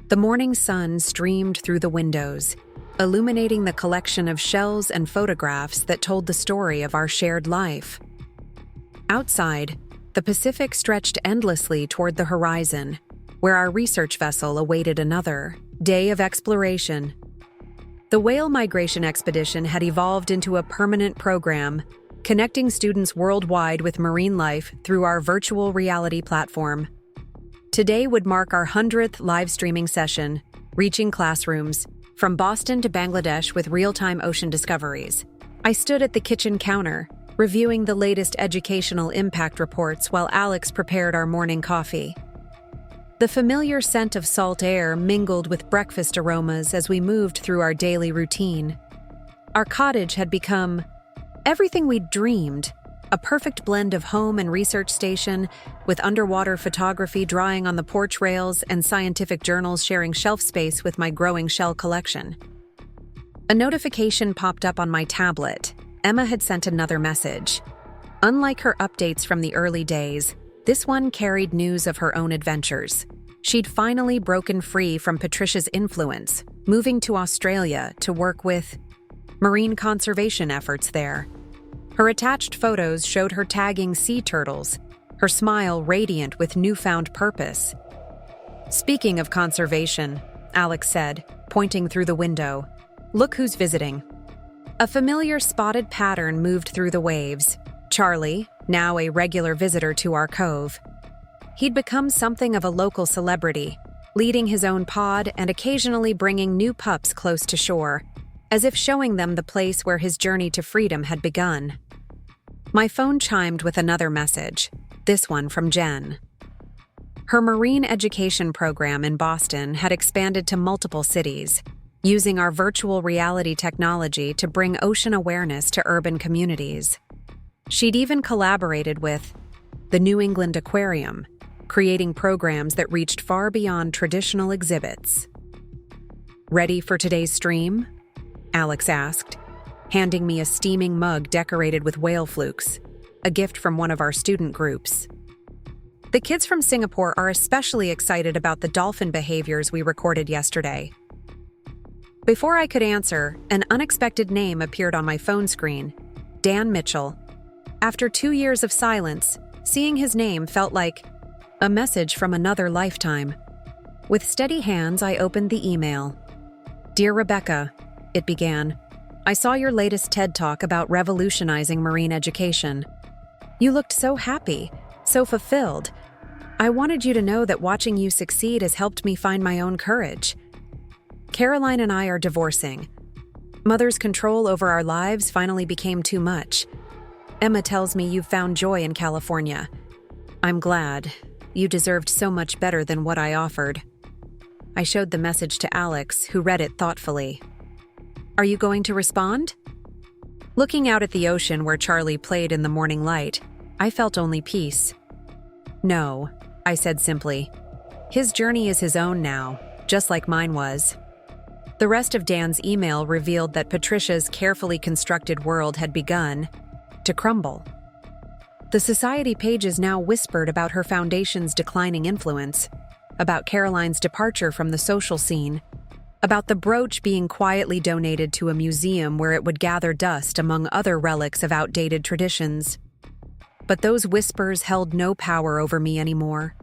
The morning sun streamed through the windows, illuminating the collection of shells and photographs that told the story of our shared life. Outside, the Pacific stretched endlessly toward the horizon, where our research vessel awaited another day of exploration. The whale migration expedition had evolved into a permanent program, connecting students worldwide with marine life through our virtual reality platform. Today would mark our 100th live streaming session, reaching classrooms from Boston to Bangladesh with real-time ocean discoveries. I stood at the kitchen counter, reviewing the latest educational impact reports while Alex prepared our morning coffee. The familiar scent of salt air mingled with breakfast aromas as we moved through our daily routine. Our cottage had become everything we'd dreamed, a perfect blend of home and research station, with underwater photography drying on the porch rails and scientific journals sharing shelf space with my growing shell collection. A notification popped up on my tablet. Emma had sent another message. Unlike her updates from the early days, this one carried news of her own adventures. She'd finally broken free from Patricia's influence, moving to Australia to work with marine conservation efforts there. Her attached photos showed her tagging sea turtles, her smile radiant with newfound purpose. "Speaking of conservation," Alex said, pointing through the window, "look who's visiting." A familiar spotted pattern moved through the waves. Charlie, now a regular visitor to our cove. He'd become something of a local celebrity, leading his own pod and occasionally bringing new pups close to shore, as if showing them the place where his journey to freedom had begun. My phone chimed with another message, this one from Jen. Her marine education program in Boston had expanded to multiple cities, using our virtual reality technology to bring ocean awareness to urban communities. She'd even collaborated with the New England Aquarium, creating programs that reached far beyond traditional exhibits. "Ready for today's stream?" Alex asked, handing me a steaming mug decorated with whale flukes, a gift from one of our student groups. The kids from Singapore are especially excited about the dolphin behaviors we recorded yesterday. Before I could answer, an unexpected name appeared on my phone screen, Dan Mitchell. After 2 years of silence, seeing his name felt like a message from another lifetime. With steady hands, I opened the email. "Dear Rebecca," it began, "I saw your latest TED Talk about revolutionizing marine education. You looked so happy, so fulfilled. I wanted you to know that watching you succeed has helped me find my own courage. Caroline and I are divorcing. Mother's control over our lives finally became too much. Emma tells me you've found joy in California. I'm glad. You deserved so much better than what I offered." I showed the message to Alex, who read it thoughtfully. "Are you going to respond?" Looking out at the ocean where Charlie played in the morning light, I felt only peace. "No," I said simply. "His journey is his own now, just like mine was." The rest of Dan's email revealed that Patricia's carefully constructed world had begun to crumble. The society pages now whispered about her foundation's declining influence, about Caroline's departure from the social scene, about the brooch being quietly donated to a museum where it would gather dust among other relics of outdated traditions. But those whispers held no power over me anymore.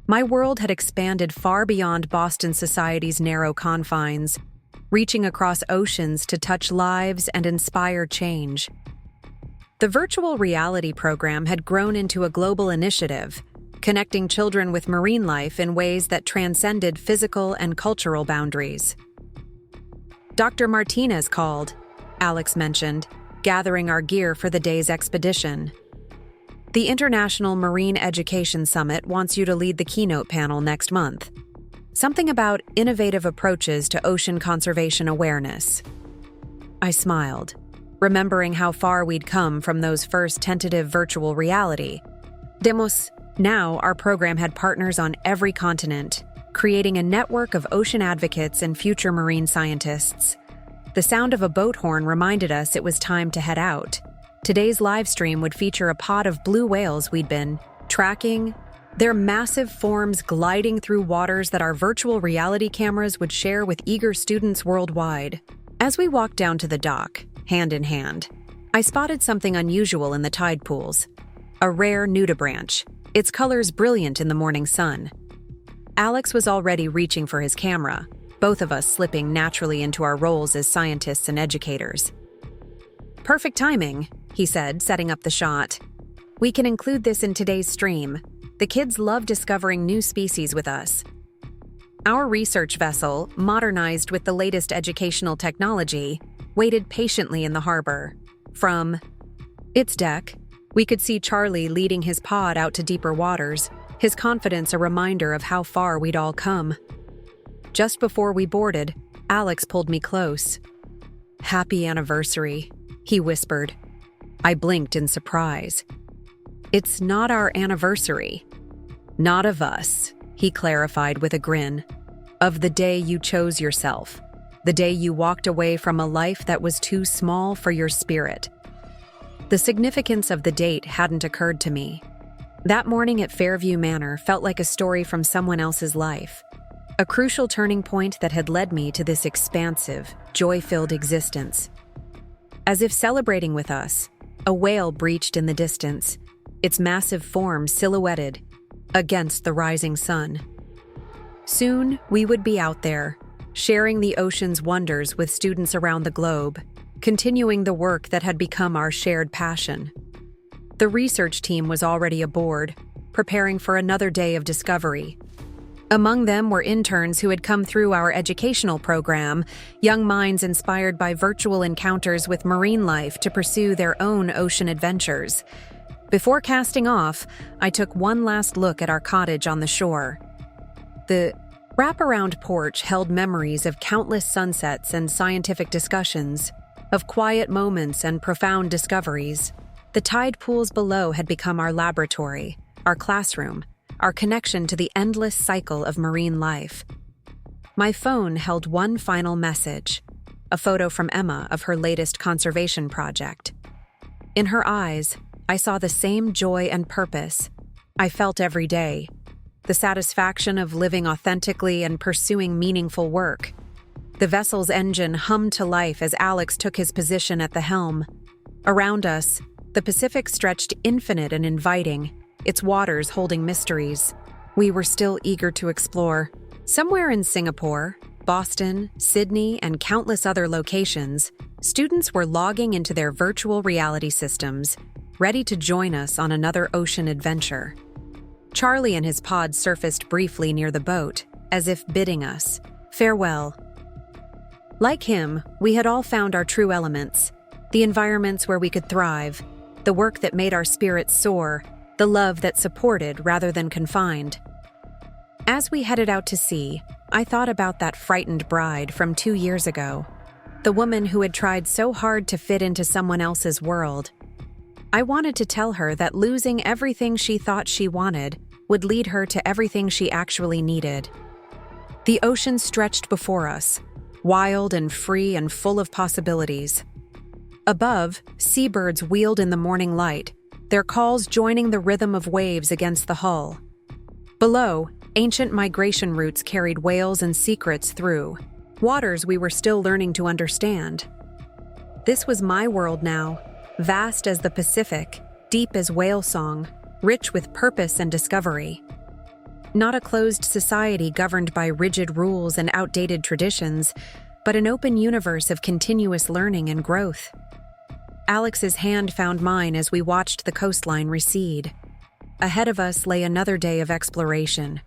My world had expanded far beyond Boston society's narrow confines, reaching across oceans to touch lives and inspire change. The virtual reality program had grown into a global initiative, connecting children with marine life in ways that transcended physical and cultural boundaries. Dr. Martinez called, Alex mentioned, gathering our gear for the day's expedition. The International Marine Education Summit wants you to lead the keynote panel next month. Something about innovative approaches to ocean conservation awareness. I smiled, remembering how far we'd come from those first tentative virtual reality. Now our program had partners on every continent, creating a network of ocean advocates and future marine scientists. The sound of a boat horn reminded us it was time to head out. Today's live stream would feature a pod of blue whales we'd been tracking, their massive forms gliding through waters that our virtual reality cameras would share with eager students worldwide. As we walked down to the dock, hand in hand, I spotted something unusual in the tide pools. A rare nudibranch, its colors brilliant in the morning sun. Alex was already reaching for his camera, both of us slipping naturally into our roles as scientists and educators. Perfect timing, he said, setting up the shot. We can include this in today's stream. The kids love discovering new species with us. Our research vessel, modernized with the latest educational technology, waited patiently in the harbor. From its deck, we could see Charlie leading his pod out to deeper waters, his confidence a reminder of how far we'd all come. Just before we boarded, Alex pulled me close. "Happy anniversary," he whispered. I blinked in surprise. "It's not our anniversary." "Not of us," he clarified with a grin. "Of the day you chose yourself. The day you walked away from a life that was too small for your spirit." The significance of the date hadn't occurred to me. That morning at Fairview Manor felt like a story from someone else's life, a crucial turning point that had led me to this expansive, joy-filled existence. As if celebrating with us, a whale breached in the distance, its massive form silhouetted against the rising sun. Soon, we would be out there, sharing the ocean's wonders with students around the globe, continuing the work that had become our shared passion. The research team was already aboard, preparing for another day of discovery. Among them were interns who had come through our educational program, young minds inspired by virtual encounters with marine life to pursue their own ocean adventures. Before casting off, I took one last look at our cottage on the shore. The wraparound porch held memories of countless sunsets and scientific discussions, of quiet moments and profound discoveries. The tide pools below had become our laboratory, our classroom, our connection to the endless cycle of marine life. My phone held one final message, a photo from Emma of her latest conservation project. In her eyes, I saw the same joy and purpose I felt every day, the satisfaction of living authentically and pursuing meaningful work. The vessel's engine hummed to life as Alex took his position at the helm. Around us, the Pacific stretched infinite and inviting, its waters holding mysteries we were still eager to explore. Somewhere in Singapore, Boston, Sydney, and countless other locations, students were logging into their virtual reality systems, ready to join us on another ocean adventure. Charlie and his pod surfaced briefly near the boat, as if bidding us farewell. Like him, we had all found our true elements, the environments where we could thrive, the work that made our spirits soar, the love that supported rather than confined. As we headed out to sea, I thought about that frightened bride from 2 years ago, the woman who had tried so hard to fit into someone else's world. I wanted to tell her that losing everything she thought she wanted would lead her to everything she actually needed. The ocean stretched before us, wild and free and full of possibilities. Above, seabirds wheeled in the morning light, their calls joining the rhythm of waves against the hull. Below, ancient migration routes carried whales and secrets through, waters we were still learning to understand. This was my world now, vast as the Pacific, deep as whale song, rich with purpose and discovery. Not a closed society governed by rigid rules and outdated traditions, but an open universe of continuous learning and growth. Alex's hand found mine as we watched the coastline recede. Ahead of us lay another day of exploration,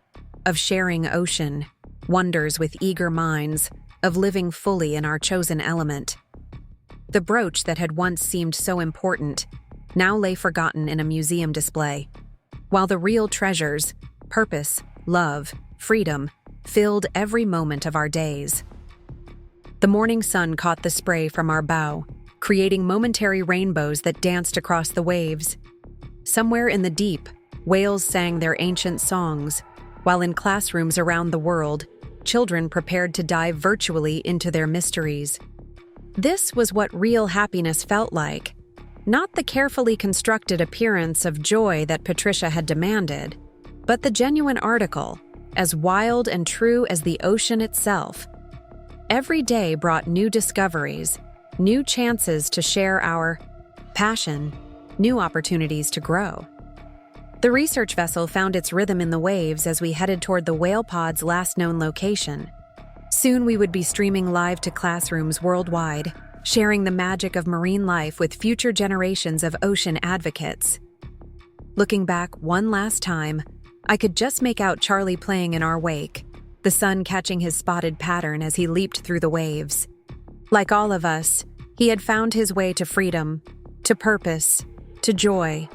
of sharing ocean, wonders with eager minds, of living fully in our chosen element. The brooch that had once seemed so important now lay forgotten in a museum display, while the real treasures, purpose, love, freedom, filled every moment of our days. The morning sun caught the spray from our bow, creating momentary rainbows that danced across the waves. Somewhere in the deep, whales sang their ancient songs, while in classrooms around the world, children prepared to dive virtually into their mysteries. This was what real happiness felt like, not the carefully constructed appearance of joy that Patricia had demanded, but the genuine article, as wild and true as the ocean itself. Every day brought new discoveries, new chances to share our passion, new opportunities to grow. The research vessel found its rhythm in the waves as we headed toward the whale pod's last known location. Soon we would be streaming live to classrooms worldwide, sharing the magic of marine life with future generations of ocean advocates. Looking back one last time, I could just make out Charlie playing in our wake, the sun catching his spotted pattern as he leaped through the waves. Like all of us, he had found his way to freedom, to purpose, to joy.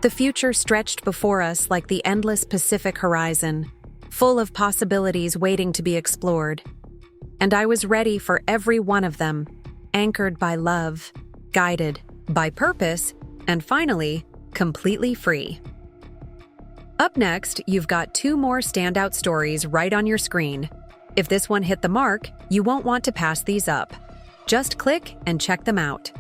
The future stretched before us like the endless Pacific horizon, full of possibilities waiting to be explored. And I was ready for every one of them, anchored by love, guided by purpose, and finally, completely free. Up next, you've got 2 more standout stories right on your screen. If this one hit the mark, you won't want to pass these up. Just click and check them out.